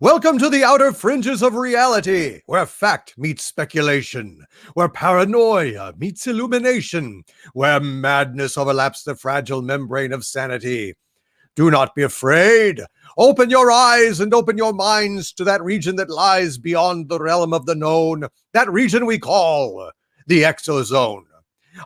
Welcome to the outer fringes of reality, where fact meets speculation, where paranoia meets illumination, where madness overlaps the fragile membrane of sanity. Do not be afraid. Open your eyes and open your minds to that region that lies beyond the realm of the known, that region we call the ExoZone.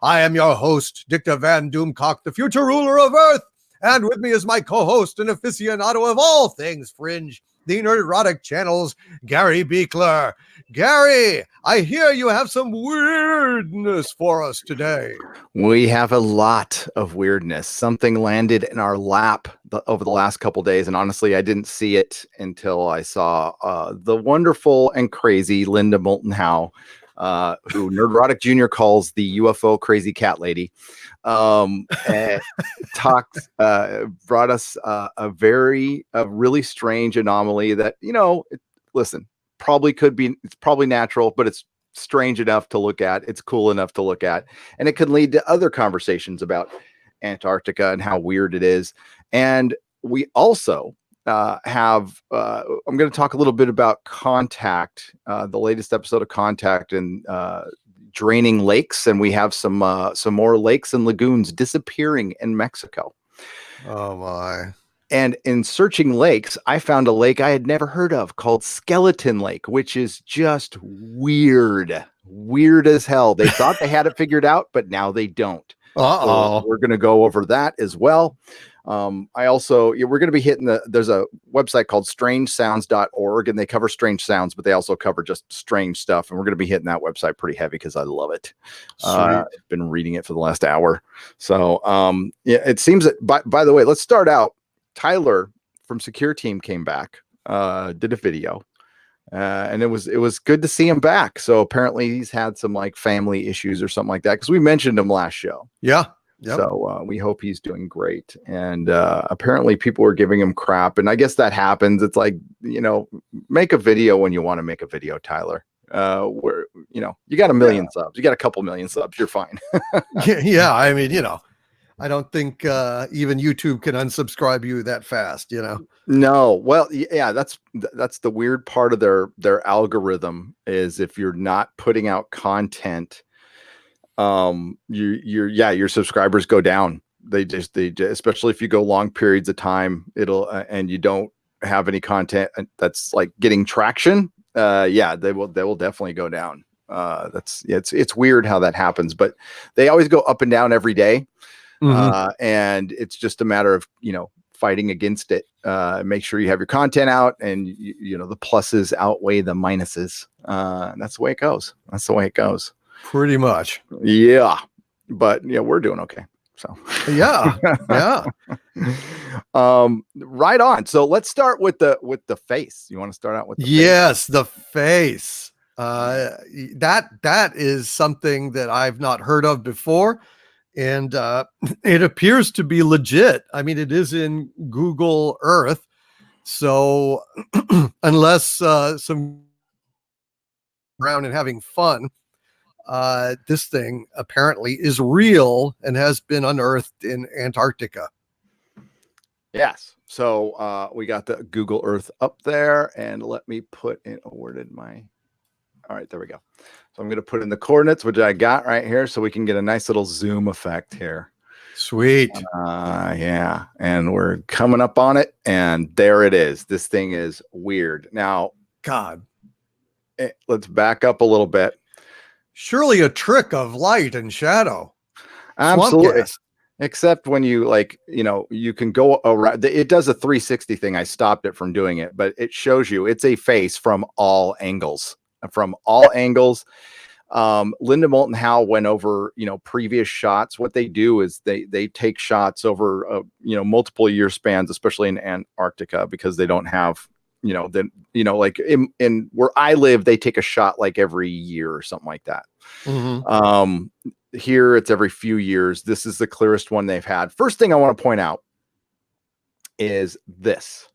I am your host, Dicta Van Doomcock, the future ruler of Earth, and with me is my co-host and aficionado of all things fringe, the Nerdotic Channel's Gary Beekler. Gary, I hear you have some weirdness for us today. We have a lot of weirdness. Something landed in our lap over the last couple days, and honestly, I didn't see it until I saw the wonderful and crazy Linda Moulton Howe, who Nerdotic Jr. calls the UFO crazy cat lady, brought us a really strange anomaly that, listen, it's probably natural, but it's strange enough to look at. It's cool enough to look at, and it can lead to other conversations about Antarctica and how weird it is. And we also I'm going to talk a little bit about Contact, the latest episode of Contact, and draining lakes, and we have some more lakes and lagoons disappearing in Mexico. Oh my. And in searching lakes, I found a lake I had never heard of called Skelton Lake, which is just weird as hell. They thought they had it figured out, but now they don't. So we're going to go over that as well. We're going to be hitting there's a website called strangesounds.org, and they cover strange sounds, but they also cover just strange stuff. And we're going to be hitting that website pretty heavy because I love it. I've been reading it for the last hour. So, it seems that, by the way, let's start out. Tyler from Secure Team came back, did a video, and it was good to see him back. So apparently he's had some like family issues or something like that, because we mentioned him last show. Yeah. Yep. So we hope he's doing great. And apparently people are giving him crap, and I guess that happens. It's like, make a video when you want to make a video, Tyler. Where you got a million subs, you got a couple million subs, you're fine. Yeah, I mean, I don't think even YouTube can unsubscribe you that fast, No, well, yeah, that's the weird part of their algorithm, is if you're not putting out content, your subscribers go down. They just especially if you go long periods of time, it'll and you don't have any content that's like getting traction. They will definitely go down. It's weird how that happens, but they always go up and down every day. Mm-hmm. And it's just a matter of, fighting against it. Make sure you have your content out, and the pluses outweigh the minuses. That's the way it goes. Pretty much. Yeah. But we're doing okay. So yeah. Right on. So let's start with the face. You want to start out with the face? The face. That is something that I've not heard of before. And it appears to be legit. I mean, it is in Google Earth. So unless some around and having fun, this thing apparently is real and has been unearthed in Antarctica. Yes. So we got the Google Earth up there, and let me put in, all right, there we go. So I'm going to put in the coordinates, which I got right here, so we can get a nice little zoom effect here. Sweet. Yeah. And we're coming up on it, and there it is. This thing is weird. Now, God, let's back up a little bit. Surely a trick of light and shadow. Absolutely. Except when you you can go around. It does a 360 thing. I stopped it from doing it, but it shows you it's a face from all angles. Linda Moulton Howe went over, previous shots. What they do is they take shots over, multiple year spans, especially in Antarctica, because they don't have, like in where I live, they take a shot like every year or something like that. Mm-hmm. Here it's every few years. This is the clearest one they've had. First thing I want to point out is this.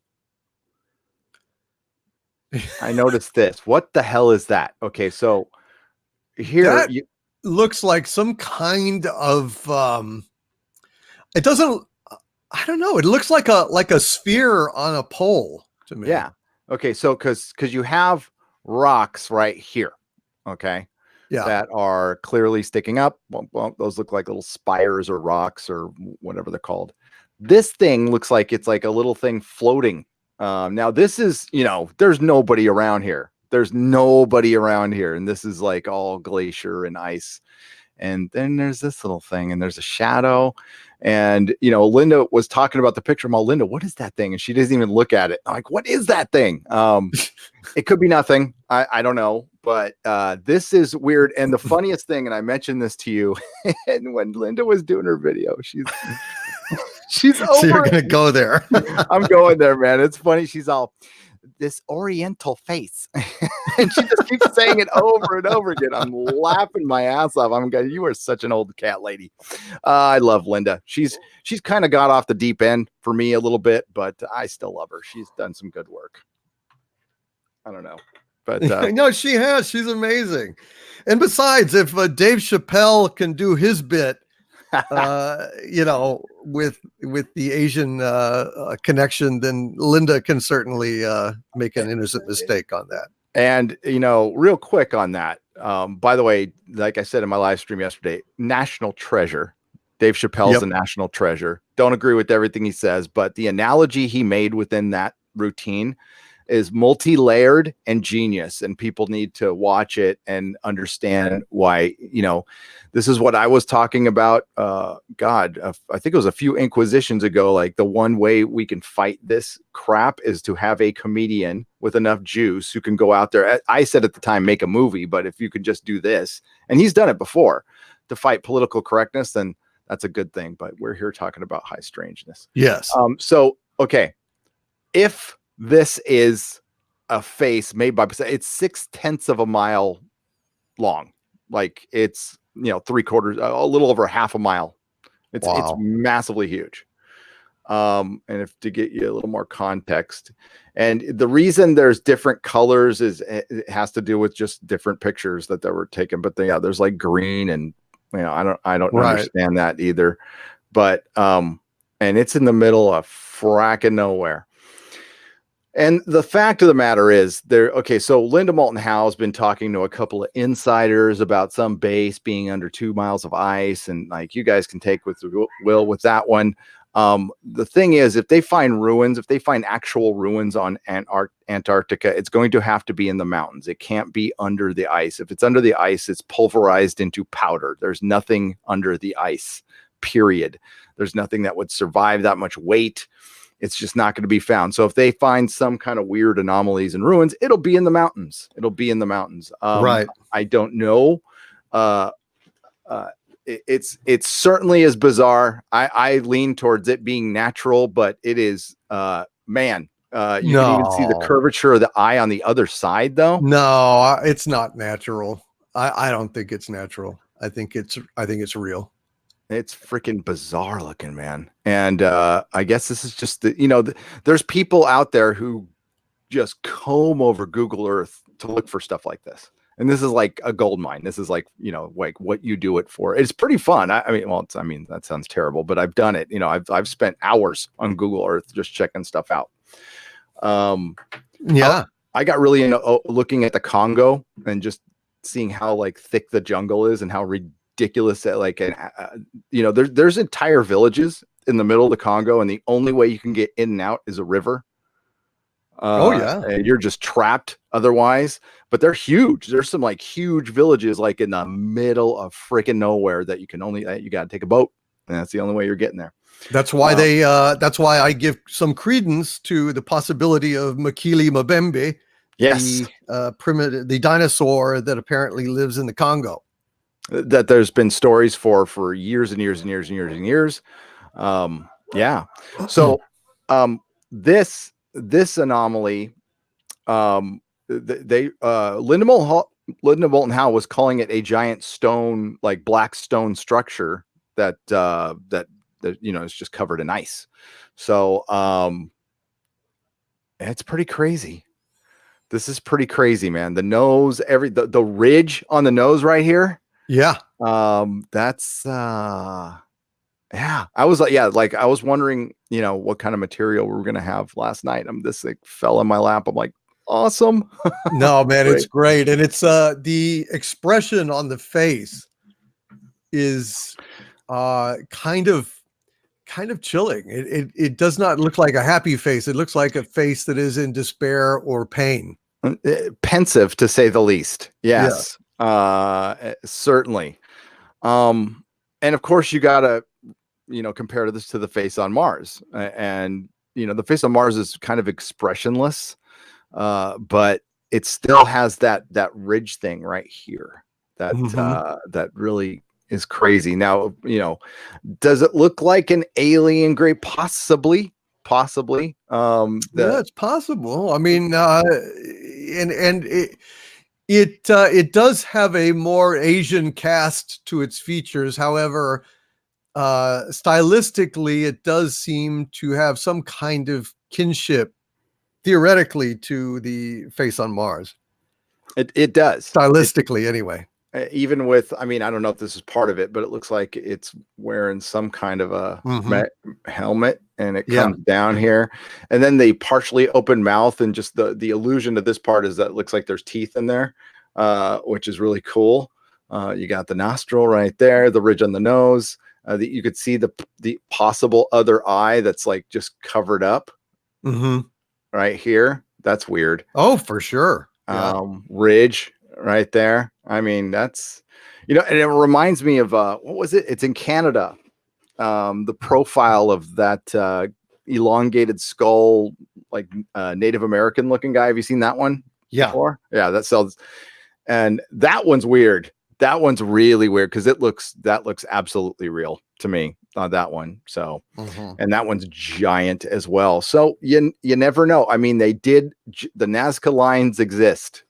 I noticed this. What the hell is that? Okay, so here that looks like some kind of it doesn't, I don't know, it looks like a sphere on a pole to me. Yeah. Okay, so because you have rocks right here, okay, Yeah. that are clearly sticking up. Well, those look like little spires or rocks or whatever they're called. This thing looks like it's like a little thing floating. Now this is, there's nobody around here. There's nobody around here, and this is like all glacier and ice. And then there's this little thing, and there's a shadow. And Linda was talking about the picture. I'm all, Linda, what is that thing? And she doesn't even look at it. I'm like, what is that thing? It could be nothing. I don't know, but this is weird. And the funniest thing, and I mentioned this to you, and when Linda was doing her video, she's over. So you're gonna go there. I'm going there, man. It's funny. She's all, this oriental face. And she just keeps saying it over and over again. I'm laughing my ass off. I'm going, you are such an old cat lady. I love Linda. She's kind of got off the deep end for me a little bit, but I still love her. She's done some good work. I don't know. But no, she has. She's amazing. And besides, if Dave Chappelle can do his bit, with the Asian connection, then Linda can certainly make an innocent mistake on that. And real quick on that, by the way, like I said in my live stream yesterday, national treasure. Dave Chappelle's a national treasure. Don't agree with everything he says, but the analogy he made within that routine is multi-layered and genius, and people need to watch it and understand why. This is what I was talking about. I think it was a few inquisitions ago. Like, the one way we can fight this crap is to have a comedian with enough juice who can go out there. I said at the time, make a movie, but if you could just do this, and he's done it before, to fight political correctness, then that's a good thing. But we're here talking about high strangeness. Yes. So, okay. If this is a face made by, it's 0.6 of a mile long. Like, it's, 3/4, a little over half a mile. It's massively huge. And if to get you a little more context, and the reason there's different colors is it has to do with just different pictures that were taken. But there's like green, and I don't understand that either. But and it's in the middle of fracking nowhere. And the fact of the matter is, so Linda Moulton Howe has been talking to a couple of insiders about some base being under 2 miles of ice, and like, you guys can take with the will with that one. The thing is, if they find actual ruins on Antarctica, it's going to have to be in the mountains. It can't be under the ice. If it's under the ice, it's pulverized into powder. There's nothing under the ice, period. There's nothing that would survive that much weight. It's just not going to be found. So if they find some kind of weird anomalies and ruins, it'll be in the mountains. Right. I don't know. It's certainly is bizarre. I lean towards it being natural, but it is, you can even see the curvature of the eye on the other side, though. No, it's not natural. I don't think it's natural. I think it's real. It's freaking bizarre looking, man. And I guess this is just there's people out there who just comb over Google Earth to look for stuff like this. And this is like a gold mine. This is like, like what you do it for. It's pretty fun. I mean, that sounds terrible, but I've done it. I've spent hours on Google Earth just checking stuff out. I got really into looking at the Congo and just seeing how like thick the jungle is and how ridiculous that there's entire villages in the middle of the Congo, and the only way you can get in and out is a river. And you're just trapped otherwise. But they're huge. There's some like huge villages like in the middle of freaking nowhere that you got to take a boat, and that's the only way you're getting there. That's why that's why I give some credence to the possibility of Makili Mbembe, the dinosaur that apparently lives in the Congo. That there's been stories for years and years and years and years and years. So this anomaly, Linda Moulton Howe was calling it a giant stone, like black stone structure that is just covered in ice. So it's pretty crazy. This is pretty crazy, man. The nose, the ridge on the nose right here. Yeah. That's I was I was wondering, what kind of material we were going to have last night. This fell in my lap. I'm like, awesome. No, man, it's Great. great. And it's the expression on the face is kind of chilling. It does not look like a happy face. It looks like a face that is in despair or pain. Pensive, to say the least. Yeah. Yes, certainly. And of course, you gotta, compare this to the face on Mars, and the face on Mars is kind of expressionless, but it still has that ridge thing right here. That Mhm. that really is crazy. Now, does it look like an alien grave? Possibly, possibly. Yeah, The it's possible. I mean, and it does have a more Asian cast to its features. However, stylistically, it does seem to have some kind of kinship, theoretically, to the face on Mars. it does. Stylistically, anyway. Even with, I mean, I don't know if this is part of it, but it looks like it's wearing some kind of a Mhm. helmet, and it Yeah. comes down here, and then the partially open mouth, and just the illusion of this part is that it looks like there's teeth in there, which is really cool. You got the nostril right there, the ridge on the nose. You could see the possible other eye that's like just covered up Mhm. right here. That's weird. Oh, for sure. Yeah. Ridge right there. I mean, that's, and it reminds me of what was it? It's in Canada. The profile of that elongated skull, like Native American looking guy. Have you seen that one Yeah. before? Yeah, that sells. And that one's weird. That one's really weird because that looks absolutely real to me on that one. So, Mhm. and that one's giant as well. So you never know. I mean, the Nazca lines exist.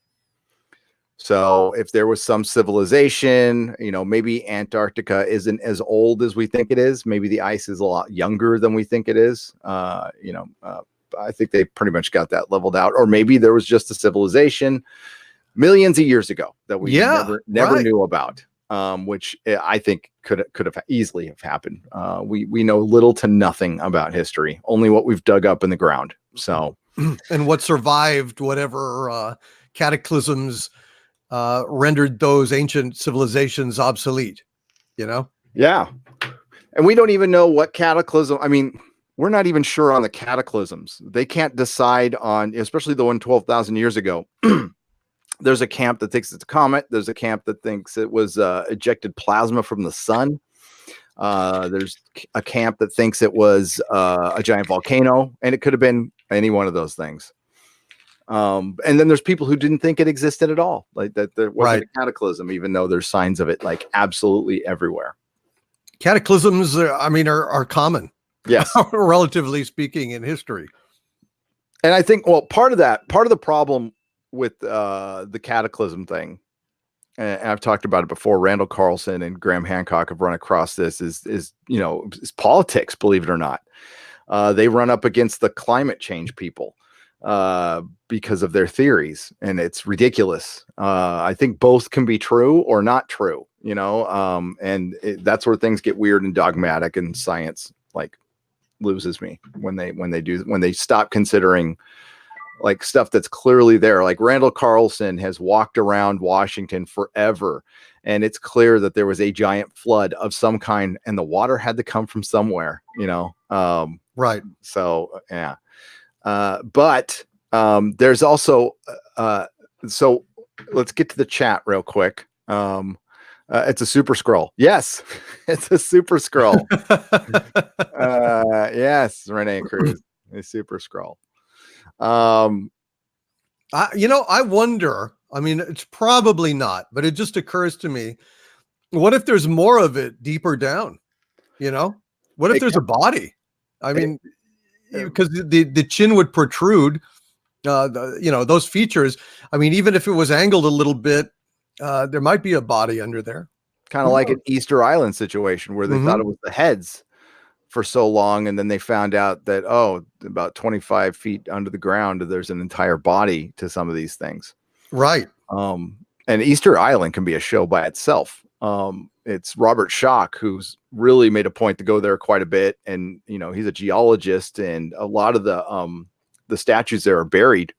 So if there was some civilization, maybe Antarctica isn't as old as we think it is. Maybe the ice is a lot younger than we think it is. I think they pretty much got that leveled out. Or maybe there was just a civilization millions of years ago that we Yeah, never right. knew about, which I think could have easily have happened. We know little to nothing about history, only what we've dug up in the ground. So, And what survived whatever cataclysms rendered those ancient civilizations obsolete, you know? yeah. And we don't even know what cataclysm. I mean, we're not even sure on the cataclysms. They can't decide on, especially the one 12,000 years ago. There's a camp that thinks it's a comet. There's a camp that thinks it was ejected plasma from the sun. There's a camp that thinks it was a giant volcano, and it could have been any one of those things. And then there's people who didn't think it existed at all, like that there wasn't Right. a cataclysm, even though there's signs of it like absolutely everywhere. Cataclysms, I mean, are common, Yes. relatively speaking, in history. And I think, well, part of the problem with the cataclysm thing, and I've talked about it before, Randall Carlson and Graham Hancock have run across this, is politics, believe it or not. They run up against the climate change people because of their theories, and it's ridiculous. I think both can be true or not true, and that's where things get weird and dogmatic, and science like loses me when they stop considering like stuff that's clearly there. Like Randall Carlson has walked around Washington forever, and it's clear that there was a giant flood of some kind, and the water had to come from somewhere, Right. So yeah. But there's also so let's get to the chat real quick. It's a super scroll. Yes, it's a super scroll. Yes, Renee Cruz, a super scroll. I wonder, I mean, it's probably not, but it just occurs to me, what if there's more of it deeper down, you know? What if It there's a body? I it, mean, because the chin would protrude, those features. I mean, even if it was angled a little bit, there might be a body under there. kind of Who like knows? an Easter Island situation where they thought Mhm. it was the heads for so long, and then they found out that, about 25 feet under the ground, there's an entire body to some of these things. Right. And Easter Island can be a show by itself. It's Robert Schock who's really made a point to go there quite a bit, and he's a geologist, and a lot of the statues there are buried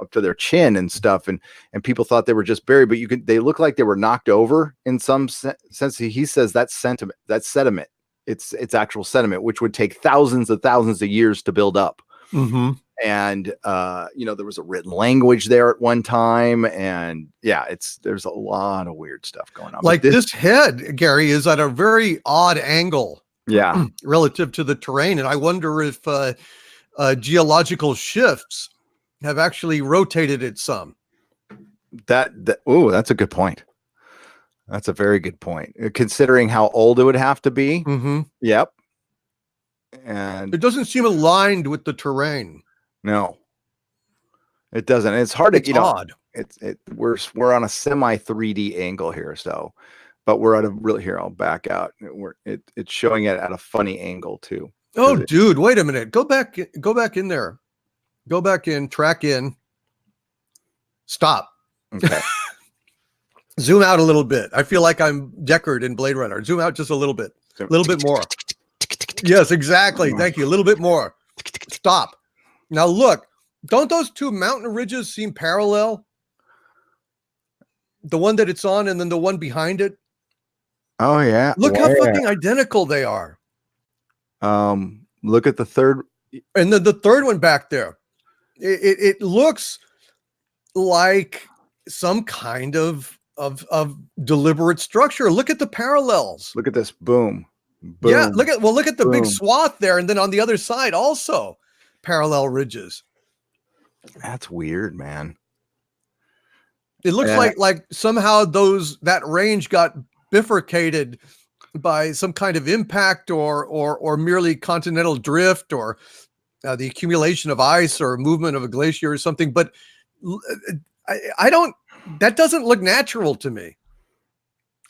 up to their chin and stuff, and people thought they were just buried, but they look like they were knocked over in some sense. He says that's sediment. It's actual sediment, which would take thousands of years to build up. Mm-hmm. And there was a written language there at one time, and there's a lot of weird stuff going on. Like this head, Gary, is at a very odd angle, relative to the terrain, and I wonder if geological shifts have actually rotated it some. That's a good point. That's a very good point, considering how old it would have to be. Mm-hmm. Yep. And it doesn't seem aligned with the terrain. No, it doesn't. It's hard to, odd. We're on a semi 3D angle here, but we're at a really, here, I'll back out. It's showing it at a funny angle too. Oh, dude, wait a minute. Go back in there. Go back in, track in. Stop. Okay. Zoom out a little bit. I feel like I'm Deckard in Blade Runner. Zoom out just a little bit. A little bit more. Yes, exactly. Thank you. A little bit more. Stop. Now look, don't those two mountain ridges seem parallel? The one that it's on and then the one behind it. Oh yeah. Look how fucking identical they are. Look at the third. And then the third one back there. It looks like some kind of deliberate structure. Look at the parallels. Look at this. Boom. Boom. Yeah, look at the big swath there, and then on the other side also parallel ridges. That's weird, man. It looks like somehow that range got bifurcated by some kind of impact or merely continental drift or the accumulation of ice or movement of a glacier or something. But that doesn't look natural to me.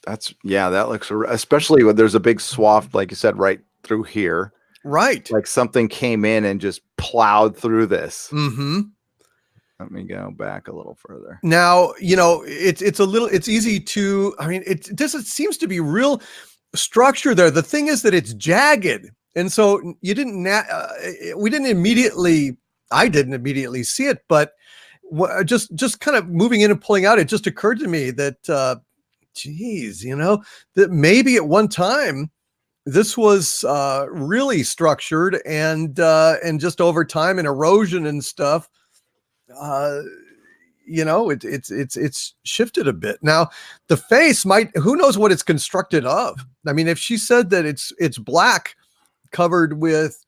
That looks, especially when there's a big swath, like you said, right through here. Right. Like something came in and just plowed through this. Mm-hmm. Let me go back a little further. Now, it's easy to, it seems to be real structure there. The thing is that it's jagged. And so I didn't immediately see it, but just kind of moving in and pulling out, it just occurred to me that, that maybe at one time this was really structured and just over time and erosion and stuff, it's shifted a bit. Now the face who knows what it's constructed of? I mean, if she said that it's black covered with,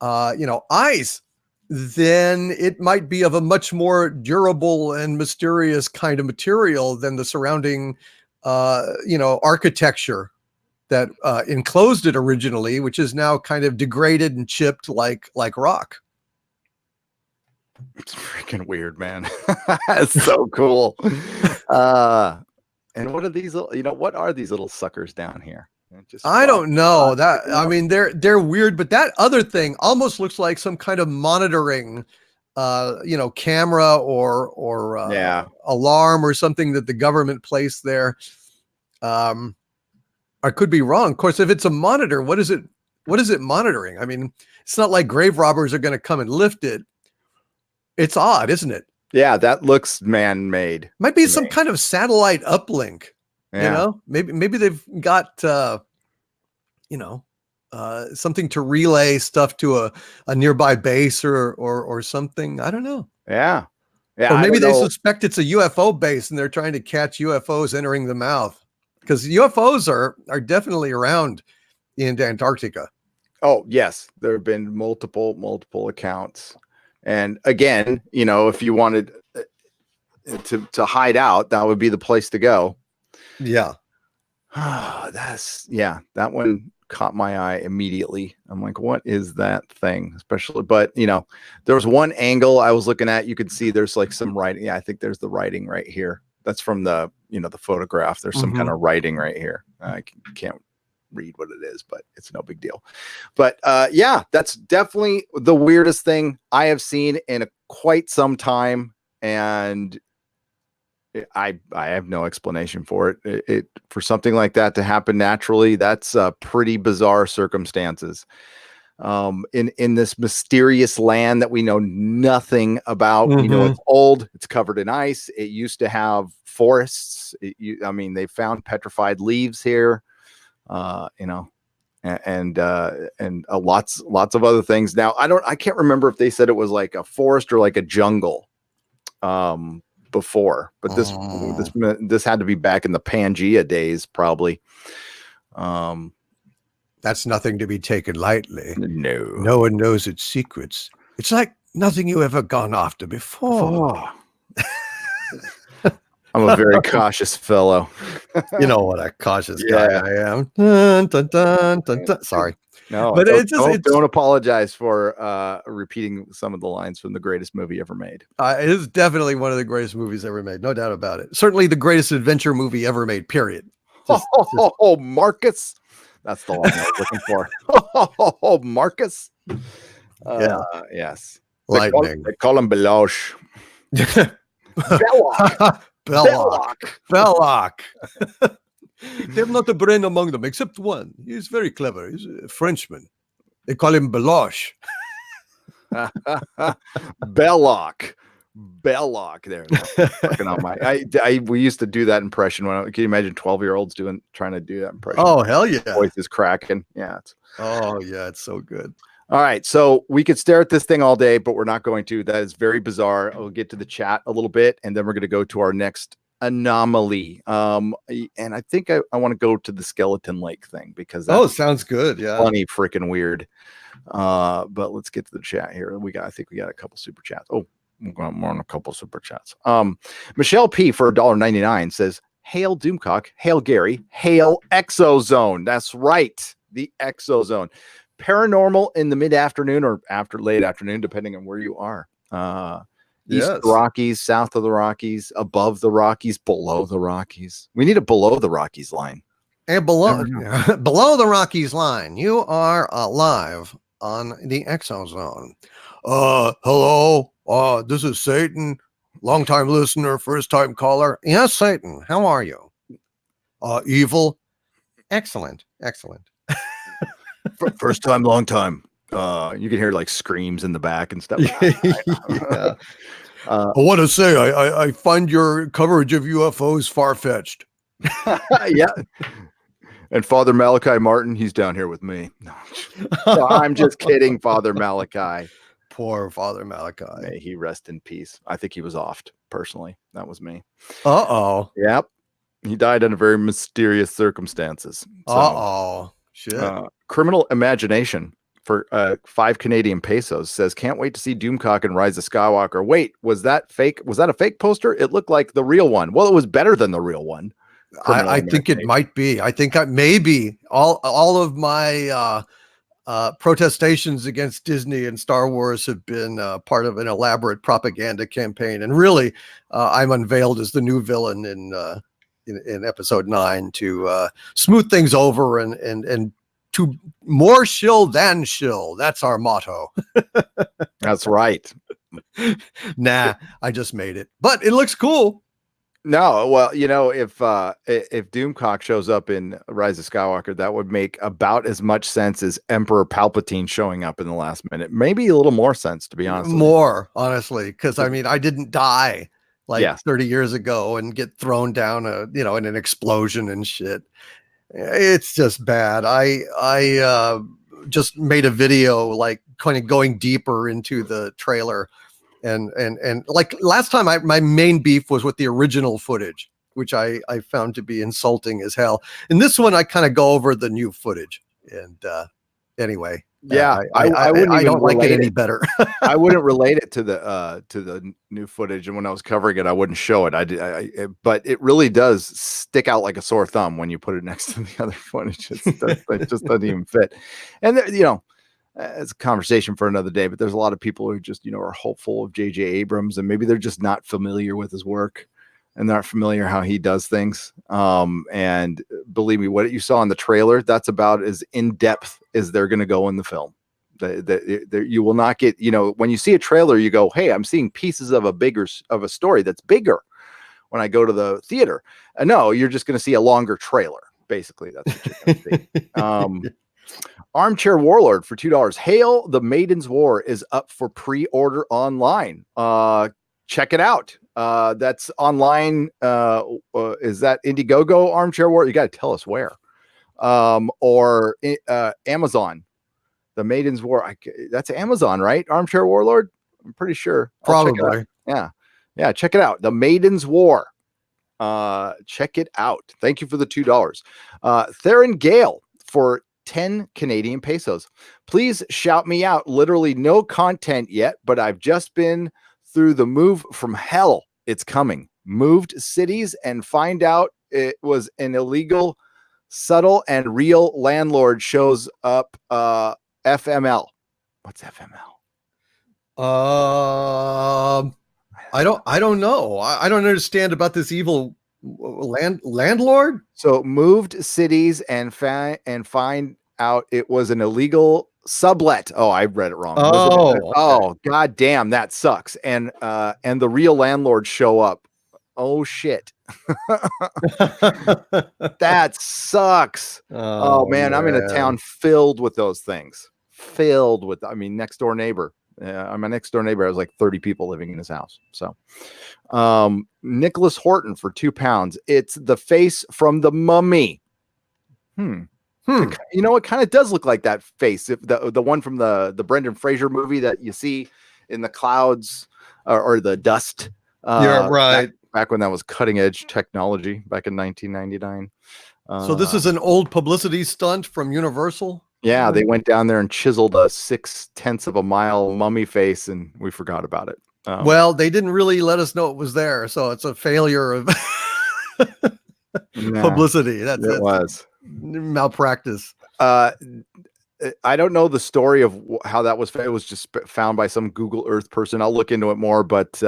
ice, then it might be of a much more durable and mysterious kind of material than the surrounding, architecture that enclosed it originally, which is now kind of degraded and chipped like rock. It's freaking weird, man. That's so cool. And what are these little suckers down here? I don't know that. I mean, they're weird, but that other thing almost looks like some kind of monitoring, camera or alarm or something that the government placed there. I could be wrong. Of course, if it's a monitor, what is it monitoring? I mean, it's not like grave robbers are going to come and lift it. It's odd, isn't it? Yeah, that looks man-made. Might be some kind of satellite uplink. Yeah. Maybe they've got something to relay stuff to a nearby base or something. I don't know. Yeah. Or maybe they suspect it's a UFO base and they're trying to catch UFOs entering the mouth, because UFOs are definitely around in Antarctica. Oh yes, there have been multiple accounts. And again, if you wanted to hide out, that would be the place to go. Yeah. That one caught my eye immediately. I'm like, what is that thing? Especially, but there was one angle I was looking at. You could see there's like some writing. Yeah, I think there's the writing right here. That's from the photograph. There's some kind of writing right here. I can't read what it is, but it's no big deal. But that's definitely the weirdest thing I have seen in quite some time. And I have no explanation for it. For something like that to happen naturally, that's pretty bizarre circumstances. in this mysterious land that we know nothing about. We know it's old, it's covered in ice. It used to have forests. I mean, they found petrified leaves here, and lots of other things. Now, I can't remember if they said it was like a forest or like a jungle before, but this had to be back in the Pangea days, probably. That's nothing to be taken lightly. No. No one knows its secrets. It's like nothing you ever gone after before. I'm a very cautious fellow. You know what a cautious guy I am. Dun, dun, dun, dun, dun. Sorry. No, but don't apologize for repeating some of the lines from the greatest movie ever made. It is definitely one of the greatest movies ever made. No doubt about it. Certainly the greatest adventure movie ever made, period. Marcus. That's the line I was looking for. Oh, Marcus. Yes. Lightning. They call him Beloche. Belloc. They have not a brain among them, except one. He's very clever. He's a Frenchman. They call him Beloche. Belloc. There. On my, we used to do that impression can you imagine 12-year-olds trying to do that impression? Oh, hell yeah. Voice is cracking. Yeah. It's so good. All right. So we could stare at this thing all day, but we're not going to. That is very bizarre. We'll get to the chat a little bit, and then we're going to go to our next anomaly. And I think I want to go to the Skeleton Lake thing because sounds good. Yeah. Funny freaking weird. But let's get to the chat here. I think we got a couple super chats. Oh, more on a couple super chats. Michelle P for $1.99 says, "Hail Doomcock, hail Gary, hail ExoZone." That's right, the ExoZone. Paranormal in the mid-afternoon or after late afternoon, depending on where you are. East of the Rockies, south of the Rockies, above the Rockies, below the Rockies. We need a below the Rockies line. And below the Rockies line, you are live on the ExoZone. Hello. This is Satan, long-time listener, first-time caller. Yes, Satan. How are you? Evil. Excellent. First time, long time. You can hear like screams in the back and stuff. Yeah. I want to say I find your coverage of UFOs far-fetched. Yeah. And Father Malachi Martin, he's down here with me. No, I'm just kidding, Father Malachi. Poor Father Malachi. May he rest in peace. I think he was offed, personally. That was me. Uh-oh. Yep. He died under very mysterious circumstances. So, shit. Criminal Imagination for 5 Canadian pesos says, "Can't wait to see Doomcock and Rise of Skywalker." Wait, was that fake? Was that a fake poster? It looked like the real one. Well, it was better than the real one. I think it might be. I think maybe all of my protestations against Disney and Star Wars have been part of an elaborate propaganda campaign, and really, I'm unveiled as the new villain in Episode 9 to smooth things over and to more shill than shill. That's our motto. That's right. Nah, I just made it, but it looks cool. No, well, if Doomcock shows up in Rise of Skywalker, that would make about as much sense as Emperor Palpatine showing up in the last minute. Maybe a little more sense, to be honest. Honestly, because I mean, I didn't die 30 years ago and get thrown down in an explosion and shit. It's just bad. I just made a video like kind of going deeper into the trailer. And like last time, my main beef was with the original footage, which I found to be insulting as hell. In this one, I kind of go over the new footage. And anyway, I don't like it any better. I wouldn't relate it to the new footage, and when I was covering it, I wouldn't show it. But it really does stick out like a sore thumb when you put it next to the other footage. It just doesn't even fit. And it's a conversation for another day, but there's a lot of people who just, are hopeful of J.J. Abrams, and maybe they're just not familiar with his work and not familiar how he does things. And believe me, what you saw in the trailer, that's about as in depth as they're going to go in the film. You will not get, when you see a trailer, you go, hey, I'm seeing pieces of a story that's bigger when I go to the theater. No, you're just going to see a longer trailer. Basically, that's what you're going to see. Armchair Warlord for $2. Hail the Maiden's War is up for pre-order online. Check it out. That's online. Is that Indiegogo Armchair War? You got to tell us where. Or Amazon. The Maiden's War. That's Amazon, right? Armchair Warlord. I'm pretty sure. Probably. Yeah. Check it out. The Maiden's War. Check it out. Thank you for the $2. Theron Gale for 10 Canadian pesos. Please shout me out. Literally no content yet, but I've just been through the move from hell. It's coming. Moved cities and find out it was an illegal, subtle, and real landlord shows up. FML. What's FML? I don't know. I don't understand about this evil landlord. So moved cities and find out it was an illegal sublet. Oh, I read it wrong. Okay. God damn, that sucks. And the real landlords show up. Oh shit. That sucks. Oh man, I'm in a town filled with those things. Next door neighbor. My next door neighbor has like 30 people living in his house. So Nicholas Horton for £2. It's the face from the Mummy. You know, it kind of does look like that face. If the one from the Brendan Fraser movie that you see in the clouds or the dust. You're right. Back when that was cutting edge technology back in 1999. So this is an old publicity stunt from Universal. Yeah, they went down there and chiseled a 0.6 of a mile mummy face, and we forgot about it. Well, they didn't really let us know it was there, so it's a failure of publicity. That was malpractice. I don't know the story of how that was. It was just found by some Google Earth person. I'll look into it more, but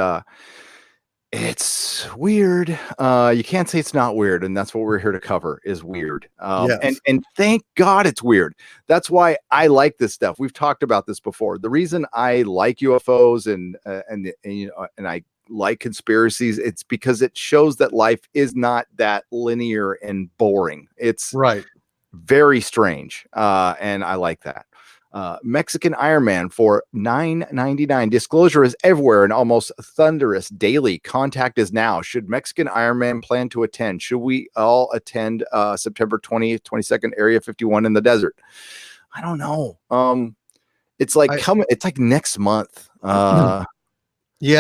it's weird. You can't say it's not weird, and that's what we're here to cover is weird. Yes. And thank God it's weird. That's why I like this stuff. We've talked about this before. The reason I like UFOs and I like conspiracies, it's because it shows that life is not that linear and boring. It's right. Very strange. And I like that. Mexican Iron Man for $9.99. Disclosure is everywhere and almost thunderous daily. Contact is now. Should Mexican Iron Man plan to attend? Should we all attend September 20th, 22nd, Area 51 in the desert? I don't know. It's like it's like next month. Yeah,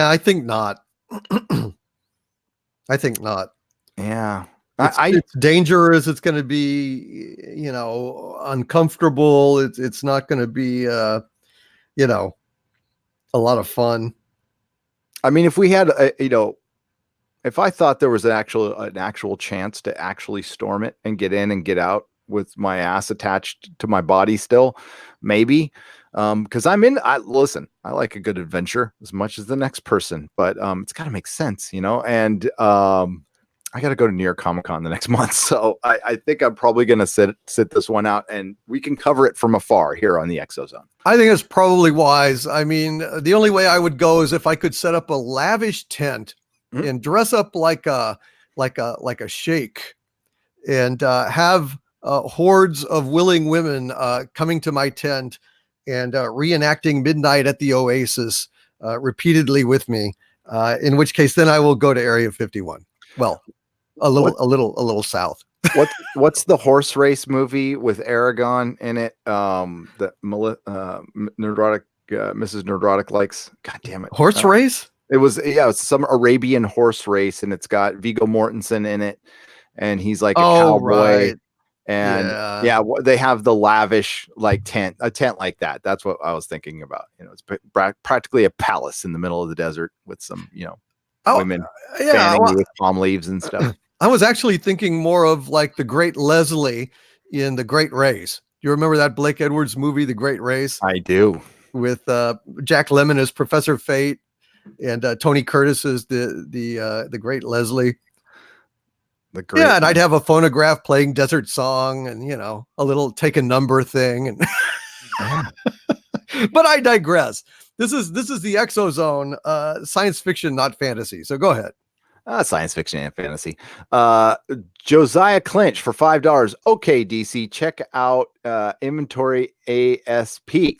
I think not. I think not. Yeah. It's dangerous. It's going to be, uncomfortable. It's not going to be, a lot of fun. I mean, if we had, if I thought there was an actual chance to actually storm it and get in and get out with my ass attached to my body still, maybe. Because listen, I like a good adventure as much as the next person, but it's got to make sense, and I got to go to New York Comic Con the next month. So I think I'm probably going to sit this one out and we can cover it from afar here on the ExoZone. I think it's probably wise. I mean, the only way I would go is if I could set up a lavish tent and dress up like a sheik and have hordes of willing women coming to my tent and reenacting midnight at the Oasis repeatedly with me. In which case, then I will go to Area 51. Well, a little south. What's the horse race movie with Aragon in it? That Mrs. Neurotic likes. God damn it! Horse race. It was some Arabian horse race, and it's got Viggo Mortensen in it, and he's like a cowboy. Right. And they have the lavish a tent like that. That's what I was thinking about. It's practically a palace in the middle of the desert with some women fanning with palm leaves and stuff. I was actually thinking more of like the Great Leslie in The Great Race. You remember that Blake Edwards movie, The Great Race? I do. With Jack Lemmon as Professor Fate and Tony Curtis as the Great Leslie. And I'd have a phonograph playing Desert Song and a little take a number thing. And but I digress. This is the ExoZone, science fiction, not fantasy. So go ahead. Science fiction and fantasy. Josiah Clinch for $5. Okay, DC, check out inventory ASP.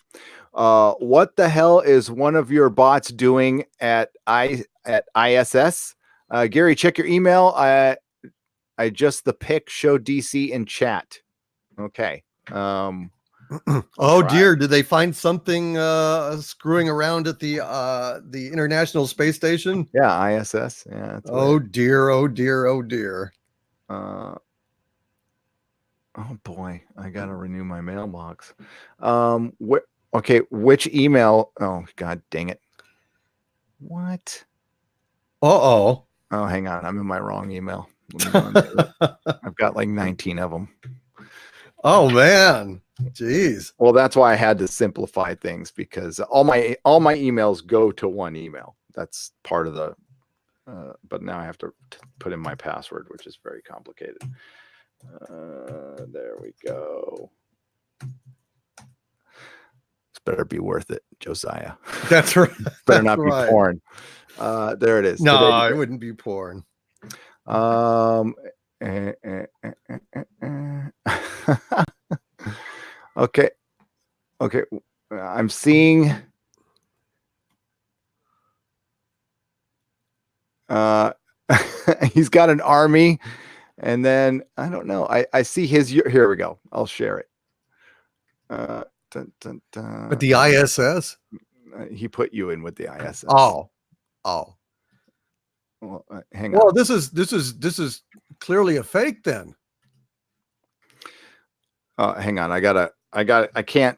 What the hell is one of your bots doing at ISS? Gary, check your email. I just the pic show DC in chat. Okay. Oh dear, did they find something screwing around at the International Space Station? Yeah, ISS. Yeah. Oh dear, oh dear, oh dear. Oh boy, I gotta renew my mailbox. Okay, which email? Oh god dang it. What? Uh-oh. Oh, hang on, I'm in my wrong email. I've got like 19 of them. Oh man. Jeez. Well, that's why I had to simplify things, because all my emails go to one email. That's part of the but now I have to put in my password, which is very complicated. There we go. It's better be worth it, Josiah. That's right. Better not be porn. There it is. No, it wouldn't be porn. Okay. I'm seeing he's got an army, and then I don't know. I see his. Here we go. I'll share it. But the ISS? He put you in with the ISS. Oh. Well, hang on. Well, this is clearly a fake then. Hang on. I can't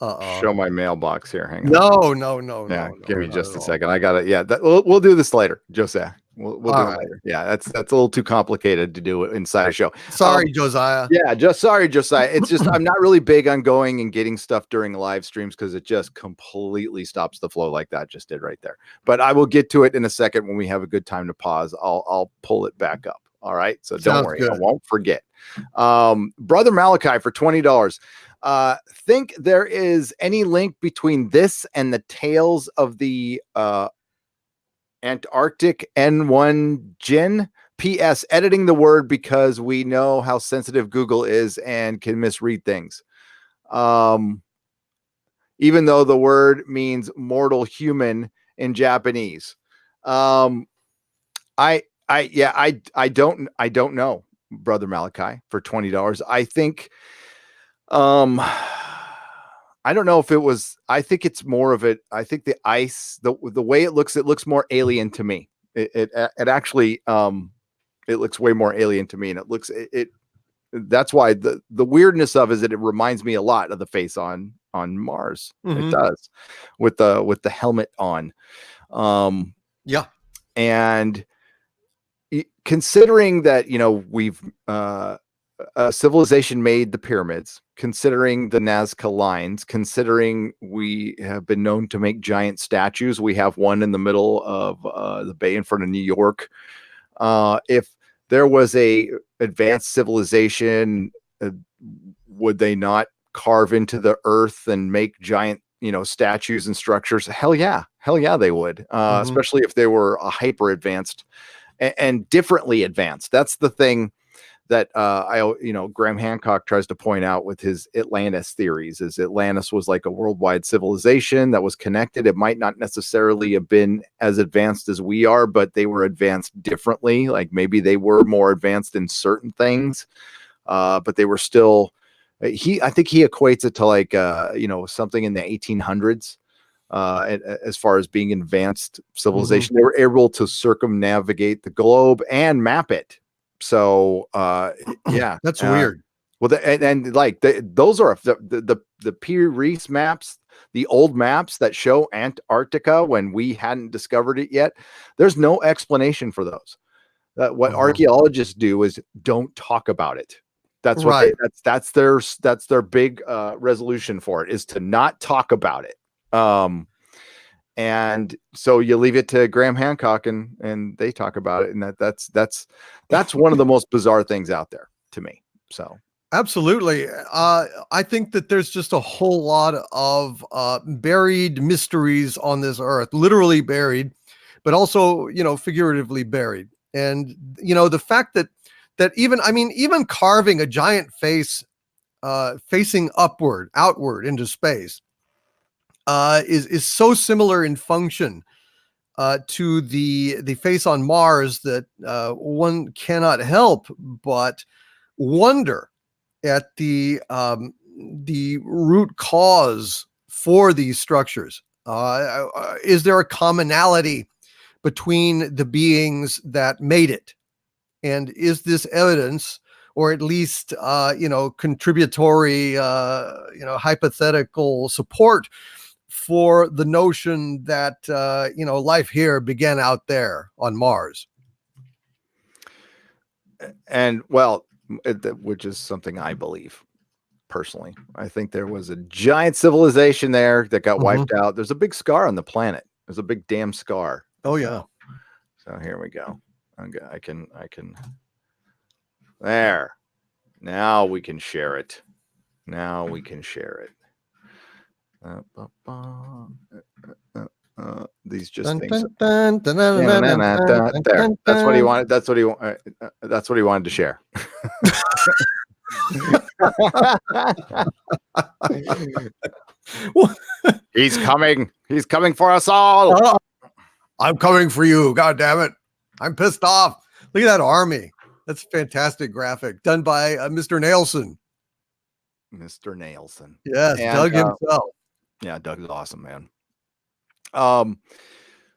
show my mailbox here. Hang on. No. Yeah, give me just a second. I got it. Yeah, we'll do this later, Josiah. We'll do it later. Yeah, that's a little too complicated to do it inside a show. Sorry, Josiah. Yeah, sorry, Josiah. It's just I'm not really big on going and getting stuff during live streams because it just completely stops the flow like that just did right there. But I will get to it in a second when we have a good time to pause. I'll pull it back up. All right. So don't worry. Good. I won't forget. Brother Malachi for $20. Think there is any link between this and the tales of the Antarctic N1 Gin? P.S. Editing the word because we know how sensitive Google is and can misread things. Even though the word means mortal human in Japanese. I don't know, Brother Malachi, for $20. I think I don't know if it was, I think it's more of it. I think the ice, the way it looks more alien to me. It actually it looks way more alien to me, and that's why the weirdness of it is that it reminds me a lot of the face on Mars. Mm-hmm. It does, with the helmet on. Yeah. And considering that, we've civilization made the pyramids, considering the Nazca lines, considering we have been known to make giant statues. We have one in the middle of the bay in front of New York. If there was a advanced civilization, would they not carve into the earth and make giant, statues and structures? Hell yeah, they would. Especially if they were a hyper advanced and differently advanced. That's the thing that Graham Hancock tries to point out with his Atlantis theories. Is Atlantis was like a worldwide civilization that was connected. It might not necessarily have been as advanced as we are, but they were advanced differently. Like maybe they were more advanced in certain things, but they were still. I think he equates it to like something in the 1800s. As far as being advanced civilization, they were able to circumnavigate the globe and map it. So yeah, that's weird. Well, those are the Pierre Reese maps, the old maps that show Antarctica when we hadn't discovered it yet. There's no explanation for those. What archaeologists do is don't talk about it. That's what that's their big resolution for it, is to not talk about it. And so you leave it to Graham Hancock and they talk about it. And that's one of the most bizarre things out there to me. So absolutely. I think that there's just a whole lot of buried mysteries on this earth, literally buried, but also, figuratively buried. And, the fact that even carving a giant face facing outward into space is so similar in function to the face on Mars that one cannot help but wonder at the root cause for these structures. Is there a commonality between the beings that made it? And is this evidence, or at least, contributory, hypothetical support for the notion that, life here began out there on Mars? And well, which is something I believe personally. I think there was a giant civilization there that got wiped out. There's a big scar on the planet. There's a big damn scar. Oh yeah. So here we go. I can. There. Now we can share it. These just things. There. That's what he wanted. That's what he wanted to share. He's coming. He's coming for us all. I'm coming for you. God damn it. I'm pissed off. Look at that army. That's a fantastic graphic done by Mr. Nailson. Mr. Nailson. Yes, and Doug himself. Yeah, Doug's awesome, man.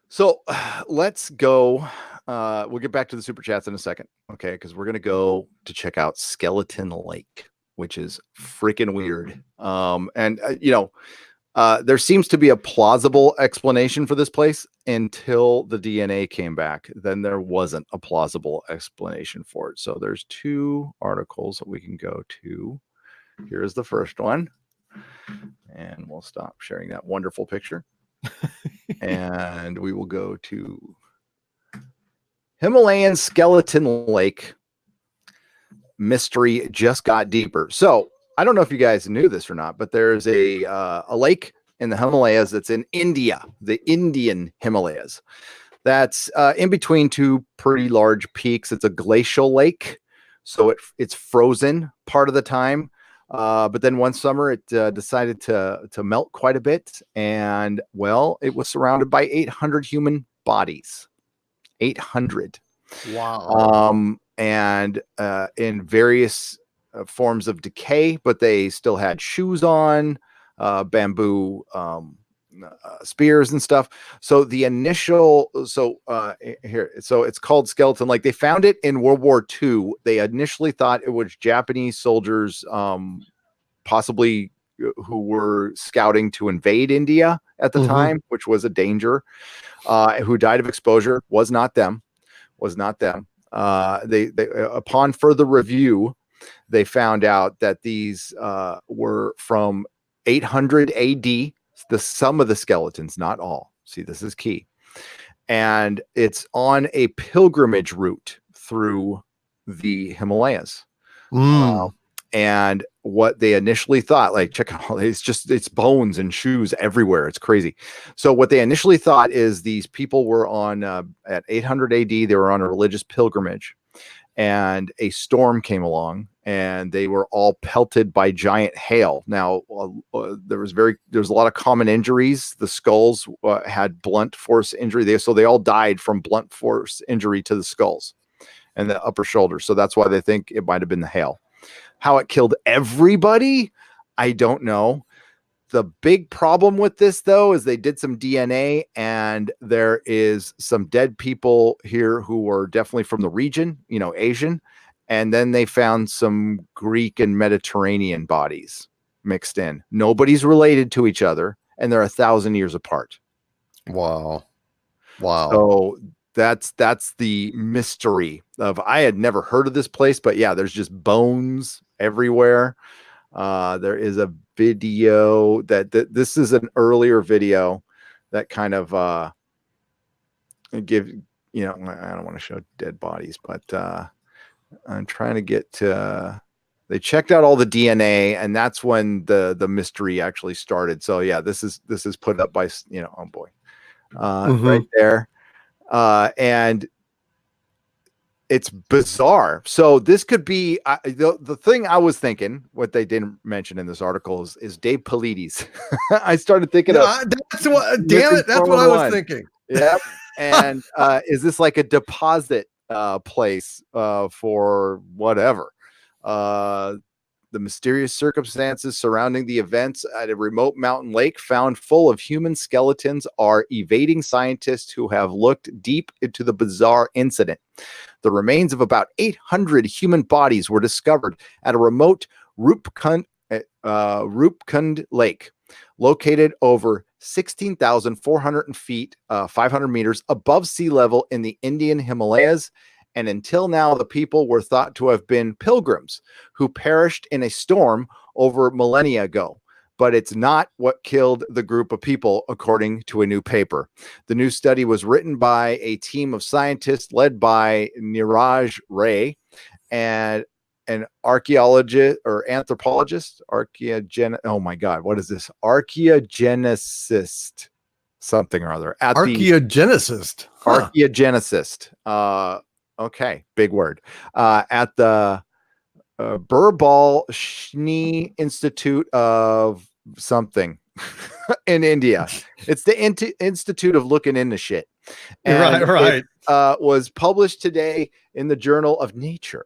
So let's go. We'll get back to the super chats in a second, okay? Because we're gonna go to check out Skelton Lake, which is freaking weird. There seems to be a plausible explanation for this place until the DNA came back. Then there wasn't a plausible explanation for it. So there's two articles that we can go to. Here's the first one. And we'll stop sharing that wonderful picture. And we will go to Himalayan Skelton Lake. Mystery just got deeper. So I don't know if you guys knew this or not, but there's a lake in the Himalayas that's in India, the Indian Himalayas. That's in between two pretty large peaks. It's a glacial lake, so it's frozen part of the time. But then one summer it decided to melt quite a bit, and well, it was surrounded by 800 human bodies. 800. Wow. And in various forms of decay, but they still had shoes on, bamboo spears and stuff. So the initial, so it's called Skelton. Like, they found it in World War II. They initially thought it was Japanese soldiers, possibly who were scouting to invade India at the time, which was a danger, who died of exposure. Was not them. They upon further review, they found out that these were from 800 AD. Some of the skeletons, not all. See, this is key. And it's on a pilgrimage route through the Himalayas. And what they initially thought, like, check out, it's bones and shoes everywhere. It's crazy. So what they initially thought is these people were on at 800 AD. They were on a religious pilgrimage, and a storm came along, and they were all pelted by giant hail. Now, there was a lot of common injuries. The skulls had blunt force injury. So they all died from blunt force injury to the skulls and the upper shoulder. So that's why they think it might have been the hail. How it killed everybody, I don't know. The big problem with this, though, is they did some DNA, and there is some dead people here who were definitely from the region, Asian. And then they found some Greek and Mediterranean bodies mixed in. Nobody's related to each other, and they're 1,000 years apart. Wow. So that's the mystery of, I had never heard of this place, but yeah, there's just bones everywhere. There is a video that this is an earlier video that kind of I don't want to show dead bodies, but I'm trying to get to, they checked out all the DNA, and that's when the mystery actually started. So yeah, this is put up by, oh boy, right there. And it's bizarre. So this could be the thing I was thinking. What they didn't mention in this article is Dave Paulides. I started thinking of that's what. Damn Missing it! That's what I was 411. thinking. Yep. And is this like a deposit place for whatever? The mysterious circumstances surrounding the events at a remote mountain lake found full of human skeletons are evading scientists who have looked deep into the bizarre incident. The remains of about 800 human bodies were discovered at a remote Rupkund Lake, located over 16,400 feet, 500 meters above sea level in the Indian Himalayas. And until now, the people were thought to have been pilgrims who perished in a storm over millennia ago. But it's not what killed the group of people, according to a new paper. The new study was written by a team of scientists led by Niraj Ray and an archaeologist or anthropologist, oh my God, what is this? Archaeogenicist, something or other. Archaeogenicist. Huh. Archaeogenicist. Okay, big word. At the Birbal Shni Institute of something in India. It's the Institute of looking into shit. And right. It was published today in the Journal of Nature,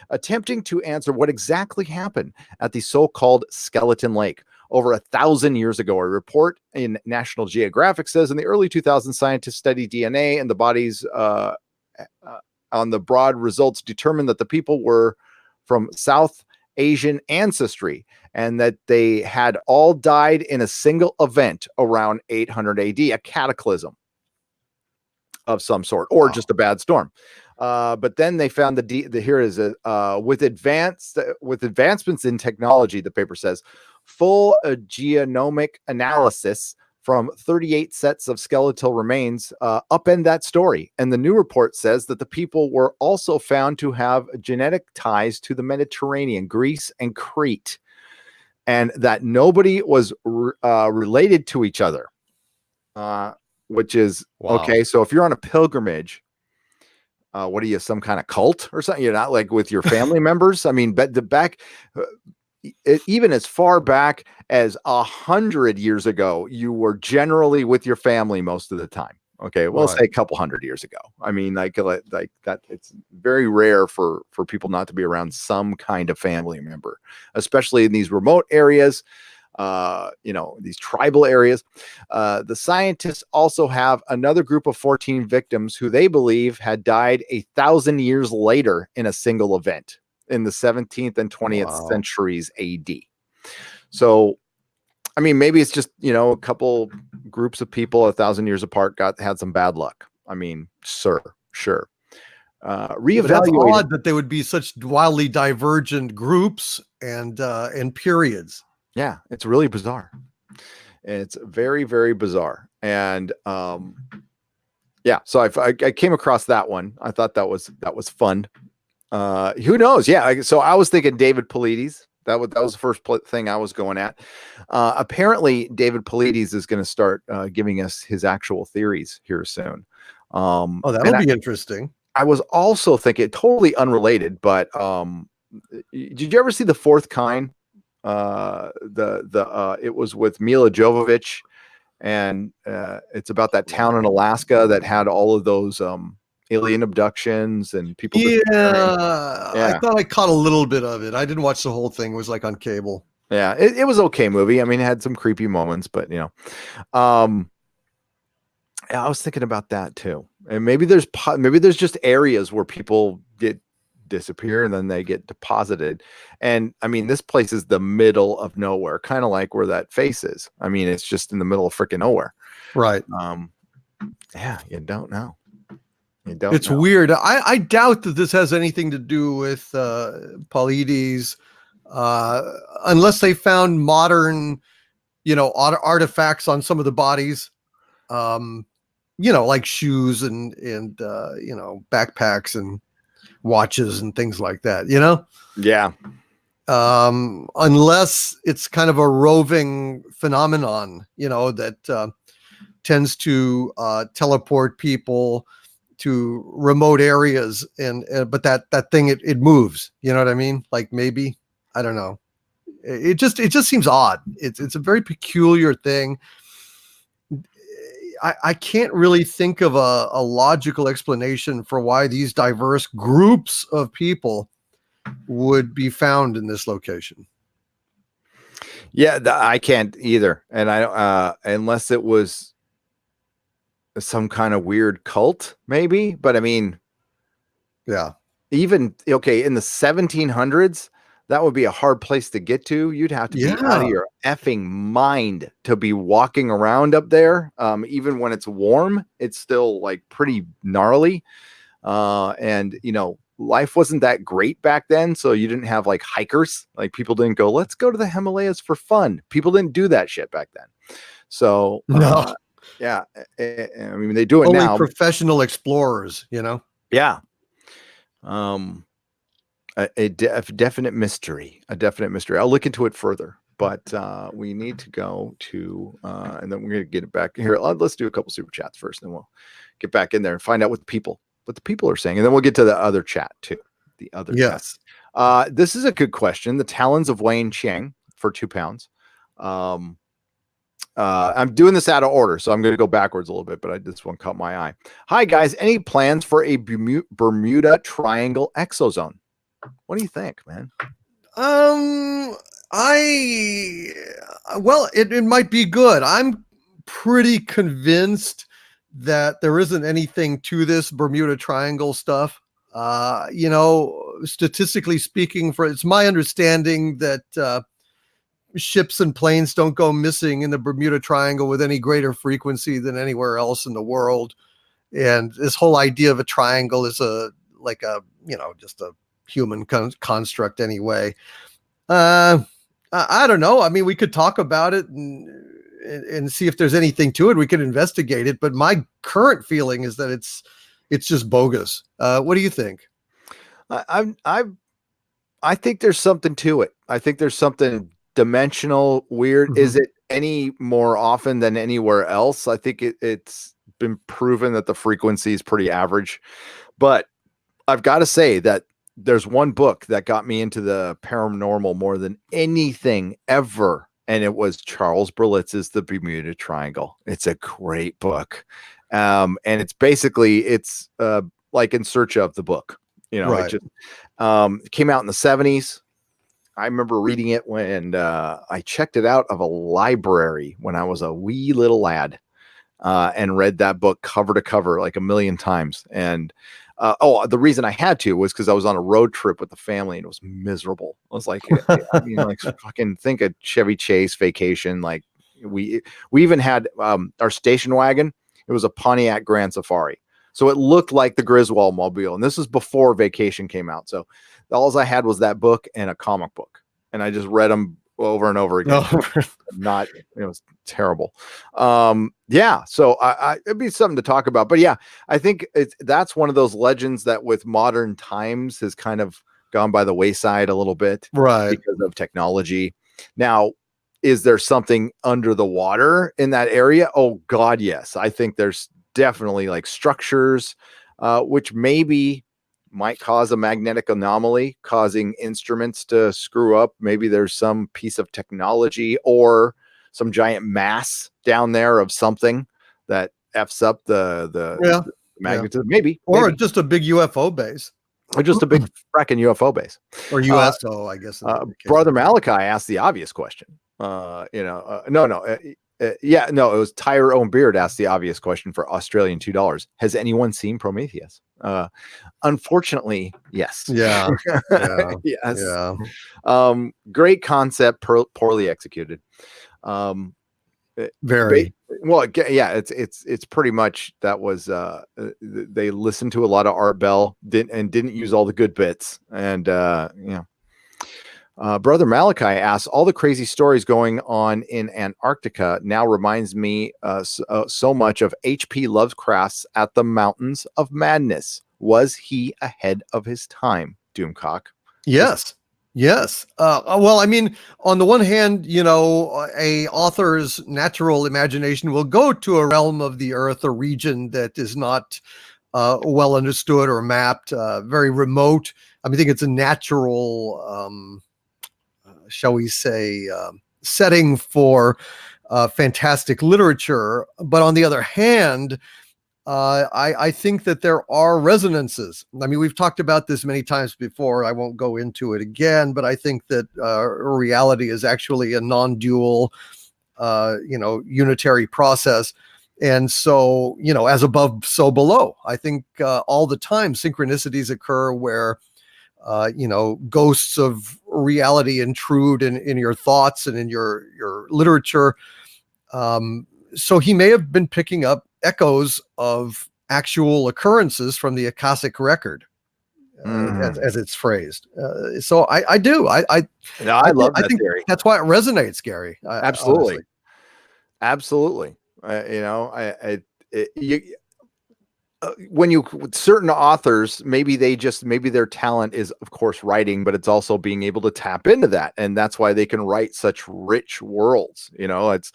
attempting to answer what exactly happened at the so-called Skeleton Lake over 1,000 years ago. A report in National Geographic says in the early 2000s, scientists studied DNA and the bodies on the broad results determined that the people were from South Asian ancestry and that they had all died in a single event around 800 AD, a cataclysm of some sort, or just a bad storm. But then they found with advancements in technology, the paper says, full genomic analysis from 38 sets of skeletal remains upend that story. And the new report says that the people were also found to have genetic ties to the Mediterranean, Greece, and Crete, and that nobody was related to each other, which is okay. So if you're on a pilgrimage, what are you, some kind of cult or something? You're not like with your family members. I mean, but even as far back as 100 years ago, you were generally with your family most of the time. Okay, we'll say a couple hundred years ago. I mean, like that. It's very rare for people not to be around some kind of family member, especially in these remote areas. These tribal areas. The scientists also have another group of 14 victims who they believe had died 1,000 years later in a single event in the 17th and 20th centuries AD. So, I mean, maybe it's just, a couple groups of people 1,000 years apart had some bad luck. I mean, sure. Reevaluate. That's odd that they would be such wildly divergent groups and periods. Yeah, it's really bizarre. It's very, very bizarre. And so I came across that one. I thought that was fun. Who knows? Yeah. So I was thinking David Paulides. That was the first thing I was going at. Apparently, David Paulides is going to start giving us his actual theories here soon. That'll be interesting. I was also thinking, totally unrelated, but did you ever see The Fourth Kind? It was with Mila Jovovich, and it's about that town in Alaska that had all of those alien abductions and people. I thought I caught a little bit of it. I didn't watch the whole thing. It was like on cable. Yeah, it was okay movie. I mean, it had some creepy moments, but I was thinking about that too. And maybe there's just areas where people disappear and then they get deposited. And I mean, this place is the middle of nowhere, kind of like where that face is. I mean, it's just in the middle of freaking nowhere. Right. You don't know. It's weird. I doubt that this has anything to do with Paulides, unless they found modern, artifacts on some of the bodies, like shoes and backpacks and watches and things like that. Yeah. Unless it's kind of a roving phenomenon, that tends to teleport people to remote areas, and but that thing, it moves. You know what I mean? Like, maybe, I don't know. It just seems odd. It's a very peculiar thing. I can't really think of a logical explanation for why these diverse groups of people would be found in this location. Yeah, I can't either. And unless it was some kind of weird cult, maybe. But I mean, yeah, even okay, in the 1700s, that would be a hard place to get to. You'd have to be out of your effing mind to be walking around up there. Even when it's warm, it's still like pretty gnarly. And life wasn't that great back then, so you didn't have like hikers. Like, people didn't go, let's go to the Himalayas for fun. People didn't do that shit back then. So no. yeah, I mean, they do it Only now. professional explorers, Yeah. A definite mystery. I'll look into it further, but we need to go to, and then we're going to get it back here. Let's do a couple super chats first, then we'll get back in there and find out what the people are saying, and then we'll get to the other chat too. The other chat. This is a good question. The Talons of Wayne Chiang for £2. I'm doing this out of order, so I'm going to go backwards a little bit, but this one caught my eye. Hi guys, any plans for a Bermuda Triangle ExoZone? What do you think, man? Well, it might be good. I'm pretty convinced that there isn't anything to this Bermuda Triangle stuff. Statistically speaking, it's my understanding that ships and planes don't go missing in the Bermuda Triangle with any greater frequency than anywhere else in the world. And this whole idea of a triangle is just a human construct anyway. I don't know. I mean, we could talk about it and see if there's anything to it. We could investigate it, but my current feeling is that it's just bogus. What do you think? I think there's something to it. I think there's something dimensional, weird. Mm-hmm. Is it any more often than anywhere else? I think it's been proven that the frequency is pretty average, but I've got to say that there's one book that got me into the paranormal more than anything ever, and it was Charles Berlitz's The Bermuda Triangle. It's a great book, and it's basically like In Search of the book. Right. It came out in the 70s. I remember reading it when I checked it out of a library when I was a wee little lad, and read that book cover to cover like a million times. And the reason I had to was because I was on a road trip with the family and it was miserable. I was like, like fucking think of Chevy Chase vacation. Like we even had our station wagon. It was a Pontiac Grand Safari. So it looked like the Griswold Mobile. And this was before Vacation came out. So all I had was that book and a comic book. And I just read them over and over again. It was terrible. Yeah. So it'd be something to talk about. But yeah, I think that's one of those legends that with modern times has kind of gone by the wayside a little bit. Right. Because of technology. Now, is there something under the water in that area? Oh God, yes. I think there's definitely like structures, which maybe might cause a magnetic anomaly, causing instruments to screw up. Maybe there's some piece of technology or some giant mass down there of something that F's up the magnetism. Maybe. Just a big UFO base. Or just a big fracking UFO base. Or USO, I guess. Brother Malachi asked the obvious question. It was Tyrone Beard asked the obvious question for Australian $2. Has anyone seen Prometheus? Unfortunately, yes. Yeah. Yes. Yeah. Great concept, poorly executed. Very well. Yeah, it's pretty much that was. They listened to a lot of Art Bell, didn't use all the good bits, and Brother Malachi asks, all the crazy stories going on in Antarctica now reminds me so much of H.P. Lovecraft's At the Mountains of Madness. Was he ahead of his time, Doomcock? Yes. Well, I mean, on the one hand, a author's natural imagination will go to a realm of the earth, a region that is not well understood or mapped, very remote. I mean, I think it's a natural, shall we say, setting for fantastic literature. But on the other hand, I think that there are resonances. I mean, we've talked about this many times before. I won't go into it again, but I think that reality is actually a non-dual, unitary process. And so, as above, so below. I think all the time synchronicities occur where, ghosts of reality intrude in your thoughts and in your literature. So he may have been picking up echoes of actual occurrences from the Akashic record, as it's phrased. So I do. No, I love I that think theory. that's why it resonates, Gary. Absolutely. Honestly. Absolutely. When you, with certain authors, maybe their talent is, of course, writing, but it's also being able to tap into that. And that's why they can write such rich worlds. It's,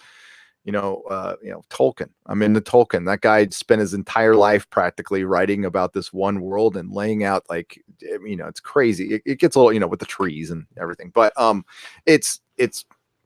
Tolkien. I'm into Tolkien. That guy spent his entire life practically writing about this one world and laying out, like, it's crazy. It gets a little, with the trees and everything, but it's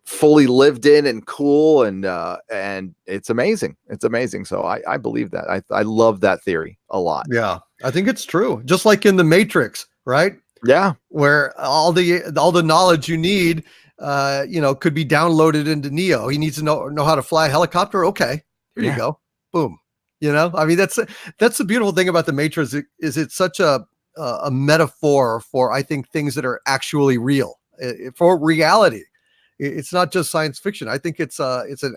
fully lived in and cool, and it's amazing. It's amazing. So I believe that. I love that theory a lot. Yeah, I think it's true. Just like in the Matrix, right? Yeah. Where all the knowledge you need, could be downloaded into Neo. He needs to know how to fly a helicopter. Okay, here you go. Boom. I mean, that's the beautiful thing about the Matrix is it's such a metaphor for, I think, things that are actually real, for reality. It's not just science fiction. I think it's an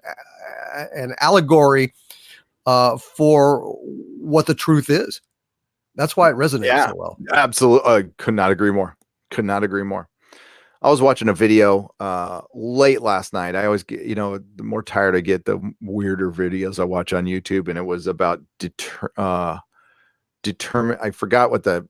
allegory for what the truth is. That's why it resonates so well. Absolutely. Could not agree more. I was watching a video late last night. I always get, the more tired I get, the weirder videos I watch on YouTube. And it was about determine. I forgot what the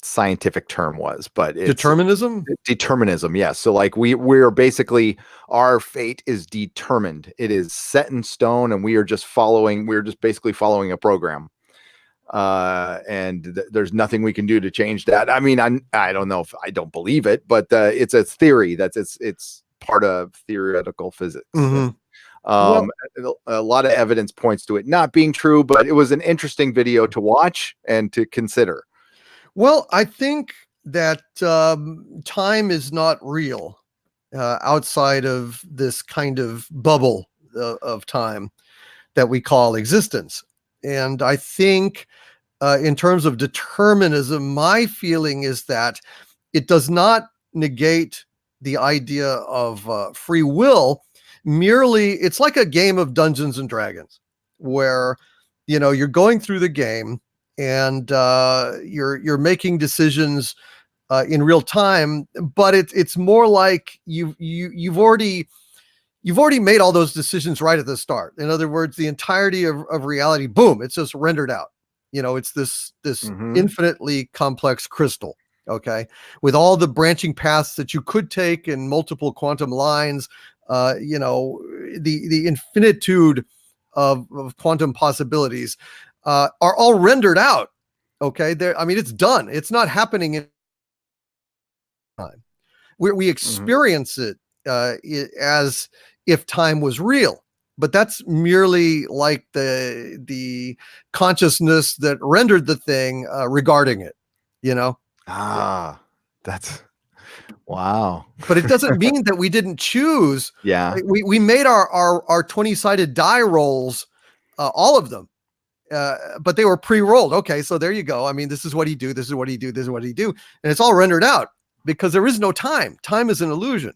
scientific term was, but it's determinism. Yes. So like we're basically, our fate is determined. It is set in stone, and we're just basically following a program. And there's nothing we can do to change that. I mean, I don't know if I don't believe it, but it's a theory it's part of theoretical physics. Mm-hmm. A lot of evidence points to it not being true, but it was an interesting video to watch and to consider. Well, I think that time is not real outside of this kind of bubble of time that we call existence. And I think in terms of determinism, my feeling is that it does not negate the idea of free will. Merely, it's like a game of Dungeons and Dragons, where you're going through the game and you're making decisions in real time, but it's more like you've already made all those decisions right at the start. In other words, the entirety of reality, boom, it's just rendered out. It's this infinitely complex crystal, okay, with all the branching paths that you could take in multiple quantum lines, the infinitude of quantum possibilities are all rendered out. Okay, I mean, it's done. It's not happening in time. We experience it as if time was real, but that's merely like the consciousness that rendered the thing regarding it. That's wow. But it doesn't mean that we didn't choose. Yeah. We made our 20-sided die rolls, all of them. But they were pre-rolled. Okay, so there you go. I mean, this is what he do. This is what he do. This is what he do. And it's all rendered out because there is no time. Time is an illusion.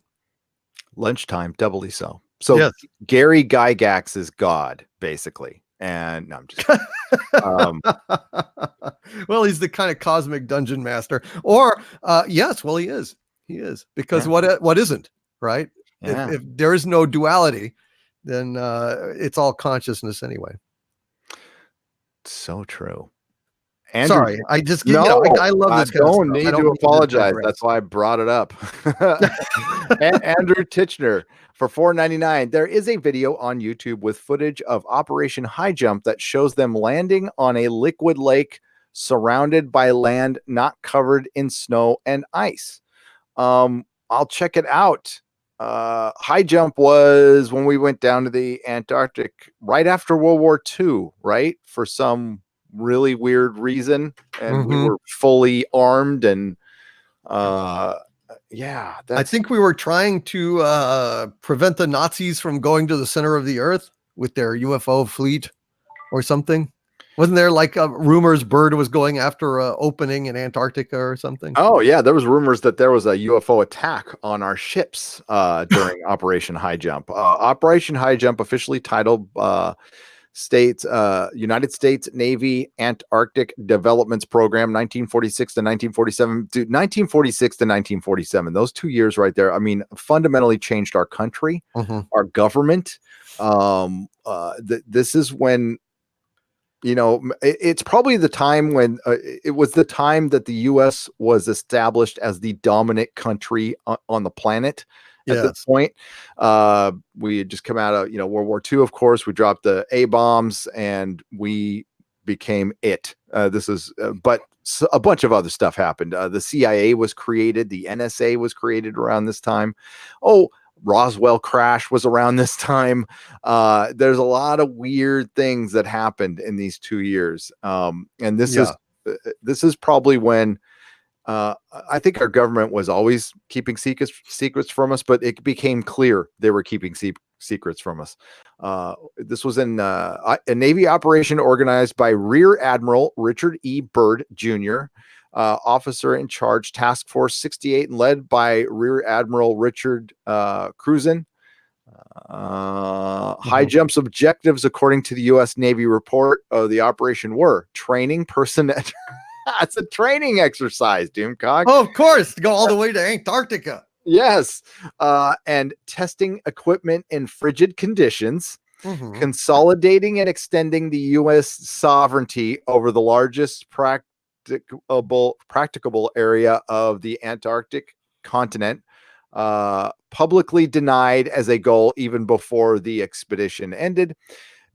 Lunchtime, doubly so. So yes. Gary Gygax is God, basically. And no, I'm just well, he's the kind of cosmic dungeon master. Or yes, well, he is. He is. Because what isn't, right? Yeah. If there is no duality, then it's all consciousness anyway. So true. Andrew, sorry, I just I love this. I don't need to apologize. That's why I brought it up. Andrew Titchener for $4.99. There is a video on YouTube with footage of Operation High Jump that shows them landing on a liquid lake surrounded by land not covered in snow and ice. I'll check it out. High jump was when we went down to the Antarctic right after World War II, right? For some really weird reason. And we were fully armed and yeah, I think we were trying to prevent the Nazis from going to the center of the earth with their UFO fleet or something. Wasn't there like rumors Byrd was going after an opening in Antarctica or something? Oh yeah, there was rumors that there was a UFO attack on our ships during Operation High Jump. Operation High Jump, officially titled United States Navy Antarctic Developments Program, 1946 to 1947. Dude, 1946 to 1947. Those 2 years right there, I mean, fundamentally changed our country, our government. This is when, you know, it's probably the time when it was the time that the U.S. was established as the dominant country on the planet. At this point, we had just come out of, World War II. Of course, we dropped the A bombs and we became it. But a bunch of other stuff happened. The CIA was created. The NSA was created around this time. Oh, Roswell crash was around this time. There's a lot of weird things that happened in these 2 years. And this is probably when I think our government was always keeping secrets from us, but it became clear they were keeping secrets from us. This was in a Navy operation organized by Rear Admiral Richard E. Byrd Jr., officer in charge, Task Force 68, and led by Rear Admiral Richard Cruzen. High Jump's objectives, according to the U.S. Navy report of the operation, were training personnel. It's a training exercise, Doomcock. Oh, of course, to go all the way to Antarctica. Yes. And testing equipment in frigid conditions, consolidating and extending the U.S. sovereignty over the largest practicable area of the Antarctic continent, publicly denied as a goal even before the expedition ended.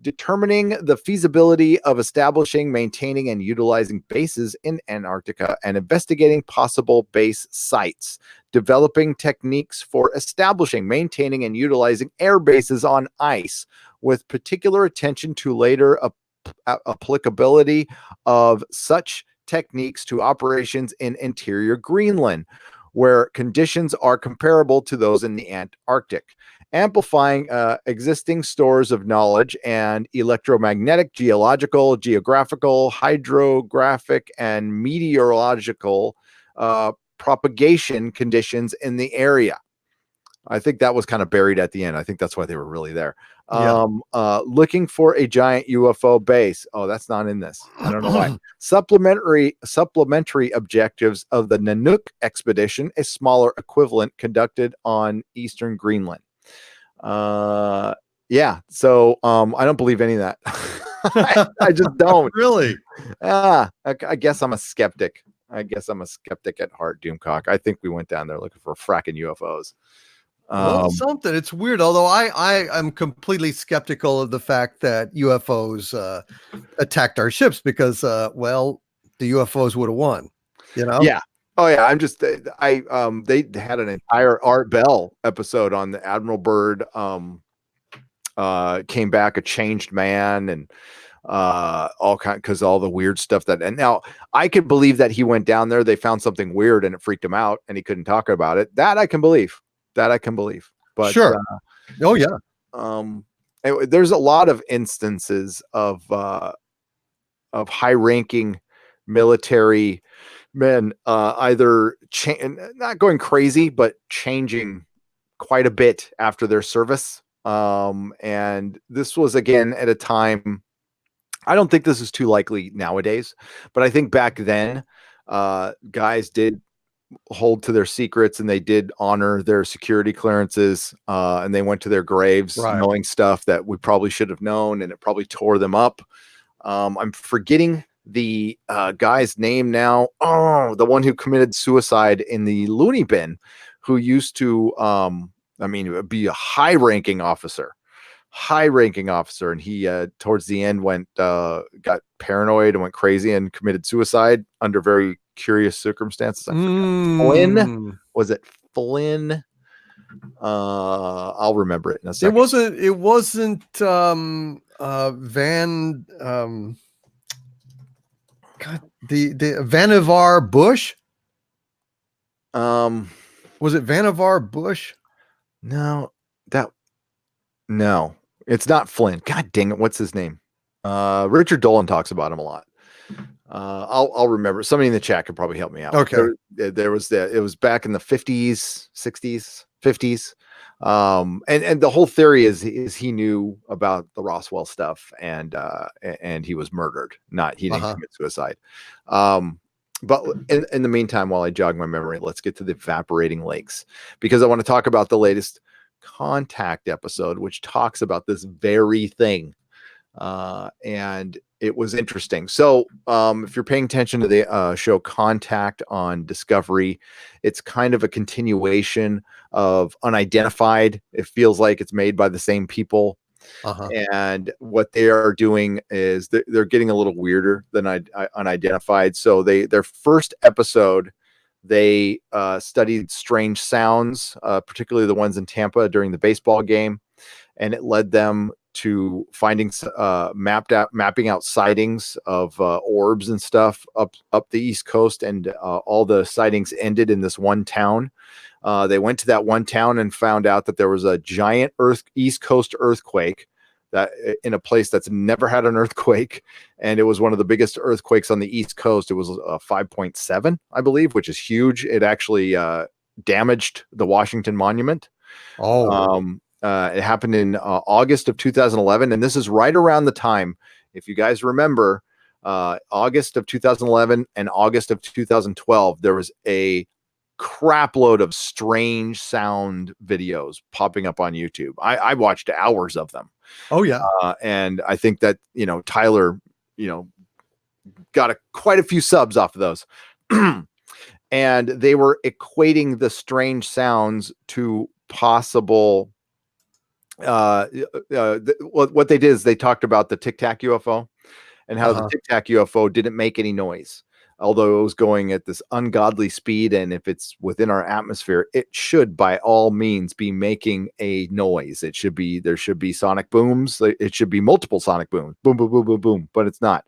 Determining the feasibility of establishing, maintaining, and utilizing bases in Antarctica and investigating possible base sites, developing techniques for establishing, maintaining, and utilizing air bases on ice, with particular attention to later applicability of such techniques to operations in interior Greenland, where conditions are comparable to those in the Antarctic. Amplifying existing stores of knowledge and electromagnetic, geological, geographical, hydrographic, and meteorological propagation conditions in the area. I think that was kind of buried at the end. I think that's why they were really there. Looking for a giant UFO base. Oh, that's not in this. I don't know why. Supplementary objectives of the Nanook expedition, a smaller equivalent conducted on eastern Greenland. Yeah. So I don't believe any of that. I just don't. Really? I guess I'm a skeptic. At heart, Doomcock. I think we went down there looking for fracking UFOs. Well, something. It's weird. Although I am completely skeptical of the fact that UFOs attacked our ships because, well, the UFOs would have won. You know? Yeah. Oh yeah. I'm just they had an entire Art Bell episode on the Admiral Byrd. Came back a changed man and all kind because all the weird stuff that. And now I could believe that he went down there. They found something weird and it freaked him out and he couldn't talk about it. That I can believe. But sure. Oh yeah. There's a lot of instances of high-ranking military men either not going crazy, but changing quite a bit after their service. And this was again at a time. I don't think this is too likely nowadays, but I think back then, guys did hold to their secrets and they did honor their security clearances, and they went to their graves knowing stuff that we probably should have known, and it probably tore them up. I'm forgetting the guy's name now. Oh, the one who committed suicide in the loony bin, who used to, be a high-ranking officer, high-ranking officer, and he towards the end got paranoid and went crazy and committed suicide under very curious circumstances. I forgot. Flynn, was it Flynn? I'll remember it in a second. It wasn't Van God, the Vannevar Bush? Was it Vannevar Bush? No, it's not Flynn. God dang it, what's his name? Richard Dolan talks about him a lot. I'll remember. Somebody in the chat could probably help me out. Okay. It was back in the 50s, 60s, 50s. And the whole theory is he knew about the Roswell stuff and he was murdered. He didn't commit suicide. But in the meantime, while I jog my memory, let's get to the evaporating lakes, because I want to talk about the latest Contact episode, which talks about this very thing. And it was interesting. So if you're paying attention to the show Contact on Discovery, it's kind of a continuation of Unidentified. It feels like it's made by the same people. And what they are doing is they're getting a little weirder than Unidentified. So their first episode, they studied strange sounds, particularly the ones in Tampa during the baseball game, and it led them to mapping out sightings of orbs and stuff up the East Coast, and all the sightings ended in this one town. They went to that one town and found out that there was a giant East Coast earthquake that in a place that's never had an earthquake, and it was one of the biggest earthquakes on the East Coast. It was 5.7, I believe, which is huge. It actually damaged the Washington Monument. It happened in August of 2011, and this is right around the time, if you guys remember, August of 2011 and August of 2012, there was a crap load of strange sound videos popping up on YouTube. I watched hours of them. Oh yeah. And I think that, Tyler, got quite a few subs off of those. And they were equating the strange sounds to possible what they did is they talked about the Tic Tac UFO and how the Tic Tac UFO didn't make any noise, although it was going at this ungodly speed. And if it's within our atmosphere, it should by all means be making a noise. There should be sonic booms. It should be multiple sonic booms, boom, boom, boom, boom, boom. But it's not.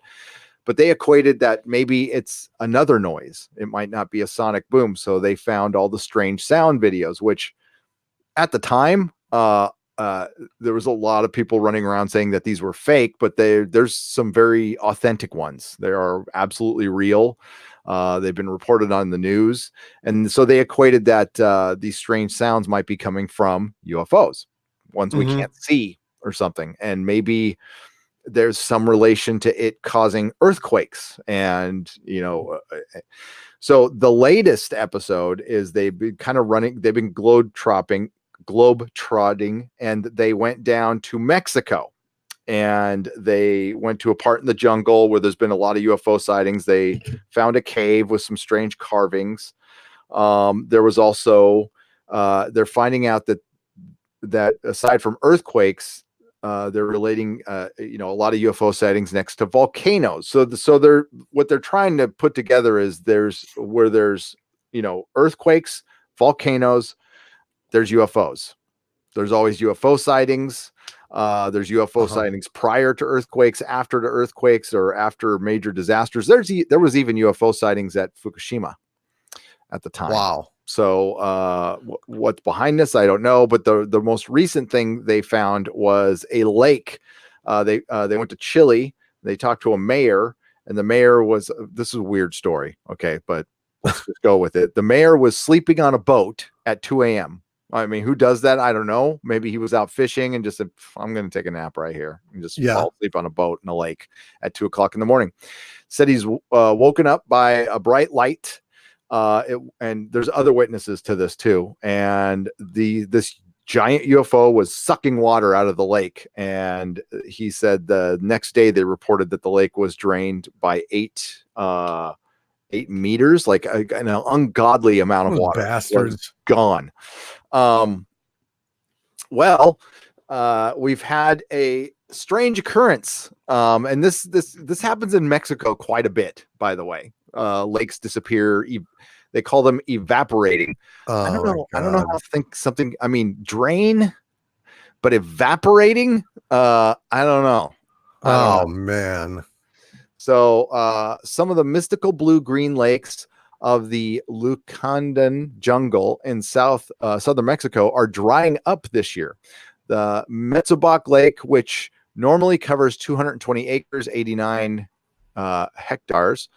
But they equated that maybe it's another noise. It might not be a sonic boom. So they found all the strange sound videos, which at the time, there was a lot of people running around saying that these were fake, but there's some very authentic ones. They are absolutely real. They've been reported on the news. And so they equated that these strange sounds might be coming from UFOs, ones we can't see or something. And maybe there's some relation to it causing earthquakes. And, so the latest episode is they've been globe-trotting, and they went down to Mexico, and they went to a part in the jungle where there's been a lot of UFO sightings. They found a cave with some strange carvings. There was also they're finding out that aside from earthquakes, they're relating a lot of UFO sightings next to volcanoes. So what they're trying to put together is there's earthquakes, volcanoes, there's UFOs. There's always UFO sightings. There's UFO sightings prior to earthquakes, after the earthquakes, or after major disasters. There was even UFO sightings at Fukushima at the time. Wow. So what's behind this, I don't know. But the most recent thing they found was a lake. They went to Chile. They talked to a mayor, and the mayor this is a weird story. Okay, but let's just go with it. The mayor was sleeping on a boat at 2 a.m. I mean, who does that? I don't know. Maybe he was out fishing and just said, I'm going to take a nap right here and just fall asleep on a boat in a lake at 2 o'clock in the morning. Said he's woken up by a bright light. And there's other witnesses to this too. And this giant UFO was sucking water out of the lake. And he said the next day they reported that the lake was drained by 8 meters, like an ungodly amount of water. Bastards. Gone. Well, we've had a strange occurrence, and this happens in Mexico quite a bit, by the way. Lakes disappear. They call them evaporating. I don't Oh my know. I don't know God. how to think something. I mean, drain, but evaporating. I don't know. I don't Oh know. man. So some of the mystical blue-green lakes of the Lucandan jungle in southern Mexico are drying up this year. The Metzobac Lake, which normally covers 220 acres, 89 hectares,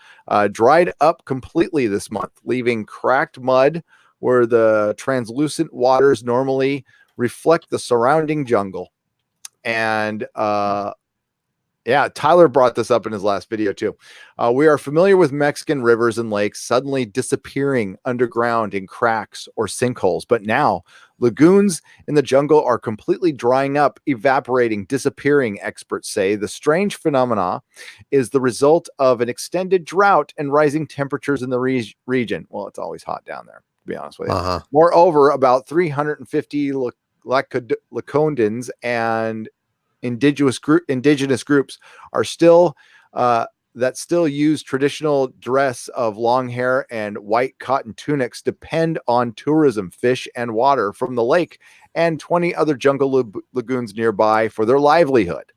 dried up completely this month, leaving cracked mud where the translucent waters normally reflect the surrounding jungle. And yeah, Tyler brought this up in his last video too. We are familiar with Mexican rivers and lakes suddenly disappearing underground in cracks or sinkholes, but now lagoons in the jungle are completely drying up, evaporating, disappearing, experts say. The strange phenomena is the result of an extended drought and rising temperatures in the region. Well, it's always hot down there, to be honest with you. Uh-huh. Moreover, about 350 Lacandons and indigenous groups are still that still use traditional dress of long hair and white cotton tunics depend on tourism, fish, and water from the lake and 20 other jungle lagoons nearby for their livelihood.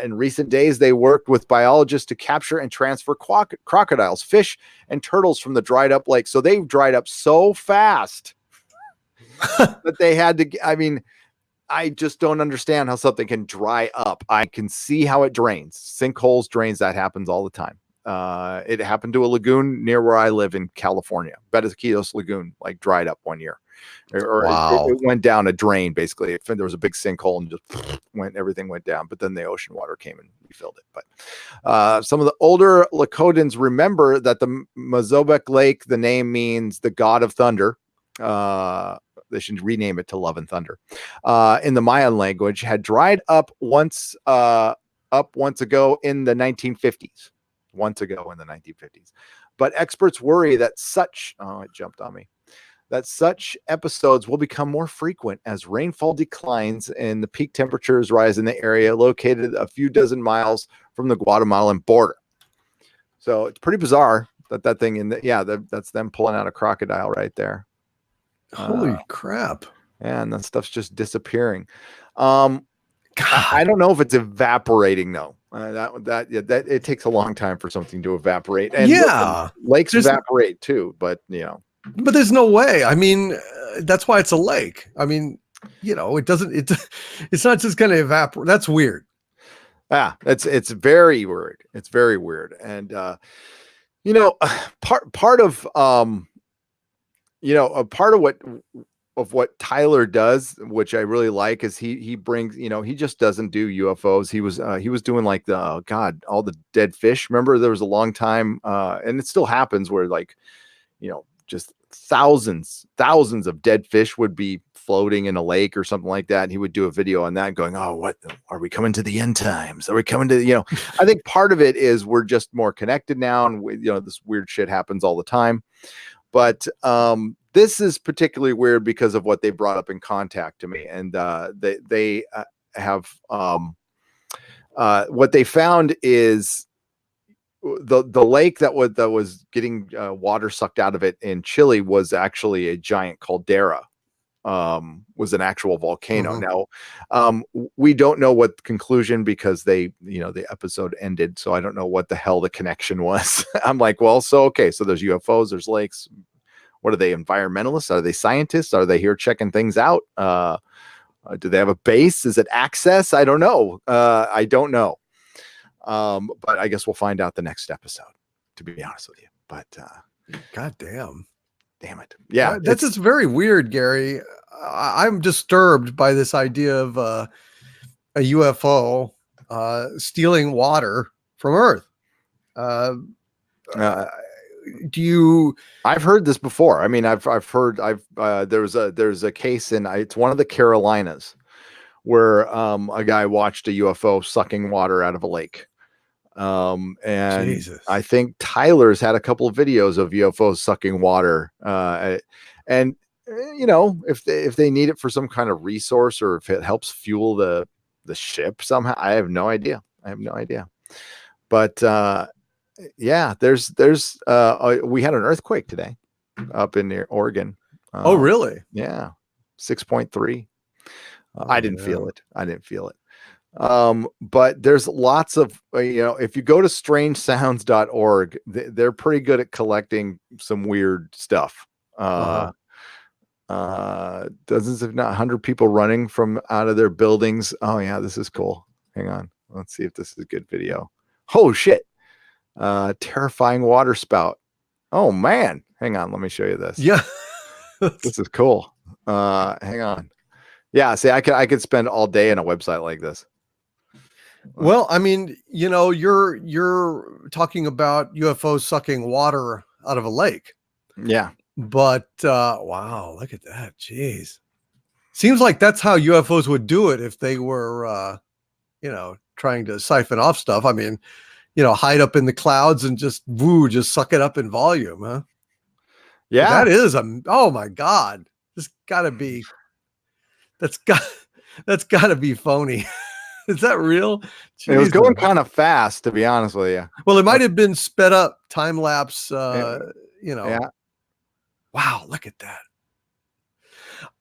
In recent days, they worked with biologists to capture and transfer crocodiles, fish, and turtles from the dried up lake. So they've dried up so fast that they had to, I mean, I just don't understand how something can dry up. I can see how it drains. Sinkholes, drains, that happens all the time. It happened to a lagoon near where I live in California. Betaquitos Lagoon, like dried up one year. Or Wow. it went down a drain, basically. There was a big sinkhole and just everything went down. But then the ocean water came and refilled it. But some of the older Lakodans remember that the Mazobek Lake, the name means the god of thunder. They should rename it to Love and Thunder. In the Mayan language, had dried up once ago in the 1950s. Once ago in the 1950s. But experts worry that it jumped on me. That such episodes will become more frequent as rainfall declines and the peak temperatures rise in the area located a few dozen miles from the Guatemalan border. So it's pretty bizarre that thing that's them pulling out a crocodile right there. Holy crap. And that stuff's just disappearing. I don't know if it's evaporating though. That it takes a long time for something to evaporate. And Yeah, lakes evaporate too, but but there's no way. I mean, that's why it's a lake. I mean, it doesn't. It's not just going to evaporate. That's weird. Yeah, it's very weird. It's very weird, and part of a part of what Tyler does, which I really like, is he brings, he just doesn't do UFOs. He was doing like all the dead fish. Remember, there was a long time, and it still happens where just thousands of dead fish would be floating in a lake or something like that. And he would do a video on that going, oh, what are we coming to the end times? Are we coming to, I think part of it is we're just more connected now. And this weird shit happens all the time. But this is particularly weird because of what they brought up in contact to me. And they have what they found is the lake that was getting water sucked out of it in Chile was actually a giant caldera, was an actual volcano. Now, we don't know what the conclusion, because the episode ended. So I don't know what the hell the connection was. I'm like, well, so there's UFOs, there's lakes. What are they, environmentalists? Are they scientists? Are they here checking things out? Do they have a base? Is it access? I don't know. I don't know. But I guess we'll find out the next episode, to be honest with you. But God damn it. Yeah. That's just very weird, Gary. I'm disturbed by this idea of a UFO stealing water from Earth. I've heard this before. I mean, I've heard there's a case it's one of the Carolinas where a guy watched a UFO sucking water out of a lake. And Jesus. I think Tyler's had a couple of videos of UFOs sucking water. And you know, if they need it for some kind of resource or if it helps fuel the ship somehow, I have no idea. But yeah, there's we had an earthquake today up in near Oregon. Oh, really? Yeah, 6.3. I didn't feel it. But there's lots of, you know, if you go to strangesounds.org, they're pretty good at collecting some weird stuff. Dozens, if not 100 people running from out of their buildings. Oh yeah, this is cool. Hang on. Let's see if this is a good video. Oh shit. Terrifying water spout. Oh man. Hang on. Let me show you this. Yeah. This is cool. Hang on. Yeah, see, I could spend all day on a website like this. Well, I mean, you know, you're talking about UFOs sucking water out of a lake. Yeah. But wow, look at that. Jeez. Seems like that's how UFOs would do it if they were you know, trying to siphon off stuff. I mean, you know, hide up in the clouds and just suck it up in volume, huh? Yeah. But that is oh my God. This gotta be that's gotta be phony. Is that real? It was going Jesus. kind of fast, to be honest with you. Well, it might have been sped up time lapse, you know. Yeah. Wow, look at that.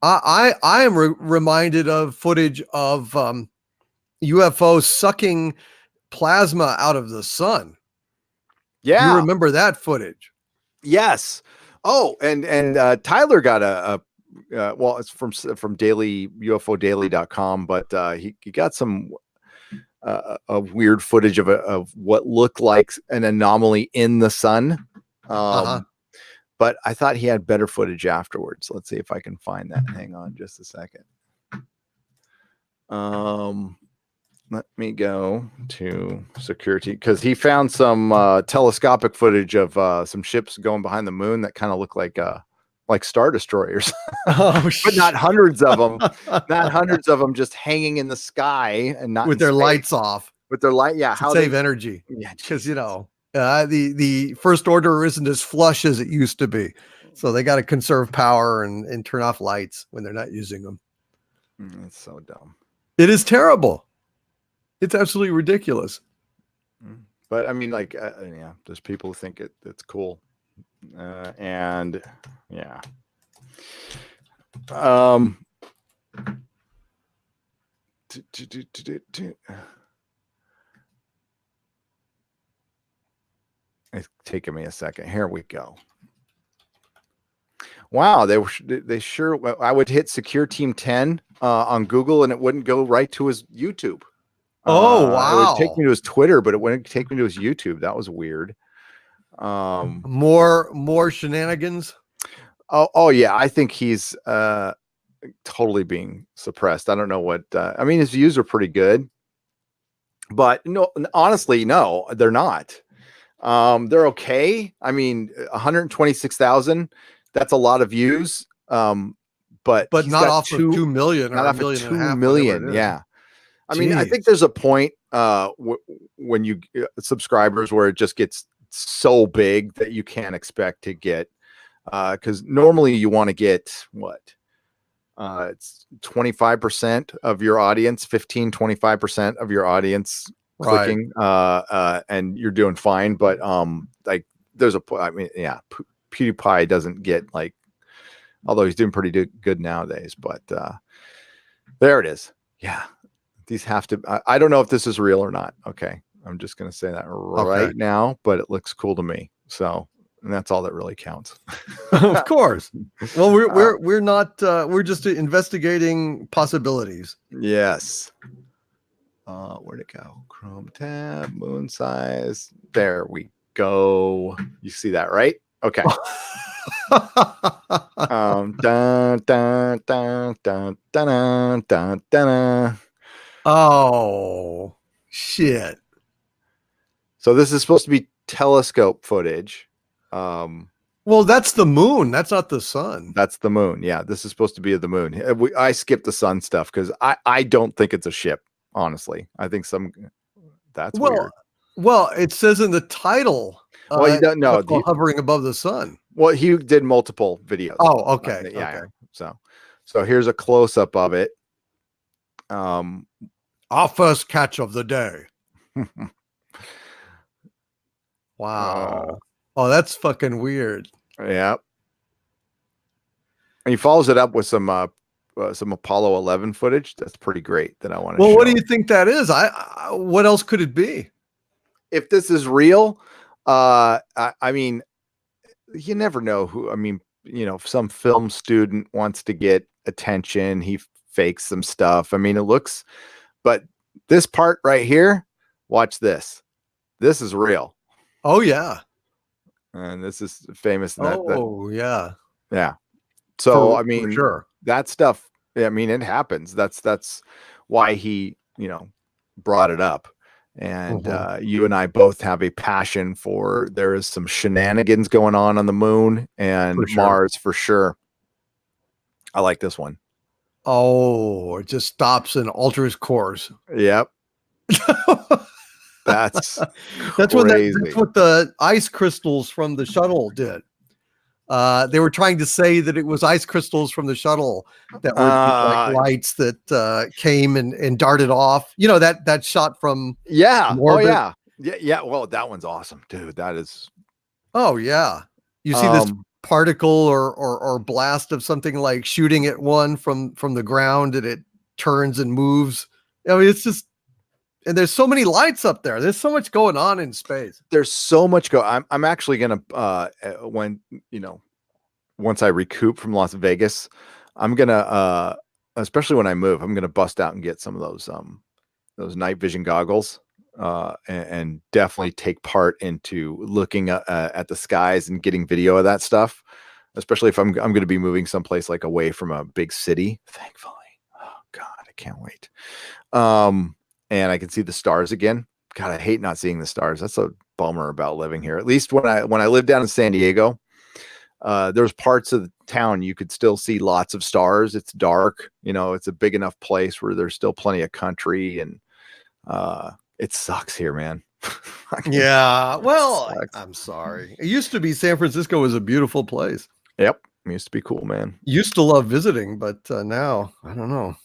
I am reminded of footage of UFOs sucking plasma out of the sun. Yeah. Do you remember that footage? Yes. Oh, and Tyler got a well, it's from daily UFOdaily.com, but he got some a weird footage of what looked like an anomaly in the sun. But I thought he had better footage afterwards. Let's see if I can find that. Hang on just a second. Let me go to security because he found some telescopic footage of some ships going behind the moon that kind of look like Star Destroyers. Oh, but not hundreds of them. Not hundreds of them just hanging in the sky and not with their lights off. With their light, yeah. How save energy? Yeah, because you know the first order isn't as flush as it used to be, so they got to conserve power and turn off lights when they're not using them. It's so dumb. It is terrible. It's absolutely ridiculous. But I mean, like, yeah, there's people who think it's cool, and yeah. It's taking me a second. Here we go. Wow, they sure. I would hit Secure Team 10 on Google, and it wouldn't go right to his YouTube. Oh wow! It would take me to his Twitter, but it wouldn't take me to his YouTube. That was weird. More shenanigans. Oh yeah, I think he's totally being suppressed. I don't know what. I mean, his views are pretty good, but no, honestly, no, they're not. They're okay. I mean, 126,000. That's a lot of views. But not off of 2 million, not off of 2 million. Yeah. I mean, I think there's a point when you subscribers where it just gets so big that you can't expect to get because normally you want to get what it's 25% of your audience, 25% of your audience clicking, and you're doing fine. But like there's a point. I mean, yeah, PewDiePie doesn't get like, although he's doing pretty good nowadays. But there it is. Yeah. These have to, I don't know if this is real or not. Okay. I'm just going to say that right now, but it looks cool to me. So, and that's all that really counts. Of course. Well, we're not, we're just investigating possibilities. Yes. Where'd it go? Chrome tab, moon size. There we go. You see that, right? Okay. Dun, dun, dun, dun, dun, dun, dun, dun. Oh shit. So this is supposed to be telescope footage. Well, that's the moon. That's not the sun. That's the moon. Yeah, this is supposed to be the moon. I skipped the sun stuff because I don't think it's a ship. Honestly, I think that's weird. Well, it says in the title. Well, you don't know. Hovering above the sun. Well, he did multiple videos. Oh, okay. Yeah. Okay. So here's a close up of it. Our first catch of the day. Wow. Oh, that's fucking weird. Yeah. And he follows it up with some Apollo 11 footage. That's pretty great that I want to Well, show. what do you think that is? What else could it be? If this is real, I mean, you never know who. I mean, if some film student wants to get attention, he fakes some stuff. I mean, it looks, but this part right here, watch this. This is real. Oh yeah. And this is famous. Yeah. Yeah. So, I For mean, sure. that stuff, I mean, it happens. That's why he, brought it up. And you and I both have a passion for, there is some shenanigans going on the moon and Mars for sure. I like this one. Oh, it just stops and alters course. Yep. That's that's crazy. what the ice crystals from the shuttle did. They were trying to say that it was ice crystals from the shuttle that were like lights that came and darted off. You know, that shot from orbit. Yeah. Well, that one's awesome, dude. That is. Oh yeah. You see this particle or blast of something like shooting at one from the ground, and it turns and moves. I mean, it's just. And there's so many lights up there. There's so much going on in space. There's so much I'm actually gonna once I recoup from Las Vegas, I'm gonna especially when I move, I'm gonna bust out and get some of those night vision goggles and definitely take part into looking at the skies and getting video of that stuff. Especially if I'm going to be moving someplace like away from a big city. Thankfully, oh God, I can't wait. And I can see the stars again. God, I hate not seeing the stars. That's a bummer about living here. At least when I lived down in San Diego, there's parts of the town you could still see lots of stars. It's dark, it's a big enough place where there's still plenty of country, and it sucks here, man. Yeah, well, I'm sorry. It used to be San Francisco was a beautiful place. Yep, it used to be cool, man. Used to love visiting, but now I don't know.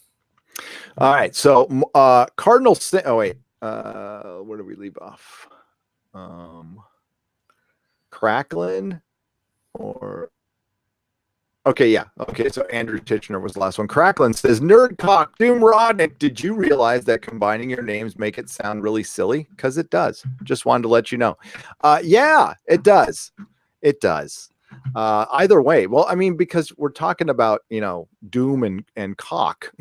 All right, so Cardinal. Oh wait, where do we leave off? Cracklin or okay, yeah, okay. So Andrew Titchener was the last one. Cracklin says, "Nerdcock, Doomrodnik, did you realize that combining your names make it sound really silly? Because it does. Just wanted to let you know. Yeah, it does. It does. Either way. Well, I mean, because we're talking about, doom and cock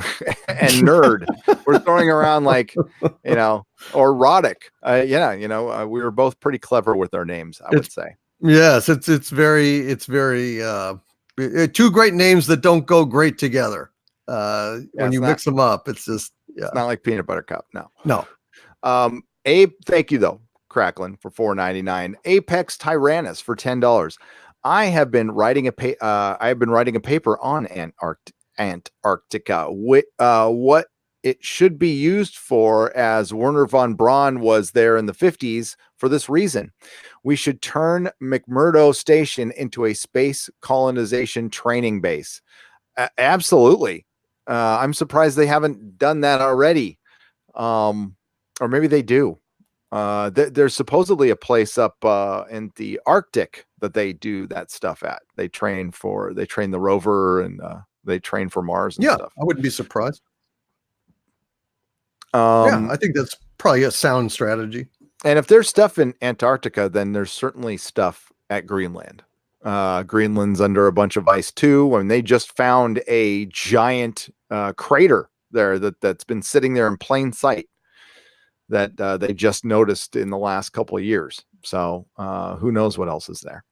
and nerd. We're throwing around like, or erotic. We were both pretty clever with our names, I would say. Yes, it's very two great names that don't go great together. When you mix them up, it's just it's not like peanut butter cup. No. Abe, thank you though, Cracklin for $4.99. Apex Tyrannus for $10. I have been writing a paper on Antarctica. What it should be used for, as Werner von Braun was there in the 50s for this reason. We should turn McMurdo Station into a space colonization training base. Absolutely. I'm surprised they haven't done that already. Or maybe they do. There's supposedly a place up in the Arctic that they do that stuff at. They train the rover, and they train for Mars and stuff. I wouldn't be surprised. I think that's probably a sound strategy. And if there's stuff in Antarctica, then there's certainly stuff at Greenland. Greenland's under a bunch of ice too, when they just found a giant crater there that's been sitting there in plain sight that they just noticed in the last couple of years. So who knows what else is there?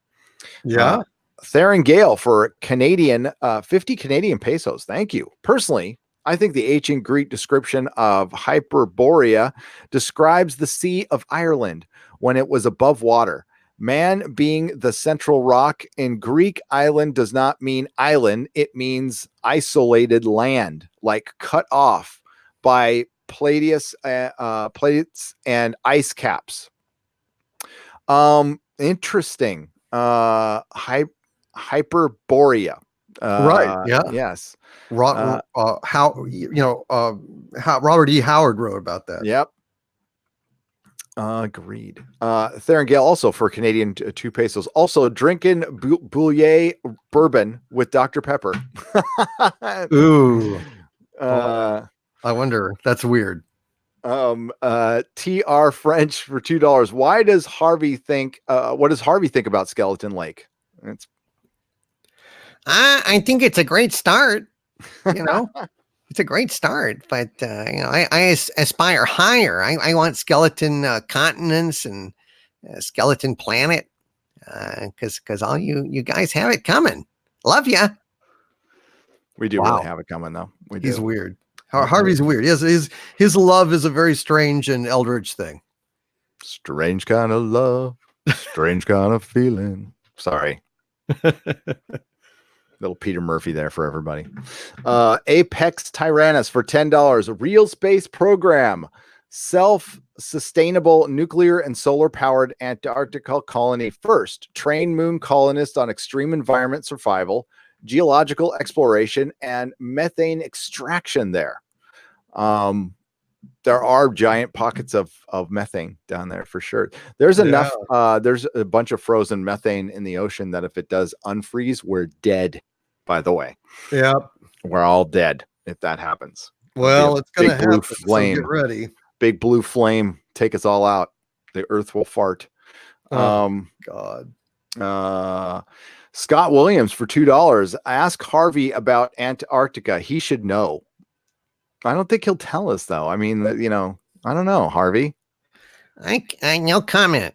Yeah. Theron Gale for 50 Canadian pesos. Thank you. Personally, I think the ancient Greek description of Hyperborea describes the Sea of Ireland when it was above water. Man being the central rock in Greek, island does not mean island. It means isolated land, like cut off by plates and ice caps. Interesting. Hyperborea. Right. Yeah. Yes. How how Robert E. Howard wrote about that. Yep. Agreed. Theron Gale also for Canadian 2 pesos. Also drinking Boulier bourbon with Dr. Pepper. Ooh. uh, I wonder. That's weird. TR French for $2. Why does Harvey think? What does Harvey think about Skeleton Lake? It's I think it's a great start. You know, it's a great start, but I aspire higher. I want skeleton continents and skeleton planet, because all you guys have it coming. Love ya. we do Wow. really have it coming though. We He's do. weird. Harvey's weird. His love is a very strange and eldritch thing. Strange kind of love, strange kind of feeling. Sorry. Little Peter Murphy there for everybody. Apex Tyrannus for $10. A real space program. Self-sustainable nuclear and solar-powered Antarctica colony. First, train moon colonists on extreme environment survival, geological exploration, and methane extraction there. There are giant pockets of methane down there for sure. There's enough. There's a bunch of frozen methane in the ocean that if it does unfreeze, we're dead. By the way, Yeah, we're all dead if that happens. well, it's gonna big blue happen. flame. So get ready. Big blue flame, take us all out. The earth will fart. Oh God. Scott Williams for $2. Ask Harvey about Antarctica. He should know. I don't think he'll tell us though. I mean, I don't know, Harvey. I no comment.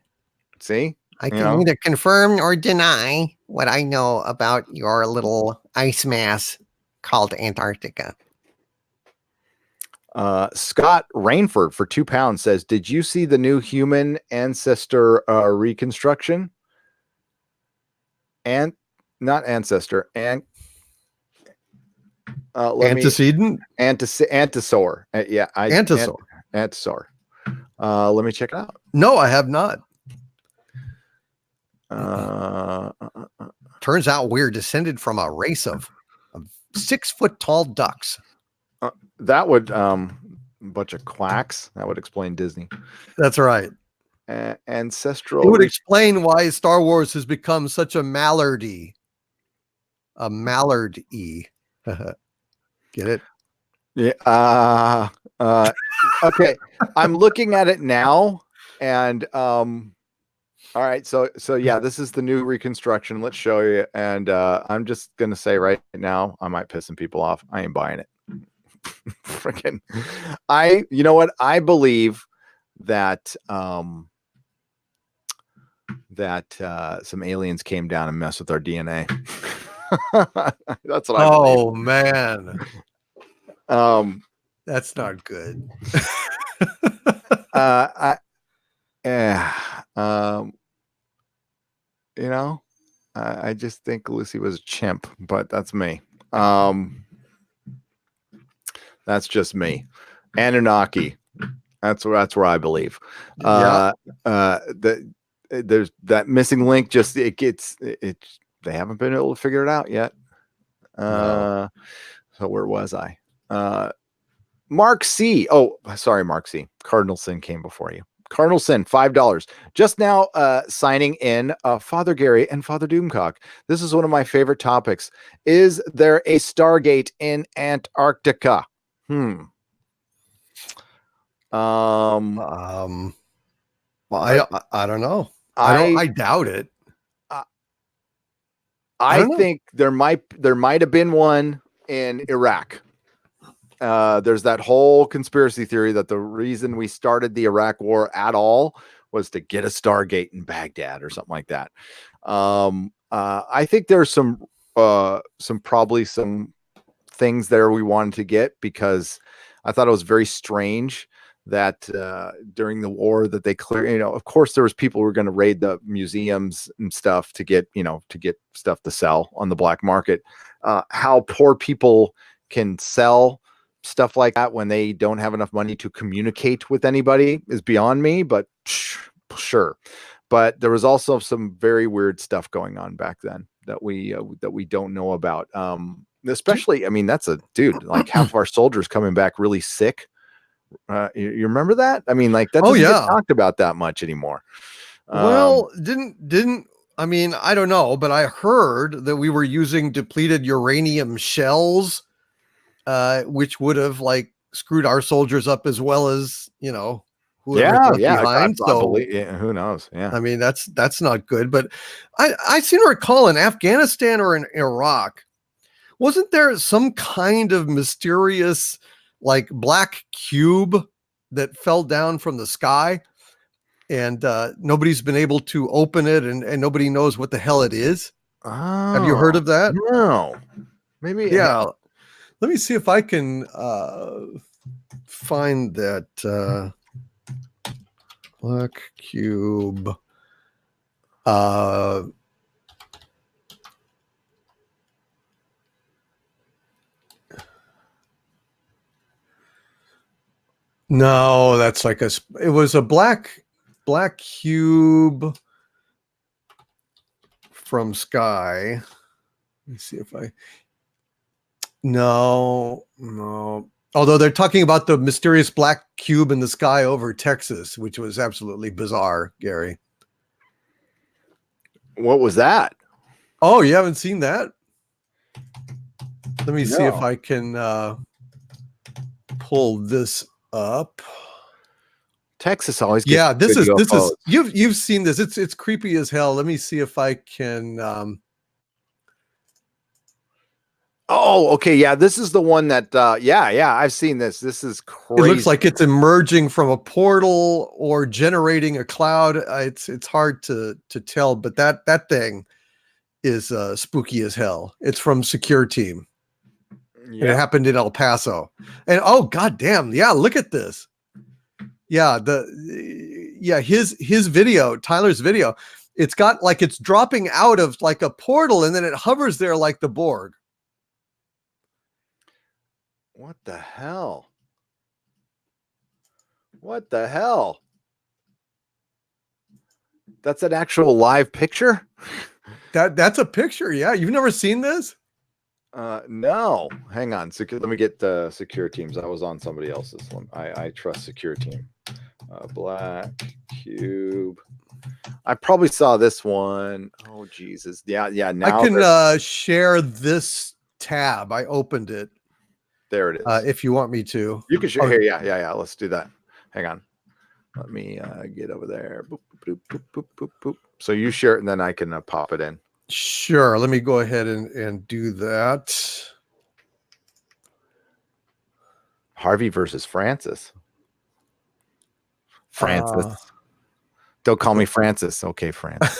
See, I can either confirm or deny what I know about your little ice mass called Antarctica. Scott Rainford for £2 says, "Did you see the new human ancestor reconstruction?" And not ancestor and Antecedent? Antisaur. Antisaur. Antisaur. Let me check it out. No, I have not. Turns out we're descended from a race of 6 foot tall ducks. That would a bunch of quacks. That would explain Disney. That's right. Ancestral. It would explain why Star Wars has become such a mallard-y. A mallard-y. Get it? Yeah. Okay. I'm looking at it now, and all right. So yeah, this is the new reconstruction. Let's show you. And I'm just gonna say right now, I might piss some people off. I ain't buying it. Freaking. You know what? I believe that some aliens came down and messed with our DNA. That's what I believe. Oh man. That's not good. I just think Lucy was a chimp, but that's me. That's just me. Anunnaki. That's where I believe. There's that missing link. Just they haven't been able to figure it out yet. No. So where was I? Mark C. Oh, sorry, Mark C. Cardinal Sin came before you. Cardinal Sin, $5. Just now signing in Father Gary and Father Doomcock. This is one of my favorite topics. Is there a Stargate in Antarctica? Well, I don't know. I doubt it. I think there might have been one in Iraq. There's that whole conspiracy theory that the reason we started the Iraq war at all was to get a Stargate in Baghdad or something like that. I think there's some things there we wanted to get, because I thought it was very strange that during the war that they clear, of course there was people who were going to raid the museums and stuff to get stuff to sell on the black market. How poor people can sell stuff like that when they don't have enough money to communicate with anybody is beyond me, but sure. But there was also some very weird stuff going on back then that we don't know about. Especially, I mean, that's a dude. Like half of our soldiers coming back really sick. You remember that? I mean, like that Oh doesn't get yeah. talked about that much anymore. Well, didn't I mean, I don't know, but I heard that we were using depleted uranium shells, which would have like screwed our soldiers up as well as, you know, whoever's left behind. So who knows? Yeah. I mean, that's not good. But I seem to recall in Afghanistan or in Iraq, wasn't there some kind of mysterious like black cube that fell down from the sky? And nobody's been able to open it, and nobody knows what the hell it is. Have you heard of that? No. Maybe. Yeah. Let me see if I can find that black cube. No, that's like it was a black cube from sky. Let me see if no. Although they're talking about the mysterious black cube in the sky over Texas, which was absolutely bizarre, Gary. What was that? Oh, you haven't seen that? Let me see if I can pull this up. Texas always gets this is you've seen this. It's creepy as hell. Let me see if I can oh, okay. Yeah, this is the one that I've seen this. This is crazy. It looks like it's emerging from a portal or generating a cloud. It's hard to tell, but that thing is spooky as hell. It's from Secure Team. Yeah. And it happened in El Paso. And oh goddamn, yeah, look at this. Yeah, his video, Tyler's video, it's got like it's dropping out of like a portal and then it hovers there like the Borg. What the hell? What the hell? That's an actual live picture? That's a picture, yeah. You've never seen this? No. Hang on. Let me get the Secure Teams. I was on somebody else's one. I trust Secure Team. Black cube. I probably saw this one. Oh Jesus. Yeah. Now I can share this tab. I opened it. There it is. If you want me to. You can share here. Yeah. Let's do that. Hang on. Let me get over there. Boop, boop, boop, boop, boop, boop. So you share it and then I can pop it in. Sure. Let me go ahead and do that. Harvey versus Francis. Don't call me Francis. Okay, Francis.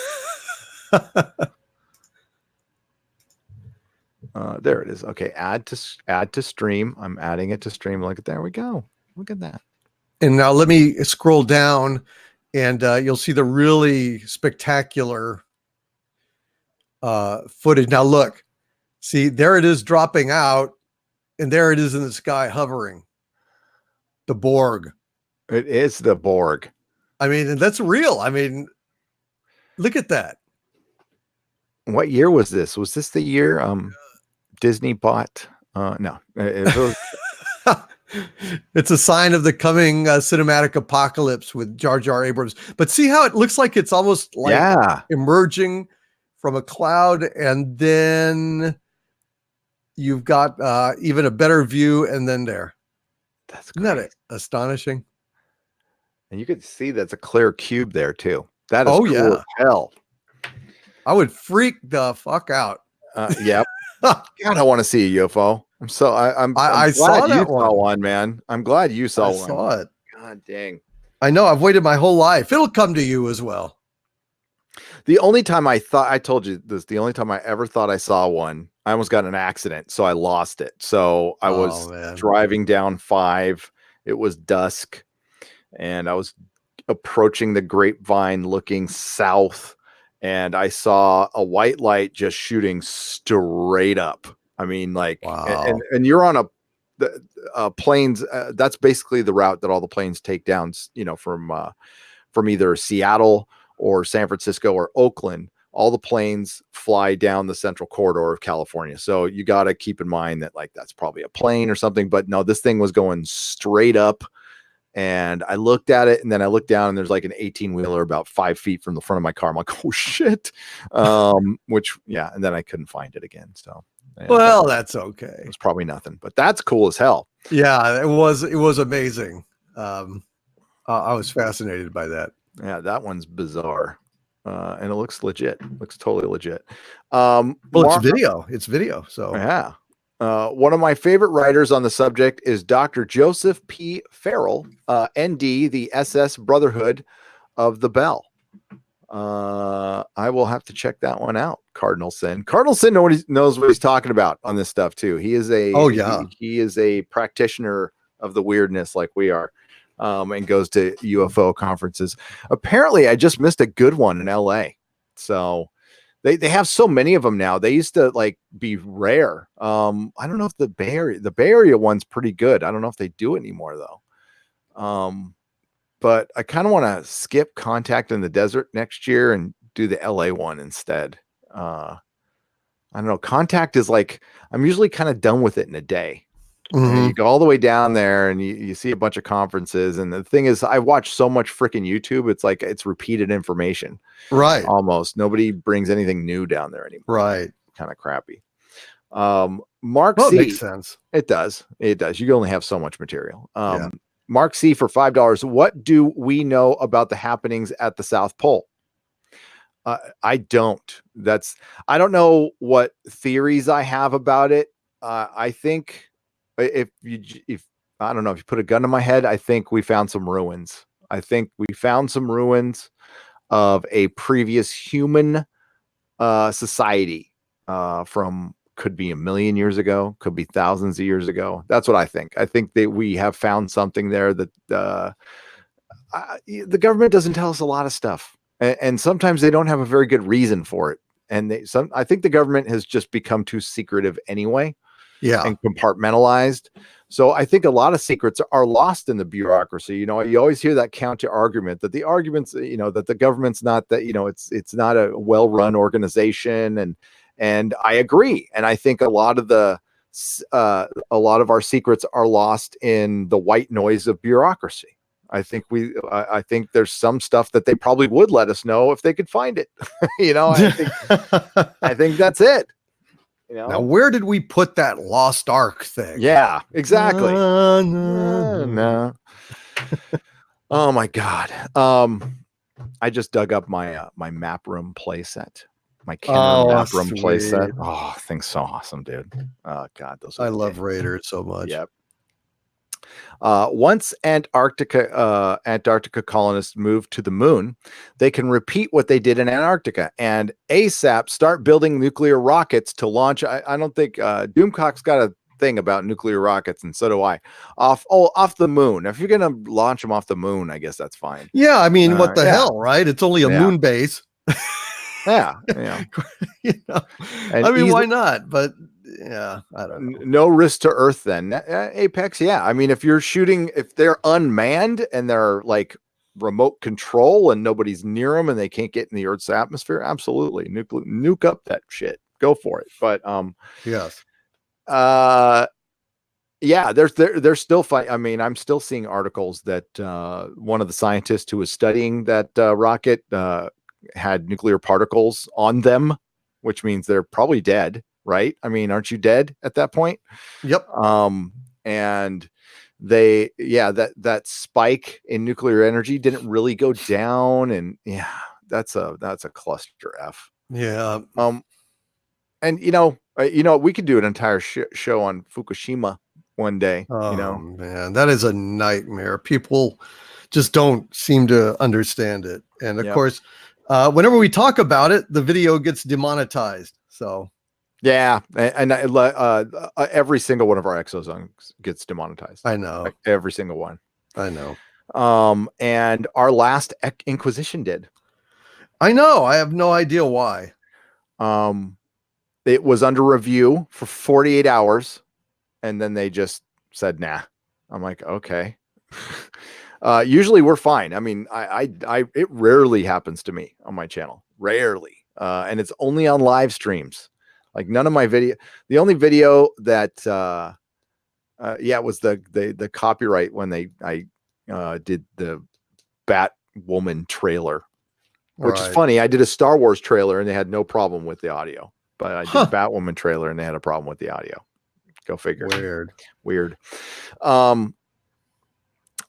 There it is. Okay, add to stream. I'm adding it to stream. Look at there we go. Look at that. And now let me scroll down, and you'll see the really spectacular footage. Now look, see there it is dropping out, and there it is in the sky hovering. The Borg. It is the Borg. I mean, and that's real. I mean, look at that. What year was this? Was this the year Disney bought? No, it was. It's a sign of the coming cinematic apocalypse with Jar Jar Abrams. But see how it looks like it's almost like emerging from a cloud, and then you've got even a better view, and then there. That's Isn't that astonishing? And you can see that's a clear cube there too. That is cool as hell. I would freak the fuck out. Yep. God, I want to see a UFO. I'm glad saw that you saw one, man. I'm glad you saw one. I saw it. God dang. I know. I've waited my whole life. It'll come to you as well. The only time I told you this, the only time I ever thought I saw one, I almost got in an accident, so I lost it. So I was driving down 5. It was dusk, and I was approaching the Grapevine looking south, and I saw a white light just shooting straight up. I mean, like, and you're on a planes. That's basically the route that all the planes take down, you know, from either Seattle or San Francisco or Oakland all the planes fly down the central corridor of California. So you got to keep in mind that like that's probably a plane or something. But no, this thing was going straight up. And I looked at it, and then I looked down, and there's like an 18-wheeler about 5 feet from the front of my car. I'm like, oh shit. Which, yeah, and then I couldn't find it again. So, Well, that's okay. it was probably nothing, but that's cool as hell. Yeah, it was amazing. I was fascinated by that. Yeah, that one's bizarre. And it looks legit. Looks totally legit. Well, it's video. So yeah. One of my favorite writers on the subject is Dr. Joseph P. Farrell, ND, the SS Brotherhood of the Bell. I will have to check that one out. Cardinal Sin knows what he's talking about on this stuff too. He is he is a practitioner of the weirdness like we are, and goes to UFO conferences. Apparently, I just missed a good one in LA. So they have so many of them now. They used to like be rare. I don't know if the Bay Area one's pretty good. I don't know if they do it anymore though. But I kind of want to skip Contact in the Desert next year and do the LA one instead. I don't know. Contact is like, I'm usually kind of done with it in a day. You go all the way down there and you see a bunch of conferences. And the thing is, I watch so much freaking YouTube. It's like, it's repeated information. Right. Almost nobody brings anything new down there anymore. Right. Kind of crappy. Mark C. C. Makes sense. It does. You can only have so much material. Mark C for $5. What do we know about the happenings at the South Pole? I don't. I don't know what theories I have about it. I think if I don't know, if you put a gun to my head, I think we found some ruins. I think we found some ruins of a previous human society from, could be 1 million years ago, could be thousands of years ago. That's what I think. I think that we have found something there that the government doesn't tell us a lot of stuff, and sometimes they don't have a very good reason for it. And I think the government has just become too secretive anyway. Yeah. And compartmentalized. So I think a lot of secrets are lost in the bureaucracy. You always hear that counter argument that the arguments, that the government's not that, it's not a well-run organization. And I agree. And I think a lot of our secrets are lost in the white noise of bureaucracy. I think there's some stuff that they probably would let us know if they could find it. I think that's it. Now, where did we put that Lost Ark thing? Yeah, exactly. No. Oh my God. I just dug up my my map room playset. My Kenner map room playset. Oh, thing's so awesome, dude. Oh God, I love Raiders so much. Yep. Once Antarctica colonists move to the moon, they can repeat what they did in Antarctica and ASAP start building nuclear rockets to launch. I don't think Doomcock's got a thing about nuclear rockets, and so do I. Off the moon. If you're gonna launch them off the moon, I guess that's fine. Yeah, I mean, what the hell, right? It's only a moon base. Yeah. I mean, why not? But yeah, I don't know. No risk to Earth then. Apex, yeah. I mean, if they're unmanned and they're like remote control and nobody's near them and they can't get in the Earth's atmosphere, absolutely. Nuke up that shit. Go for it. But yes. Yeah, they're still fighting. I mean, I'm still seeing articles that one of the scientists who was studying that rocket had nuclear particles on them, which means they're probably dead. Right? I mean, aren't you dead at that point? Yep. And that spike in nuclear energy didn't really go down, and yeah, that's a cluster F. Yeah. And we could do an entire show on Fukushima one day. Oh man, that is a nightmare. People just don't seem to understand it, and of course, whenever we talk about it, the video gets demonetized. So. Yeah, and every single one of our ExoZones gets demonetized. I know. Like, every single one. I know. And our last Inquisition did. I know. I have no idea why. It was under review for 48 hours, and then they just said, nah. I'm like, okay. Usually we're fine. I mean, it rarely happens to me on my channel. Rarely. and it's only on live streams. Like none of my video. The only video that it was the copyright when I did the Batwoman trailer, which is funny. I did a Star Wars trailer and they had no problem with the audio, but I did a Batwoman trailer and they had a problem with the audio. Go figure. Weird.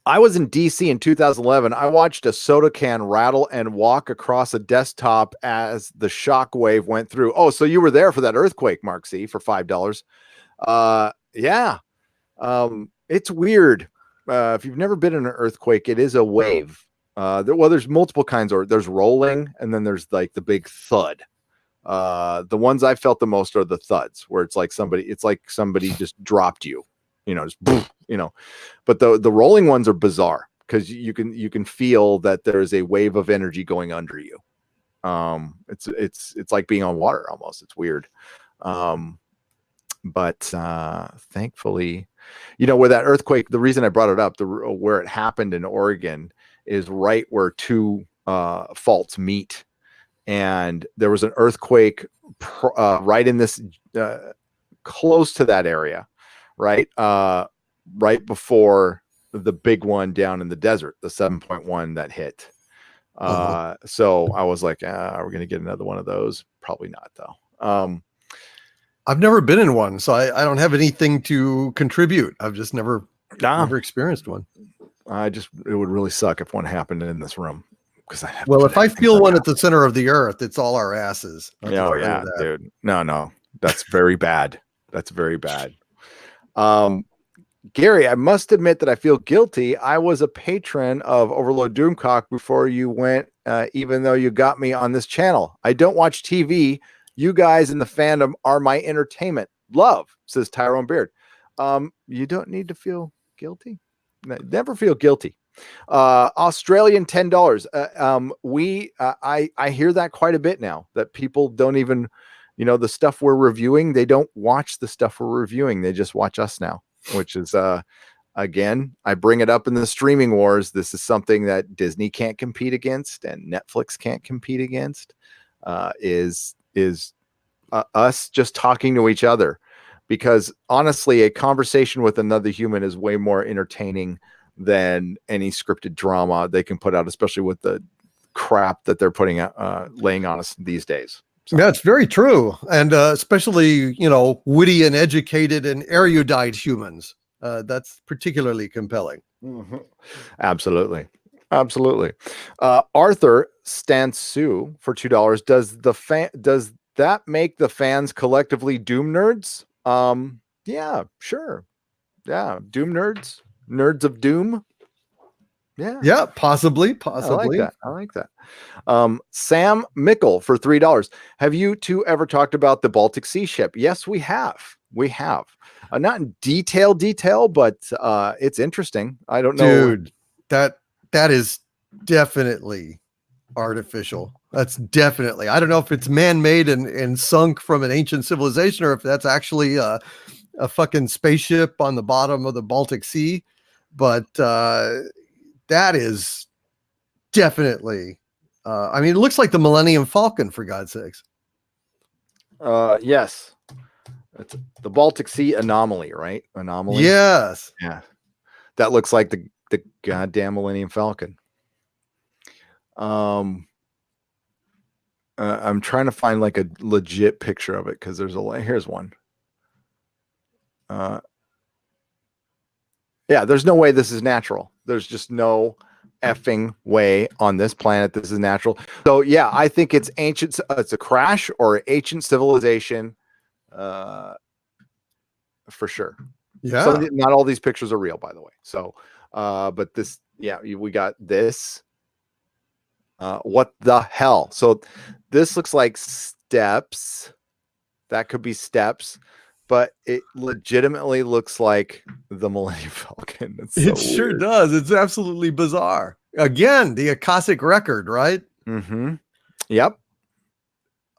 I was in DC in 2011. I watched a soda can rattle and walk across a desktop as the shock wave went through. Oh, so you were there for that earthquake, Mark C, for $5. Yeah. It's weird. If you've never been in an earthquake, it is a wave. There's multiple kinds, or there's rolling, and then there's like the big thud. The ones I felt the most are the thuds, where it's like somebody just dropped you, just boom, but the rolling ones are bizarre because you can feel that there's a wave of energy going under you. It's like being on water almost. It's weird. But thankfully, where that earthquake, the reason I brought it up, where it happened in Oregon is right where two faults meet. And there was an earthquake right in this, close to that area, right? Right before the big one down in the desert, the 7.1 that hit. So I was like, are we going to get another one of those? Probably not, though. I've never been in one, so I don't have anything to contribute. I've just never experienced one. It would really suck if one happened in this room. If I feel one at the center of the earth, it's all our asses. Oh yeah, dude. No, that's very bad. That's very bad. Gary, I must admit that I feel guilty. I was a patron of Overlord Doomcock before you went, even though you got me on this channel. I don't watch TV. You guys in the fandom are my entertainment. Love, says Tyrone Beard. You don't need to feel guilty. Never feel guilty. Australian $10. I hear that quite a bit now, that people don't even, the stuff we're reviewing, they don't watch the stuff we're reviewing. They just watch us now, which is, again, I bring it up in the streaming wars. This is something that Disney can't compete against and Netflix can't compete against, is us just talking to each other, because honestly, a conversation with another human is way more entertaining than any scripted drama they can put out, especially with the crap that they're laying on us these days. So. Yeah, it's very true. And especially, witty and educated and erudite humans. That's particularly compelling. Mm-hmm. Absolutely. Arthur Stansu for $2. Does that make the fans collectively Doom nerds? Yeah, sure. Yeah. Doom nerds. Nerds of Doom. Yeah, possibly. I like that. Sam Mickle for $3. Have you two ever talked about the Baltic Sea ship? Yes, we have. Not in detail, but it's interesting. I don't know. Dude, that is definitely artificial. That's definitely. I don't know if it's man-made and sunk from an ancient civilization, or if that's actually a fucking spaceship on the bottom of the Baltic Sea. But that is definitely. It looks like the Millennium Falcon, for God's sakes. Yes. It's the Baltic Sea anomaly, right? Anomaly. Yes. Yeah. That looks like the goddamn Millennium Falcon. I'm trying to find like a legit picture of it, because here's one. Yeah, there's no way this is natural. There's just no effing way on this planet this is natural. So yeah, I think it's ancient. It's a crash or ancient civilization, for sure. Yeah. So not all these pictures are real, by the way. So, but this, yeah, we got this. What the hell? So this looks like steps. That could be steps, but it legitimately looks like the Millennium Falcon. It sure does. It's absolutely bizarre. Again, the Akashic record, right? Mm-hmm. Yep.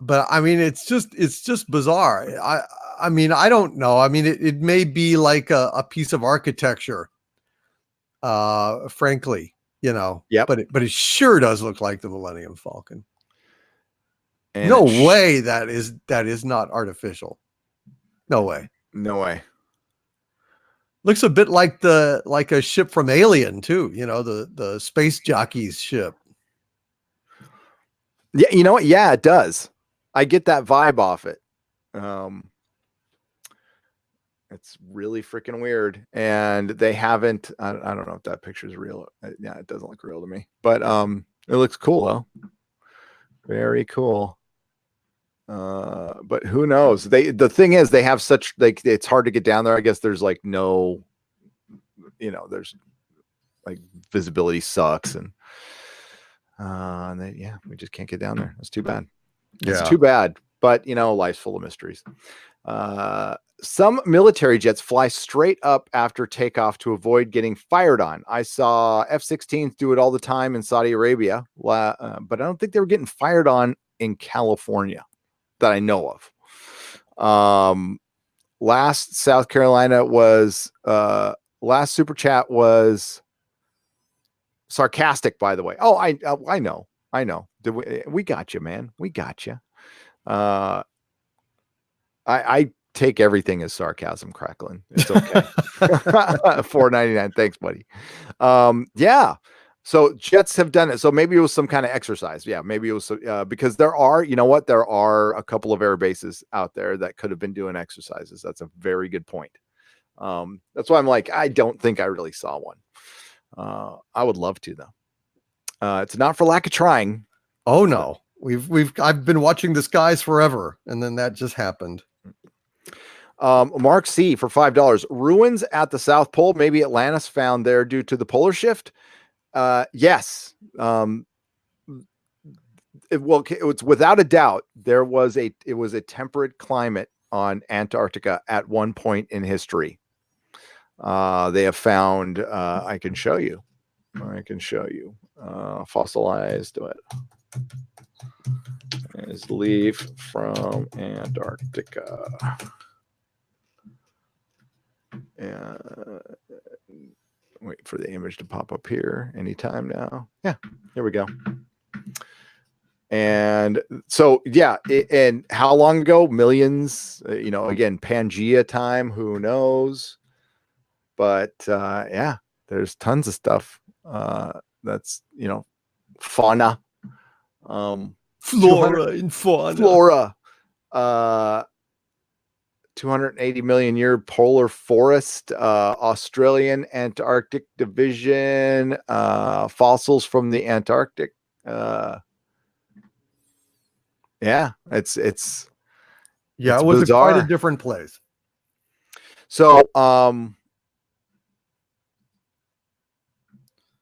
But it's just bizarre. I don't know. It may be like a piece of architecture, frankly, Yep. but it sure does look like the Millennium Falcon. And No way that is not artificial. No way. No way. Looks a bit like a ship from Alien too, the space jockey's ship. Yeah, you know what? Yeah, it does. I get that vibe off it. It's really freaking weird. And they haven't, I don't know if that picture is real. Yeah, it doesn't look real to me, but it looks cool though. Very cool. But who knows? The thing is, they have such, like, it's hard to get down there. I guess there's like no, there's like visibility sucks, and we just can't get down there. That's too bad. It's too bad. But life's full of mysteries. Some military jets fly straight up after takeoff to avoid getting fired on. I saw F-16s do it all the time in Saudi Arabia, but I don't think they were getting fired on in California that I know of. Last South Carolina was last super chat was sarcastic, by the way. Oh, I know. We got you, man. We got you. I take everything as sarcasm, Cracklin. It's okay. $4.99. Thanks, buddy. Yeah. So jets have done it. So maybe it was some kind of exercise. Yeah, maybe it was because there are a couple of air bases out there that could have been doing exercises. That's a very good point. That's why I'm like, I don't think I really saw one. I would love to though. It's not for lack of trying. Oh no. I've been watching the skies forever, and then that just happened. Mark C for $5. Ruins at the South Pole, maybe Atlantis found there due to the polar shift. Yes. It's without a doubt it was a temperate climate on Antarctica at one point in history. They have found I can show you fossilized is leaf from Antarctica. Wait for the image to pop up here anytime now. Yeah, here we go. And so, yeah, and how long ago? Millions, again, Pangea time, who knows? But yeah, there's tons of stuff that's, fauna. Flora and fauna. 280 million year polar forest, Australian Antarctic division, fossils from the Antarctic. Yeah, it was quite a different place. So,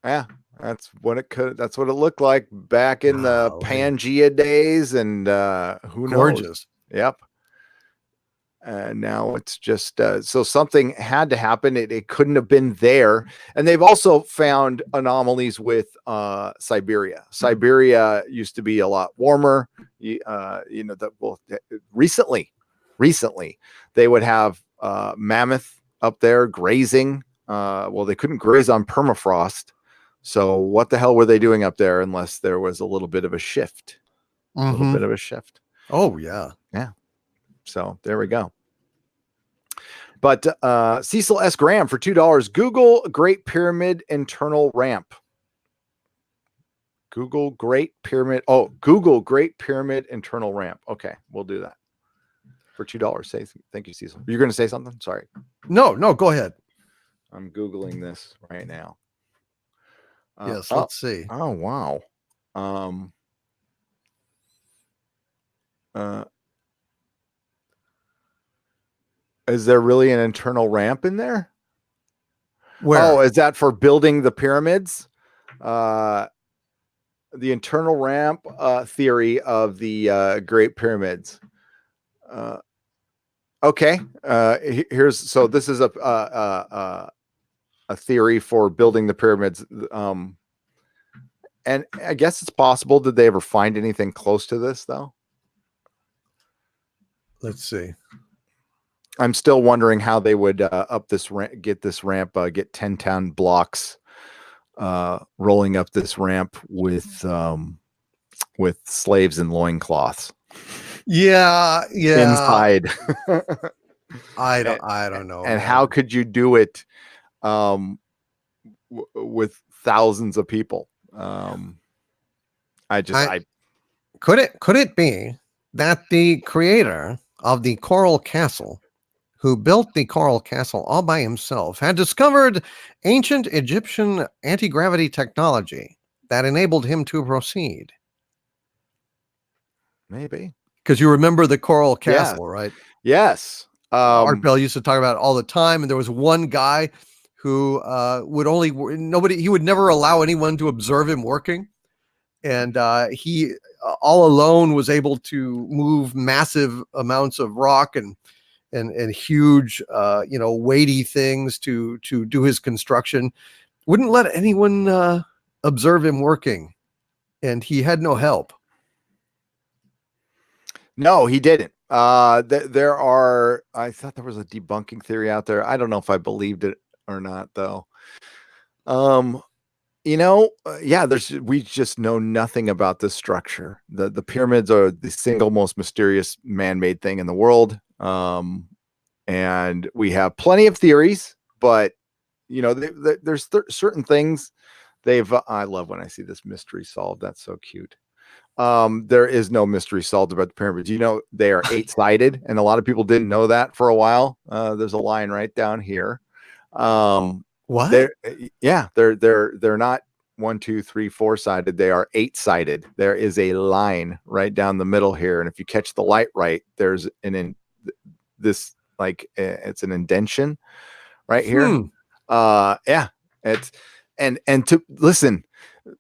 yeah, that's what it looked like back in the Pangea days, and who knows? Gorgeous. Yep. Now it's just so something had to happen. It couldn't have been there. And they've also found anomalies with Siberia. Siberia used to be a lot warmer. Recently they would have mammoth up there grazing. Well, they couldn't graze on permafrost. So what the hell were they doing up there unless there was a little bit of a shift? A little bit of a shift. Oh, yeah. Yeah. So there we go. But Cecil S. Graham for $2. Google Great Pyramid internal ramp. Google Great Pyramid internal ramp. Okay, we'll do that for $2. Thank you, Cecil. You're going to say something? Sorry. No, go ahead. I'm Googling this right now. Yes, let's see. Oh, wow. Is there really an internal ramp in there? Where? Oh, is that for building the pyramids? The internal ramp theory of the Great Pyramids. Okay. This is a theory for building the pyramids. And I guess it's possible. Did they ever find anything close to this though? Let's see. I'm still wondering how they would up this ramp, get 10-ton blocks rolling up this ramp with slaves in loincloths. Yeah, inside. I don't know, And man. how could you do it with thousands of people? I Could it be that the creator of the Coral Castle, who built the Coral Castle all by himself, had discovered ancient Egyptian anti-gravity technology that enabled him to proceed? maybe. Because you remember the Coral Yes. Castle, right? Yes. Art Bell used to talk about it all the time, and there was one guy who he would never allow anyone to observe him working, and he all alone was able to move massive amounts of rock and huge weighty things to do his construction. Wouldn't let anyone observe him working, and he had no help. No, he didn't. There are. I thought there was a debunking theory out there. I don't know if I believed it or not, though. Yeah. We just know nothing about this structure. The pyramids are the single most mysterious man-made thing in the world. And we have plenty of theories, but there's certain things I love when I see this mystery solved. That's so cute. There is no mystery solved about the pyramids. They are 8-sided, and a lot of people didn't know that for a while. There's a line right down here. What? They're not 1, 2, 3, 4-sided. They are 8-sided. There is a line right down the middle here, and if you catch the light right, there's it's an indentation right here. Yeah, it's and to listen.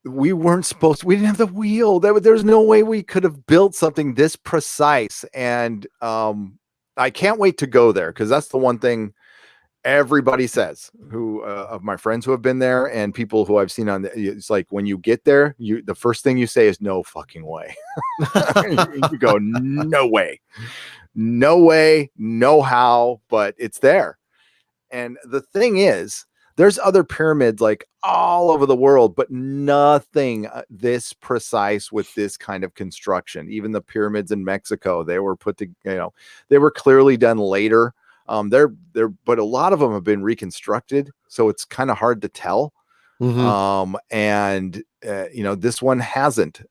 We didn't have the wheel. There's no way we could have built something this precise. And I can't wait to go there, because that's the one thing everybody says, who of my friends who have been there and people who I've seen it's like, when you get there, the first thing you say is no fucking way. You go, no way, no how, but it's there. And the thing is, there's other pyramids like all over the world, but nothing this precise with this kind of construction. Even the pyramids in Mexico, they were they were clearly done later. But a lot of them have been reconstructed, so it's kind of hard to tell. Mm-hmm. This one hasn't.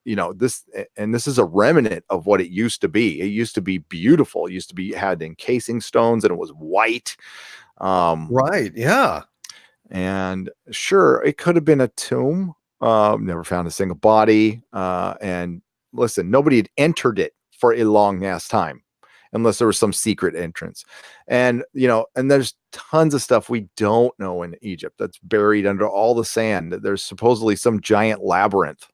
This is a remnant of what it used to be. It used to be beautiful. It used to had encasing stones, and it was white. Right. Yeah. And sure, it could have been a tomb. Never found a single body. And listen, nobody had entered it for a long ass time, unless there was some secret entrance. And there's tons of stuff we don't know in Egypt that's buried under all the sand. There's supposedly some giant labyrinth.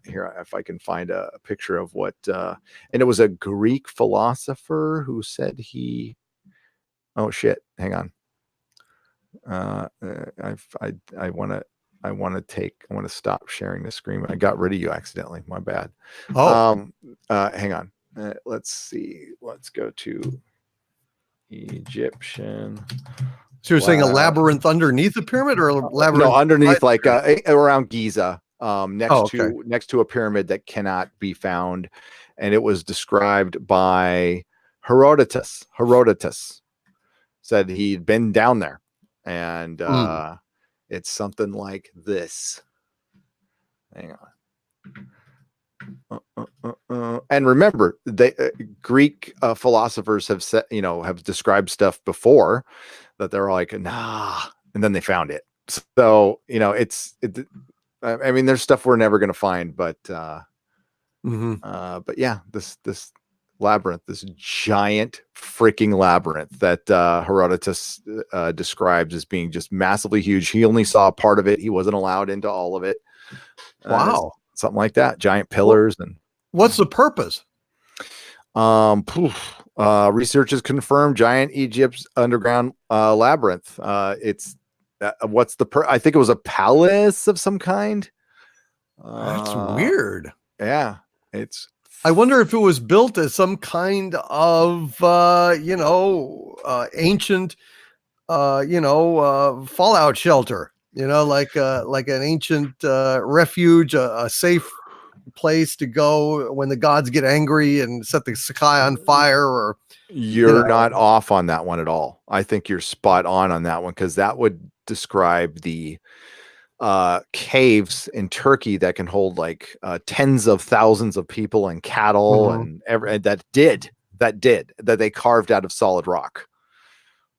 Here, if I can find a picture of what, and it was a Greek philosopher who said oh shit, hang on. I want to stop sharing the screen. I got rid of you accidentally. My bad. Hang on. Let's see. Let's go to Egyptian. So you're saying a labyrinth underneath the pyramid, or a labyrinth? No, underneath, around Giza, next to a pyramid that cannot be found. And it was described by Herodotus. Herodotus said he'd been down there, and it's something like this. Hang on. And remember, Greek philosophers have said, have described stuff before that they're like, nah, and then they found it. So I mean, there's stuff we're never going to find, but yeah, this labyrinth, this giant freaking labyrinth that Herodotus describes as being just massively huge. He only saw part of it. He wasn't allowed into all of it. Wow. Something like that. Giant pillars. And what's the purpose? Research has confirmed giant Egypt's underground labyrinth. It's I think it was a palace of some kind. That's weird. Yeah. I wonder if it was built as some kind of ancient fallout shelter. like an ancient refuge, a safe place to go when the gods get angry and set the sky on fire, or You're not off on that one at all. I think you're spot on that one, because that would describe the caves in Turkey that can hold like tens of thousands of people and cattle and that they carved out of solid rock.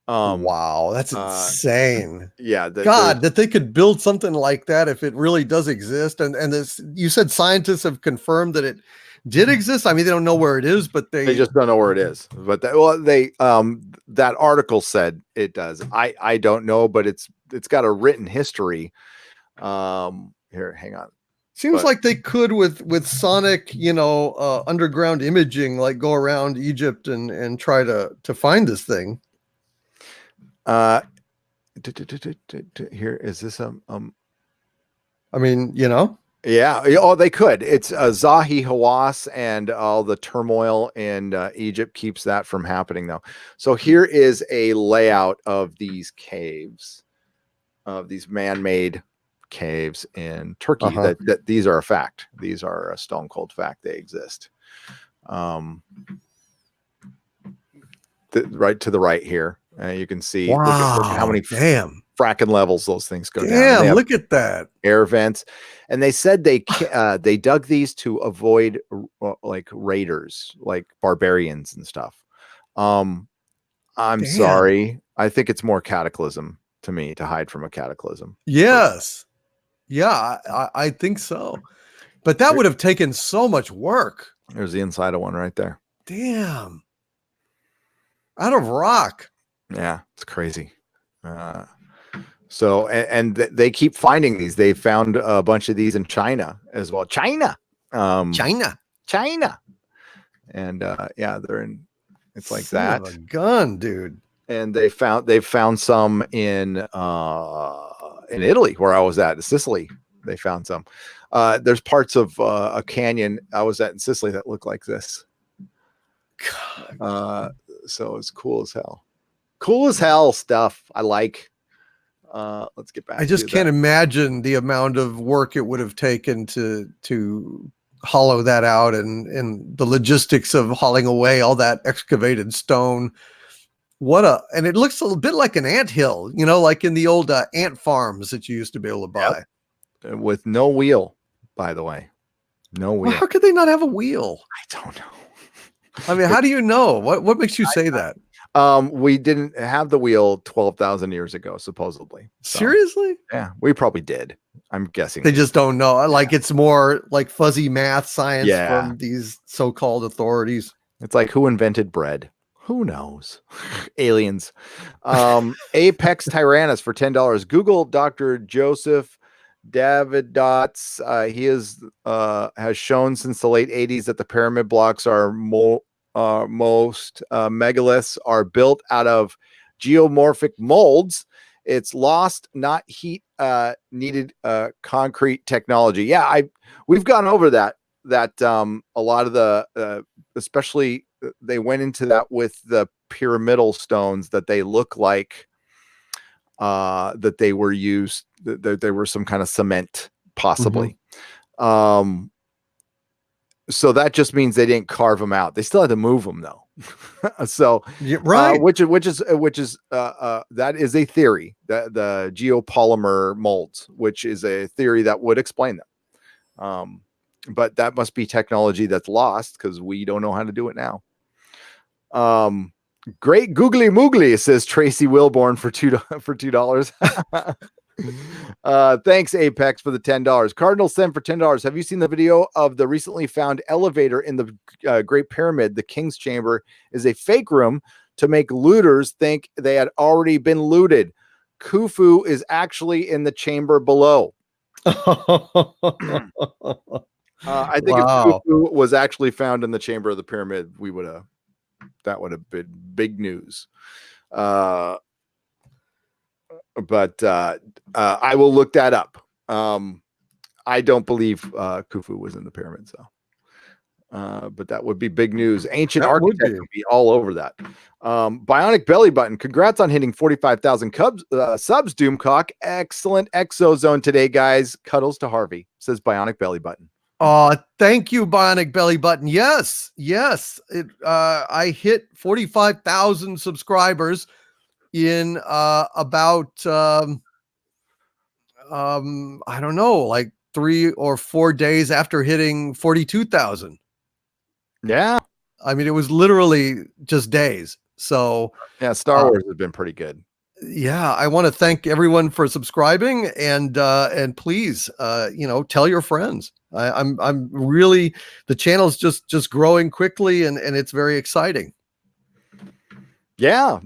Wow, that's insane. Yeah, God, that they could build something like that if it really does exist. And this, you said scientists have confirmed that it did exist. I mean, they don't know where it is, but they just don't know where it is. But that article said it does. I don't know, but it's got a written history. Here, hang on. Seems like they could with sonic, underground imaging, like go around Egypt and try to find this thing. Here is this I mean, yeah. Oh, they could. It's Zahi Hawass, and all the turmoil in Egypt keeps that from happening, though. So here is a layout of these caves, of these man-made caves in Turkey. That these are a fact. These are a stone cold fact. They exist. Right to the right here, you can see. Wow, look at how many fracking levels those things go down. Damn, look at that. Air vents. And they said they dug these to avoid like raiders, like barbarians and stuff. I'm sorry. I think it's more cataclysm to me, to hide from a cataclysm. Yes. Yeah, I think so. But that would have taken so much work. There's the inside of one right there. Damn. Out of rock. Yeah, it's crazy. So, and they keep finding these. They found a bunch of these in China as well. China. And yeah, they're in. It's like Son that. of a gun, dude. And they've found some in Italy, where I was at, in Sicily. They found some. There's parts of a canyon I was at in Sicily that look like this. So it's cool as hell. Cool as hell stuff. I like. Let's get back. I just can't imagine the amount of work it would have taken to hollow that out, and the logistics of hauling away all that excavated stone. And it looks a little bit like an anthill, like in the old ant farms that you used to be able to buy. Yep. With no wheel, by the way. No wheel. Well, how could they not have a wheel? I don't know. I mean, how do you know? What makes you say that? We didn't have the wheel 12,000 years ago, supposedly. So, seriously? Yeah, we probably did. I'm guessing. They just don't know. Like, it's more like fuzzy math science from these so-called authorities. It's like, who invented bread? Who knows? Aliens. Apex Tyrannus for $10. Google Dr. Joseph Davidots. He has shown since the late 80s that the pyramid blocks are most megaliths are built out of geomorphic molds. It's lost, not heat needed concrete technology. Yeah, we've gone over that a lot of the especially they went into that with the pyramidal stones, that they look like that they were used, that there were some kind of cement possibly. So that just means they didn't carve them out. They still had to move them though. So right, which is that is a theory, that the geopolymer molds, which is a theory that would explain them. But that must be technology that's lost, because we don't know how to do it now. Great googly moogly, says Tracy Wilborn for $2. Thanks Apex for the $10. Cardinal Sim for $10. Have you seen the video of the recently found elevator in the Great Pyramid? The King's Chamber is a fake room to make looters think they had already been looted. Khufu is actually in the chamber below. I think if Khufu was actually found in the chamber of the pyramid, that would have been big news. But I will look that up. I don't believe Khufu was in the pyramid. So But that would be big news. Ancient That would Architect be. would be all over that. Bionic Belly Button. Congrats on hitting 45,000 subs, Doomcock. Excellent ExoZone today, guys. Cuddles to Harvey, says Bionic Belly Button. Thank you, Bionic Belly Button. Yes. I hit 45,000 subscribers in about I don't know, like 3 or 4 days after hitting 42,000. Yeah. I mean, it was literally just days. So Yeah, Star Wars has been pretty good. yeah, I want to thank everyone for subscribing, and please, tell your friends. I'm really, the channel's just growing quickly, and it's very exciting. Yeah,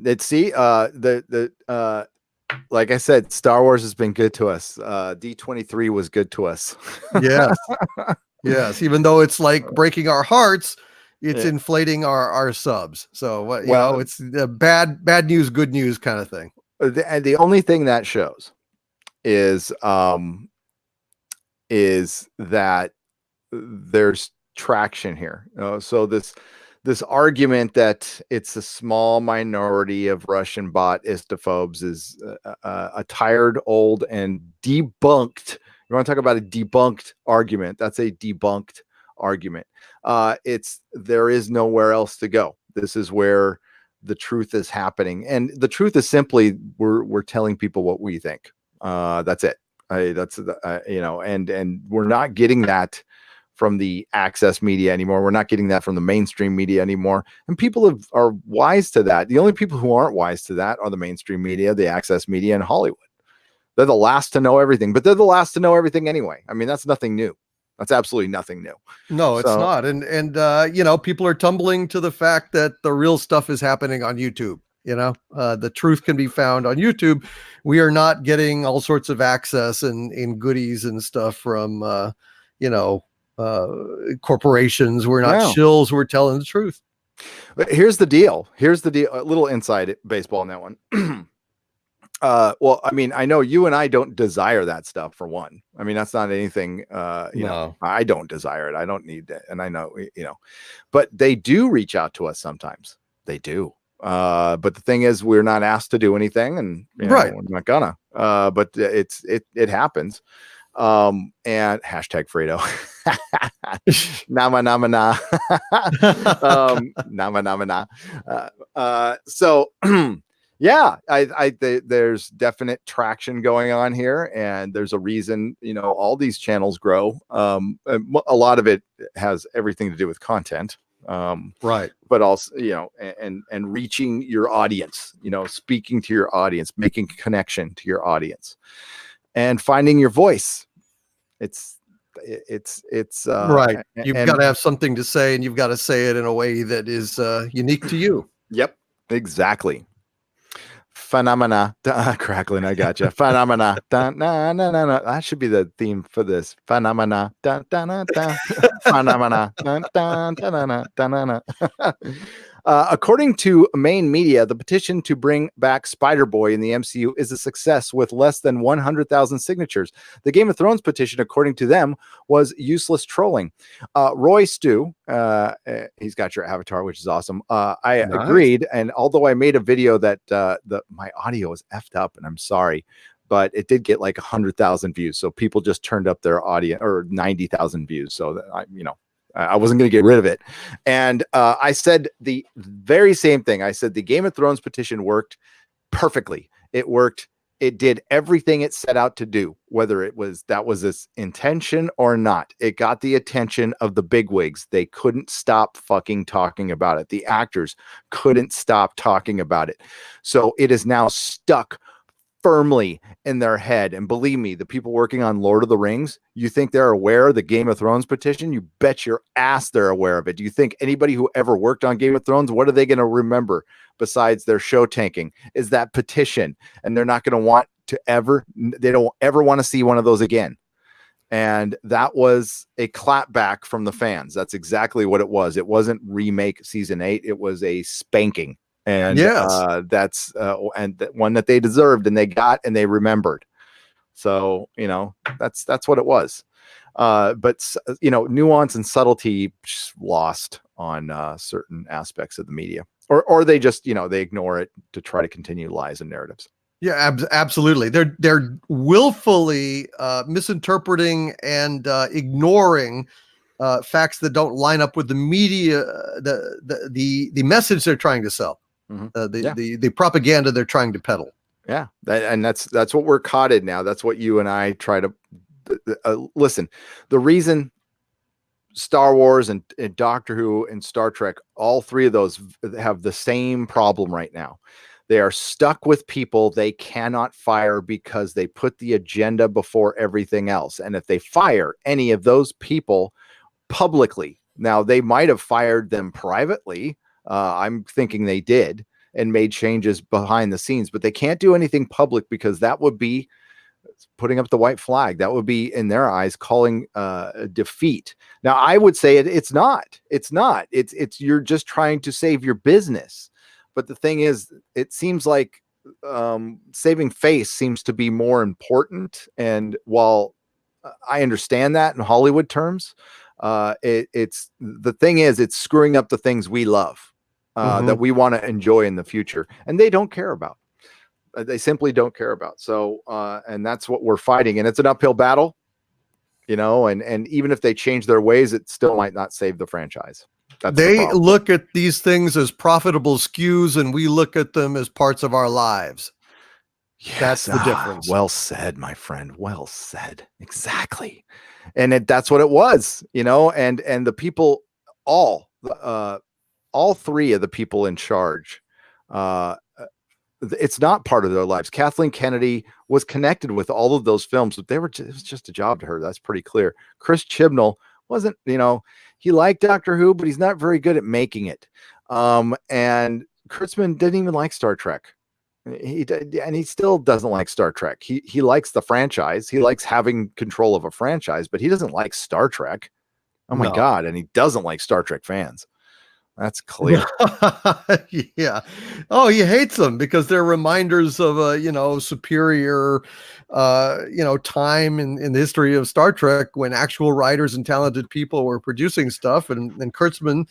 like I said, Star Wars has been good to us. D23 was good to us. Yes, yes. Even though it's like breaking our hearts, it's inflating our subs. So what, it's bad news, good news kind of thing. The only thing that shows is that there's traction here. So this argument that it's a small minority of Russian bot istophobes is a tired, old, and debunked. You want to talk about a debunked argument? That's a debunked argument. There is nowhere else to go. This is where the truth is happening, and the truth is simply we're telling people what we think. That's it. And we're not getting that from the access media anymore. We're not getting that from the mainstream media anymore. And people are wise to that. The only people who aren't wise to that are the mainstream media, the access media, and Hollywood. They're the last to know everything, but they're the last to know everything anyway. I mean, that's nothing new. That's absolutely nothing new. No, it's not. And people are tumbling to the fact that the real stuff is happening on YouTube. The truth can be found on YouTube. We are not getting all sorts of access and goodies and stuff from, corporations. We're not shills. We're telling the truth. But here's the deal. A little inside baseball on that one. Well, I mean, I know you and I don't desire that stuff, for one. I mean, that's not anything, I don't desire it. I don't need that. And I know, but they do reach out to us sometimes. They do. But the thing is, we're not asked to do anything, and we're not gonna, but it happens. And hashtag Fredo. Nama nama na. Nama nama na. So yeah, there's definite traction going on here, and there's a reason, all these channels grow. A lot of it has everything to do with content. But also, and reaching your audience, speaking to your audience, making connection to your audience, and finding your voice. It's right. You've got to have something to say, and you've got to say it in a way that is unique to you. Yep, exactly. Phenomena. Crackling, I gotcha. Phenomena. That should be the theme for this. Phenomena. Phenomena. According to main media, the petition to bring back Spider-Boy in the MCU is a success with less than 100,000 signatures. The Game of Thrones petition, according to them, was useless trolling. Roy Stu, he's got your avatar, which is awesome. I agreed, and although I made a video that my audio was effed up, and I'm sorry, but it did get like 100,000 views. So people just turned up their audience, or 90,000 views. So I wasn't going to get rid of it. And I said the very same thing. I said the Game of Thrones petition worked perfectly. It worked. It did everything it set out to do, whether that was its intention or not. It got the attention of the bigwigs. They couldn't stop fucking talking about it. The actors couldn't stop talking about it. So it is now stuck firmly in their head. And believe me, the people working on Lord of the Rings, you think they're aware of the Game of Thrones petition? You bet your ass they're aware of it. Do you think anybody who ever worked on Game of Thrones, what are they going to remember besides their show tanking? Is that petition. And they're not going to want to they don't ever want to see one of those again. And that was a clapback from the fans. That's exactly what it was. It wasn't remake season 8. It was a spanking. And that's one that they deserved, and they got, and they remembered. So that's what it was. But nuance and subtlety just lost on certain aspects of the media, or they just they ignore it to try to continue lies and narratives. Yeah, absolutely. They're willfully misinterpreting and ignoring facts that don't line up with the media, the message they're trying to sell, the propaganda they're trying to peddle. Yeah, that's what we're caught in now. That's what you and I try to listen. The reason Star Wars and Doctor Who and Star Trek, all three of those have the same problem right now. They are stuck with people they cannot fire because they put the agenda before everything else. And if they fire any of those people publicly, now they might have fired them privately. I'm thinking they did and made changes behind the scenes, but they can't do anything public because that would be putting up the white flag. That would be, in their eyes, calling defeat. Now, I would say it's not. It's you're just trying to save your business. But the thing is, it seems like saving face seems to be more important. And while I understand that in Hollywood terms, it's the thing is, it's screwing up the things we love that we want to enjoy in the future, and they don't care about. They simply don't care about. So, and that's what we're fighting, and it's an uphill battle, and even if they change their ways, it still might not save the franchise. They look at these things as profitable skews, and we look at them as parts of our lives. Yes, that's the difference. Well said, my friend. Well said. Exactly. And that's what it was, and the people, all three of the people in charge, it's not part of their lives. Kathleen Kennedy was connected with all of those films, but it was just a job to her. That's pretty clear. Chris Chibnall wasn't, he liked Doctor Who, but he's not very good at making it. And Kurtzman didn't even like Star Trek. He still doesn't like Star Trek. He likes the franchise. He likes having control of a franchise, but he doesn't like Star Trek. Oh my God. And he doesn't like Star Trek fans. That's clear. Yeah. Oh, he hates them because they're reminders of a, superior, time in the history of Star Trek when actual writers and talented people were producing stuff. And Kurtzman,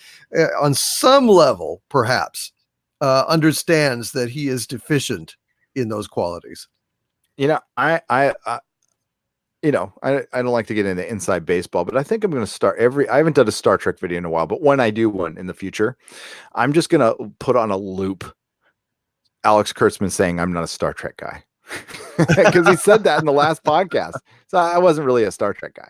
on some level, perhaps, understands that he is deficient in those qualities. I don't like to get into inside baseball, but I think I'm going to start I haven't done a Star Trek video in a while, but when I do one in the future, I'm just going to put on a loop Alex Kurtzman saying I'm not a Star Trek guy, because he said that in the last podcast. So I wasn't really a Star Trek guy.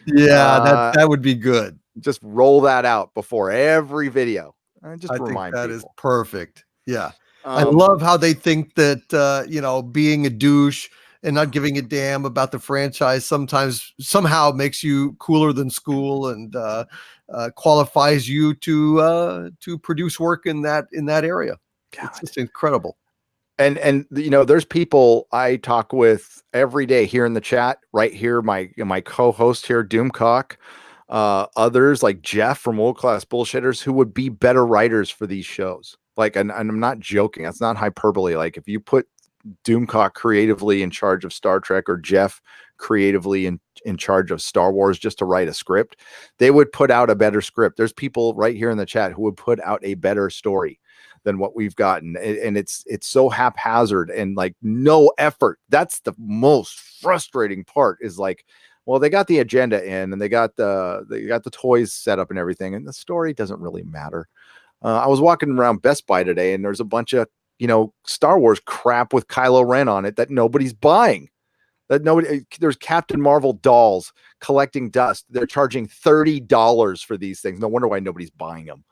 Yeah, that would be good. Just roll that out before every video. I think that is perfect. Yeah. I love how they think that, being a douche and not giving a damn about the franchise somehow makes you cooler than school and qualifies you to produce work in that area. God. It's just incredible. And there's people I talk with every day here in the chat, right here, my co-host here, Doomcock, others like Jeff from World Class Bullshitters, who would be better writers for these shows. Like, and I'm not joking. That's not hyperbole. Like, if you put Doomcock creatively in charge of Star Trek, or Jeff creatively in charge of Star Wars, just to write a script, they would put out a better script. There's people right here in the chat who would put out a better story than what we've gotten. And it's so haphazard and like no effort. That's the most frustrating part, is like, well, they got the agenda in and they got the toys set up and everything, and the story doesn't really matter. I was walking around Best Buy today, and there's a bunch of Star Wars crap with Kylo Ren on it that nobody's buying. There's Captain Marvel dolls collecting dust. They're charging $30 for these things. No wonder why nobody's buying them.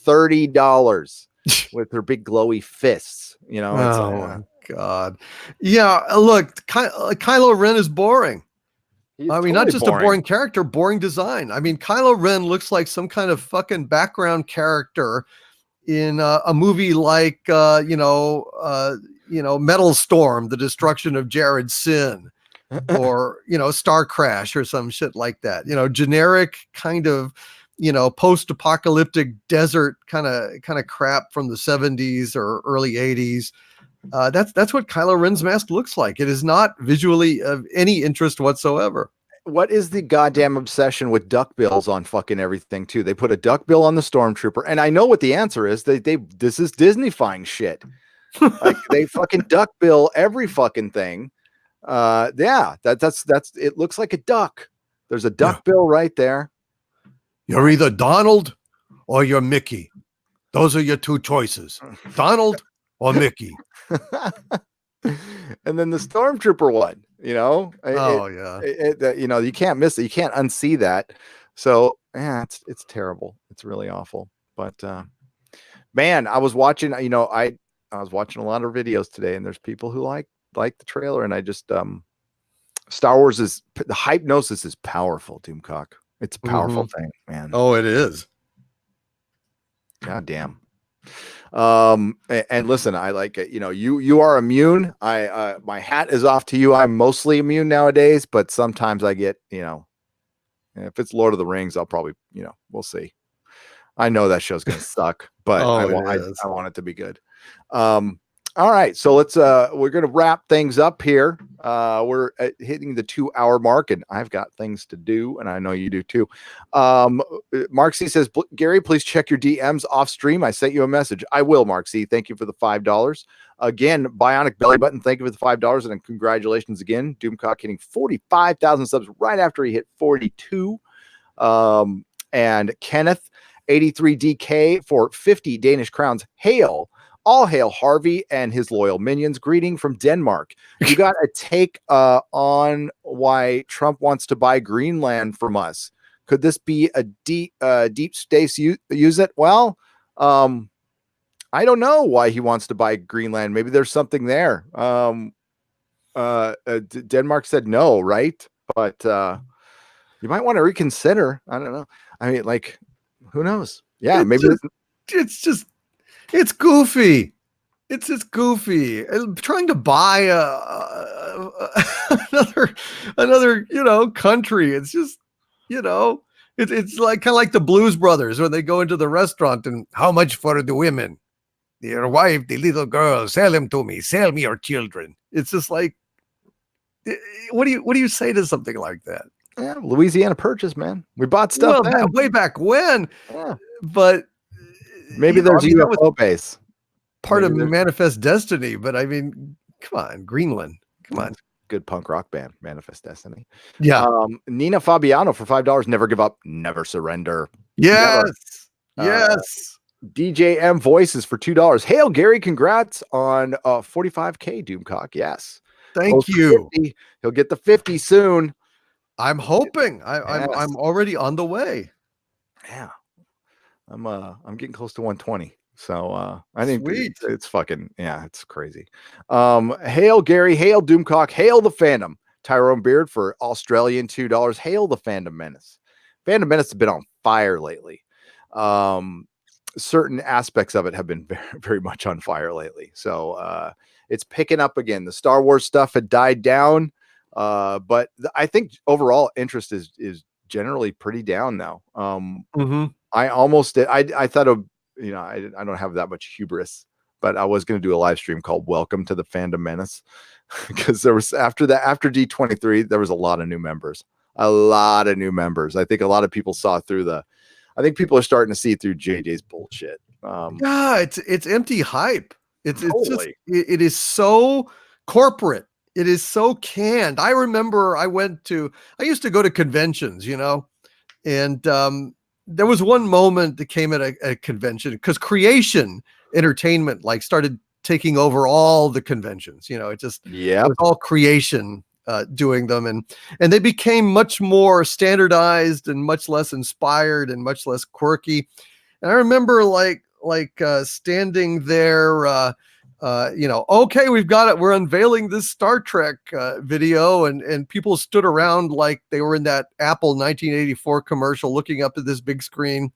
$30 with their big glowy fists. Oh my God. Yeah. Look, Kylo Ren is boring. Not just boring. A boring character, boring design. Kylo Ren looks like some kind of fucking background character in a movie like, Metal Storm, The Destruction of Jared Sin, or, Star Crash or some shit like that. Generic kind of, post-apocalyptic desert kind of crap from the 70s or early 80s. That's what Kylo Ren's mask looks like. It is not visually of any interest whatsoever. what is the goddamn obsession with duckbills on fucking everything too? They put a duckbill on the stormtrooper, and I know what the answer is. They this is Disney-fying shit. Like they fucking duckbill every fucking thing. Yeah, that's it looks like a duck. There's a duckbill right there. You're either Donald or you're Mickey. Those are your two choices. Donald or Mickey. And then the stormtrooper one, you know, Yeah. you know, you can't miss it. You can't unsee that. So yeah, it's terrible. It's really awful. But man, I was watching, you know, I was watching a lot of videos today, and there's people who like the trailer, and I just Star Wars is the hypnosis is powerful, Doomcock. It's a powerful thing, man. Oh, it is. God damn. And listen, I like it. You know, you are immune. My hat is off to you. I'm mostly immune nowadays, but sometimes I get, you know, if it's Lord of the Rings, I'll probably, you know, we'll see. I know that show's gonna suck, but I want it to be good. All right, so let's we're gonna wrap things up here. We're hitting the 2-hour mark, and I've got things to do, and I know you do too. Mark C says, Gary, please check your DMs off stream. I sent you a message. I will, Mark C. Thank you for the $5. Again, Bionic Belly Button, thank you for the $5, and congratulations again. Doomcock hitting 45,000 subs right after he hit 42. And Kenneth 83DK for 50 Danish crowns. Hail. All hail Harvey and his loyal minions. Greeting from Denmark. You got a take on why Trump wants to buy Greenland from us. Could this be a deep space use it? Well, I don't know why he wants to buy Greenland. Maybe there's something there. Denmark said no, right? But you might want to reconsider. I don't know. I mean, like, who knows? Yeah, maybe it's goofy. It's just goofy. Trying to buy another, you know, country. It's just, you know, it's like kind of like the Blues Brothers when they go into the restaurant and how much for the women? Your wife, the little girl, sell them to me. Sell me your children. It's just like, what do you say to something like that? Yeah, Louisiana Purchase, man. We bought stuff way back when. Yeah. But maybe there's a UFO base. Part of Manifest Destiny, but I mean, come on, Greenland. Come on. Good punk rock band, Manifest Destiny. Yeah. Nina Fabiano for $5. Never give up, never surrender. Yes. Never. Yes. DJM Voices for $2. Hail Gary, congrats on 45K Doomcock. Yes. Thank you. 50. He'll get the 50 soon. I'm hoping. I'm already on the way. Yeah. I'm getting close to 120. So I think it's fucking, yeah, it's crazy. Hail Gary, hail Doomcock, hail the fandom. Tyrone Beard for Australian $2. Hail the Fandom Menace. Fandom Menace has been on fire lately. Certain aspects of it have been very, very much on fire lately. So it's picking up again. The Star Wars stuff had died down, but I think overall interest is generally pretty down now. I almost did. I thought of, you know, I don't have that much hubris, but I was going to do a live stream called Welcome to the Fandom Menace because there was after D23, there was a lot of new members. I think a lot of people saw through I think people are starting to see through JJ's bullshit. Yeah, it's empty hype. It's just, it is so corporate. It is so canned. I remember I used to go to conventions, you know, and there was one moment that came at a convention because Creation Entertainment like started taking over all the conventions. You know, it was all Creation doing them, and they became much more standardized and much less inspired and much less quirky. And I remember like standing there, you know, okay, we've got it. We're unveiling this Star Trek video, and people stood around like they were in that Apple 1984 commercial, looking up at this big screen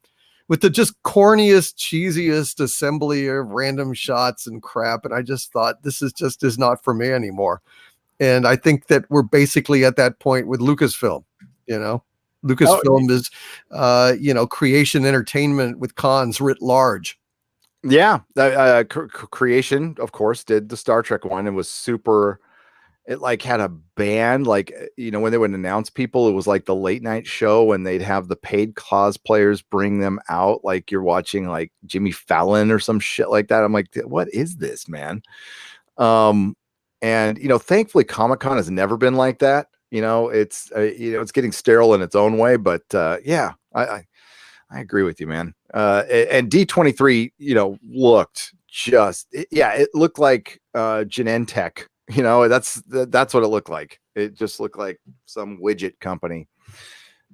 with the just corniest, cheesiest assembly of random shots and crap. And I just thought, this is not for me anymore. And I think that we're basically at that point with Lucasfilm. You know, Lucasfilm is, you know, Creation Entertainment with cons writ large. Yeah, Creation, of course, did the Star Trek one and was super it like had a band, like, when they would announce people, it was like the late night show and they'd have the paid cosplayers bring them out. Like you're watching like Jimmy Fallon or some shit like that. I'm like, what is this, man? And thankfully Comic-Con has never been like that. It's getting sterile in its own way, but yeah, I agree with you, man. And D23, looked it looked like Genentech. That's what it looked like. It just looked like some widget company.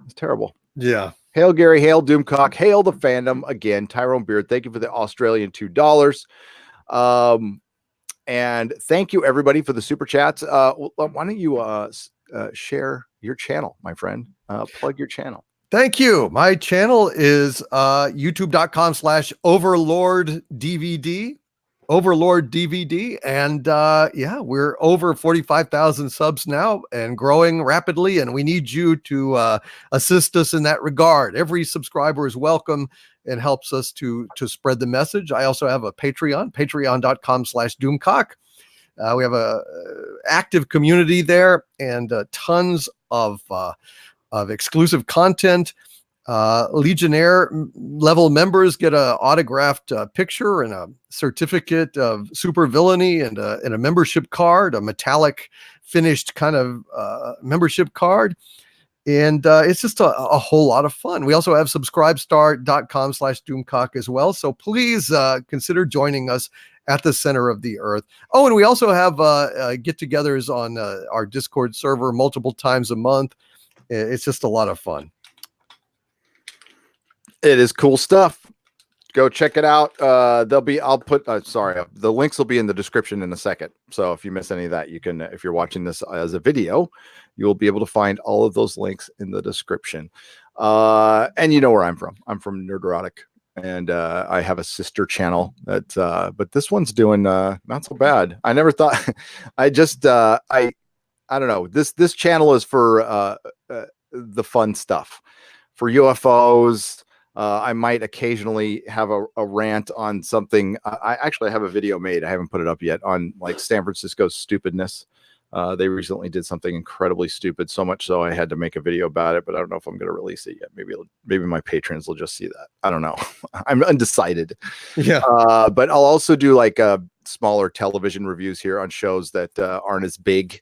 It's terrible. Yeah. Hail Gary, hail Doomcock, hail the fandom again. Tyrone Beard, thank you for the Australian $2. And thank you everybody for the super chats. Why don't you share your channel, my friend? Plug your channel. Thank you. My channel is youtube.com/Overlord DVD. Overlord DVD. And we're over 45,000 subs now and growing rapidly. And we need you to assist us in that regard. Every subscriber is welcome and helps us to spread the message. I also have a Patreon, patreon.com/Doomcock. We have a active community there and tons of exclusive content. Legionnaire level members get a autographed picture and a certificate of super villainy and a membership card, a metallic finished kind of membership card. And it's just a whole lot of fun. We also have subscribestar.com/Doomcock as well. So please consider joining us at the center of the earth. Oh, and we also have get-togethers on our Discord server multiple times a month. It's just a lot of fun. It is cool stuff. Go check it out. The links will be in the description in a second. So if you miss any of that, you can, if you're watching this as a video, you will be able to find all of those links in the description. And you know where I'm from. I'm from Nerderotic, and I have a sister channel that, but this one's doing not so bad. I never thought. I don't know. This channel is for the fun stuff, for UFOs. I might occasionally have a rant on something. I actually have a video made. I haven't put it up yet on like San Francisco's stupidness. They recently did something incredibly stupid, so much so I had to make a video about it, but I don't know if I'm going to release it yet. Maybe my patrons will just see that. I don't know. I'm undecided. Yeah. But I'll also do like smaller television reviews here on shows that aren't as big,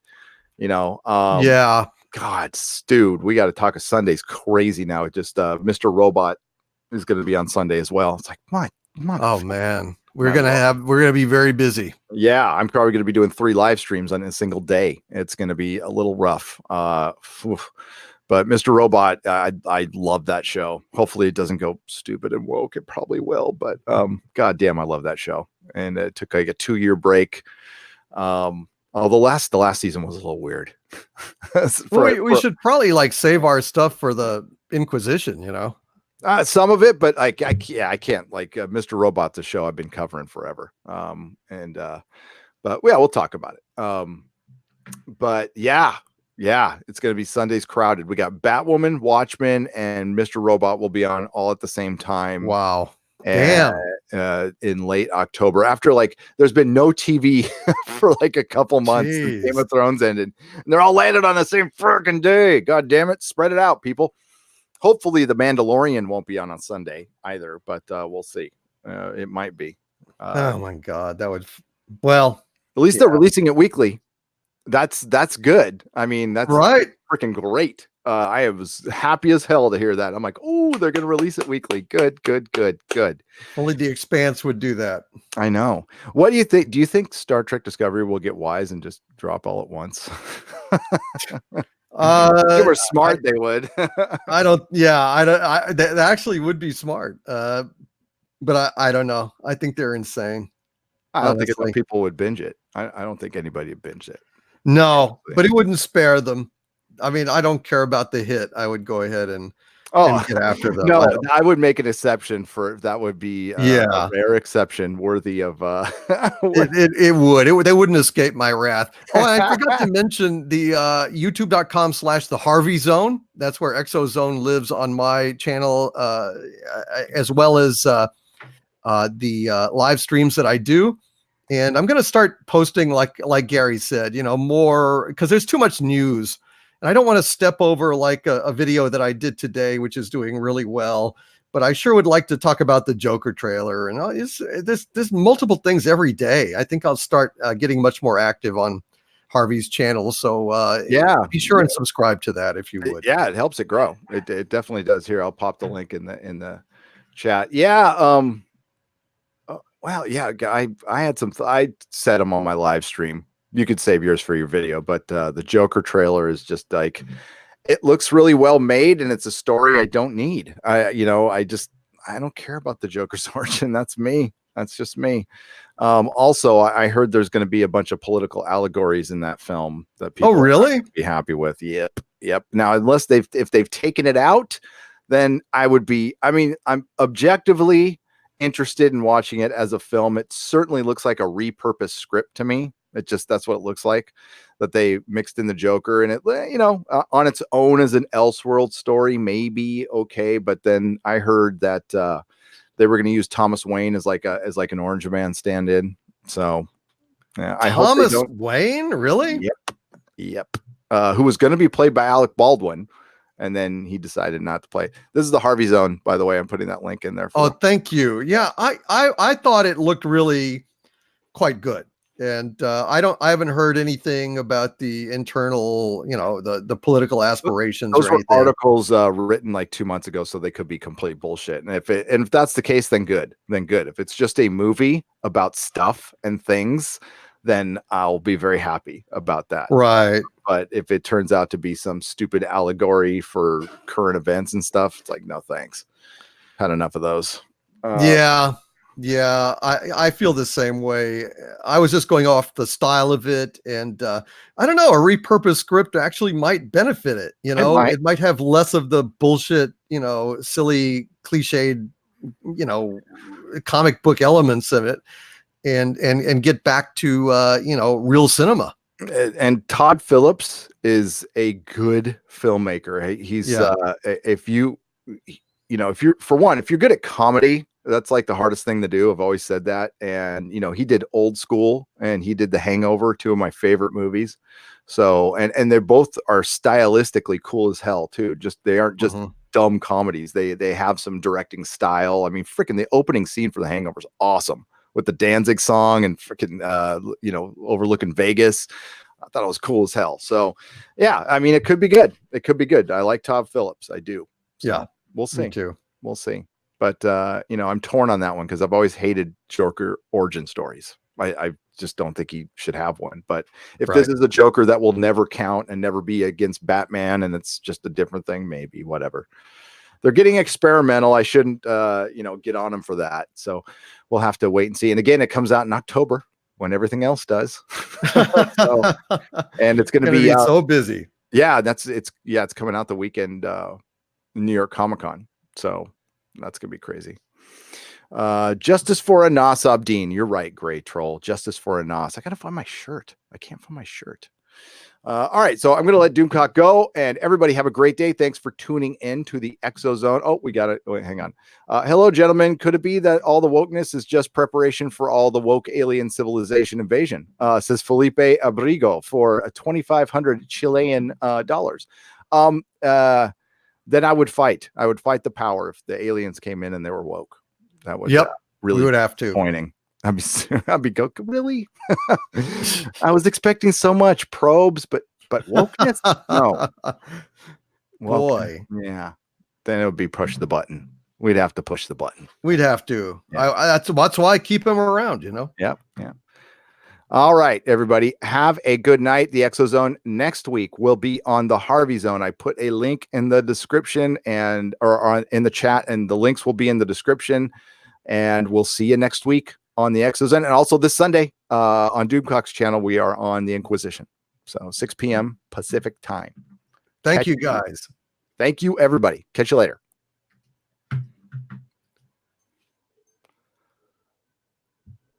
Yeah. God, dude, we got to talk. Sunday's crazy now. It just Mr. Robot is going to be on Sunday as well. It's like, my oh man, we're gonna be very busy. Yeah, I'm probably going to be doing 3 live streams on a single day. It's going to be a little rough. But Mr. Robot, I love that show. Hopefully it doesn't go stupid and woke. It probably will, but god damn, I love that show. And it took like a 2-year break. The last season was a little weird. We should probably like save our stuff for the Inquisition, some of it, but I can't. Like Mr. Robot's a show I've been covering forever. But yeah, we'll talk about it. But yeah, it's going to be Sunday's crowded. We got Batwoman, Watchmen, and Mr. Robot will be on all at the same time. Wow. And, in late October, after like there's been no TV for like a couple months since Game of Thrones ended, and they're all landed on the same freaking day. God damn it, spread it out, people. Hopefully the Mandalorian won't be on Sunday either, but we'll see. It might be. Oh my god, that would. Well, at least they're releasing it weekly. That's good. I mean, that's right. Freaking great. I was happy as hell to hear that. I'm like, oh, they're going to release it weekly. Good. Only The Expanse would do that. I know. What do you think? Do you think Star Trek Discovery will get wise and just drop all at once? If they were smart, they would. I don't. Yeah, that actually would be smart. But I don't know. I think they're insane. I don't think people would binge it. I don't think anybody would binge it. No, but it wouldn't spare them. I mean, I don't care about the hit. I would go ahead and get after them. No, I would make an exception for that. Would be a rare exception worthy of. It would. They wouldn't escape my wrath. Oh, I forgot to mention the youtube.com/the Harvey Zone. That's where ExoZone lives on my channel, as well as the live streams that I do. And I'm going to start posting like Gary said, more, because there's too much news. And I don't want to step over like a video that I did today, which is doing really well. But I sure would like to talk about the Joker trailer. And there's multiple things every day. I think I'll start getting much more active on Harvey's channel. So be sure and subscribe to that if you would. Yeah, it helps it grow. It definitely does. Here, I'll pop the link in the chat. Yeah. Well, yeah, I had I said them on my live stream. You could save yours for your video, but the Joker trailer is just like, it looks really well made, and it's a story I don't need. I don't care about the Joker's origin. That's me. That's just me. Also, I heard there's going to be a bunch of political allegories in that film that people are not gonna be happy with. Yep. Now, if they've taken it out, then I would be. I mean, I'm objectively interested in watching it as a film. It certainly looks like a repurposed script to me. That's what it looks like, that they mixed in the Joker, and it, on its own as an Elseworld story, maybe okay. But then I heard that they were going to use Thomas Wayne as like an Orange Man stand-in. So I hope Thomas Wayne, really? Yep. Who was going to be played by Alec Baldwin, and then he decided not to play. This is the Harvey Zone, by the way. I'm putting that link in there. Oh, thank you. Yeah, I thought it looked really quite good. And I haven't heard anything about the internal, the political aspirations. Those were articles written like 2 months ago, so they could be complete bullshit. And if that's the case, then good. If it's just a movie about stuff and things, then I'll be very happy about that. Right. But if it turns out to be some stupid allegory for current events and stuff, it's like, no thanks. Had enough of those. Yeah, I feel the same way. I was just going off the style of it, and I don't know, a repurposed script actually might benefit it. It might have less of the bullshit, silly, cliched, comic book elements of it, and get back to real cinema. And Todd Phillips is a good filmmaker. He's if you're good at comedy, that's like the hardest thing to do. I've always said that. And, he did Old School, and he did The Hangover, two of my favorite movies. So, and they both are stylistically cool as hell too. They aren't just dumb comedies. They have some directing style. I mean, freaking the opening scene for The Hangover is awesome, with the Danzig song and freaking, overlooking Vegas. I thought it was cool as hell. So yeah, I mean, it could be good. I like Todd Phillips. I do. So, yeah. We'll see. Me too. We'll see. But, I'm torn on that one, because I've always hated Joker origin stories. I just don't think he should have one. But if this is a Joker that will never count and never be against Batman, and it's just a different thing, maybe, whatever. They're getting experimental. I shouldn't, get on them for that. So we'll have to wait and see. And again, it comes out in October, when everything else does. And it's going to be so busy. Yeah, it's coming out the weekend, New York Comic-Con. So that's gonna be crazy. Justice for Anas Abdeen. You're right, Gray Troll. Justice for Anas. I gotta find my shirt. I can't find my shirt. All right, so I'm gonna let Doomcock go, and everybody have a great day. Thanks for tuning in to the ExoZone. Oh, we got it. Wait, hang on. Hello, gentlemen. Could it be that all the wokeness is just preparation for all the woke alien civilization invasion? Says Felipe Abrigo for 2,500 Chilean dollars. Then I would fight. I would fight the power if the aliens came in and they were woke. That would really, we would have to. Pointing. I'd be go, really? I was expecting so much probes, but wokeness? No. Boy. Yeah. Then it would be push the button. We'd have to push the button. We'd have to. Yeah. That's why I keep him around, Yeah. All right, everybody, have a good night. The ExoZone next week will be on the Harvey Zone. I put a link in the description or in the chat, and the links will be in the description. And we'll see you next week on the ExoZone. And also this Sunday on Doomcock's channel, we are on the Inquisition. So 6 p.m. Pacific time. Thank you, guys. Thank you, everybody. Catch you later.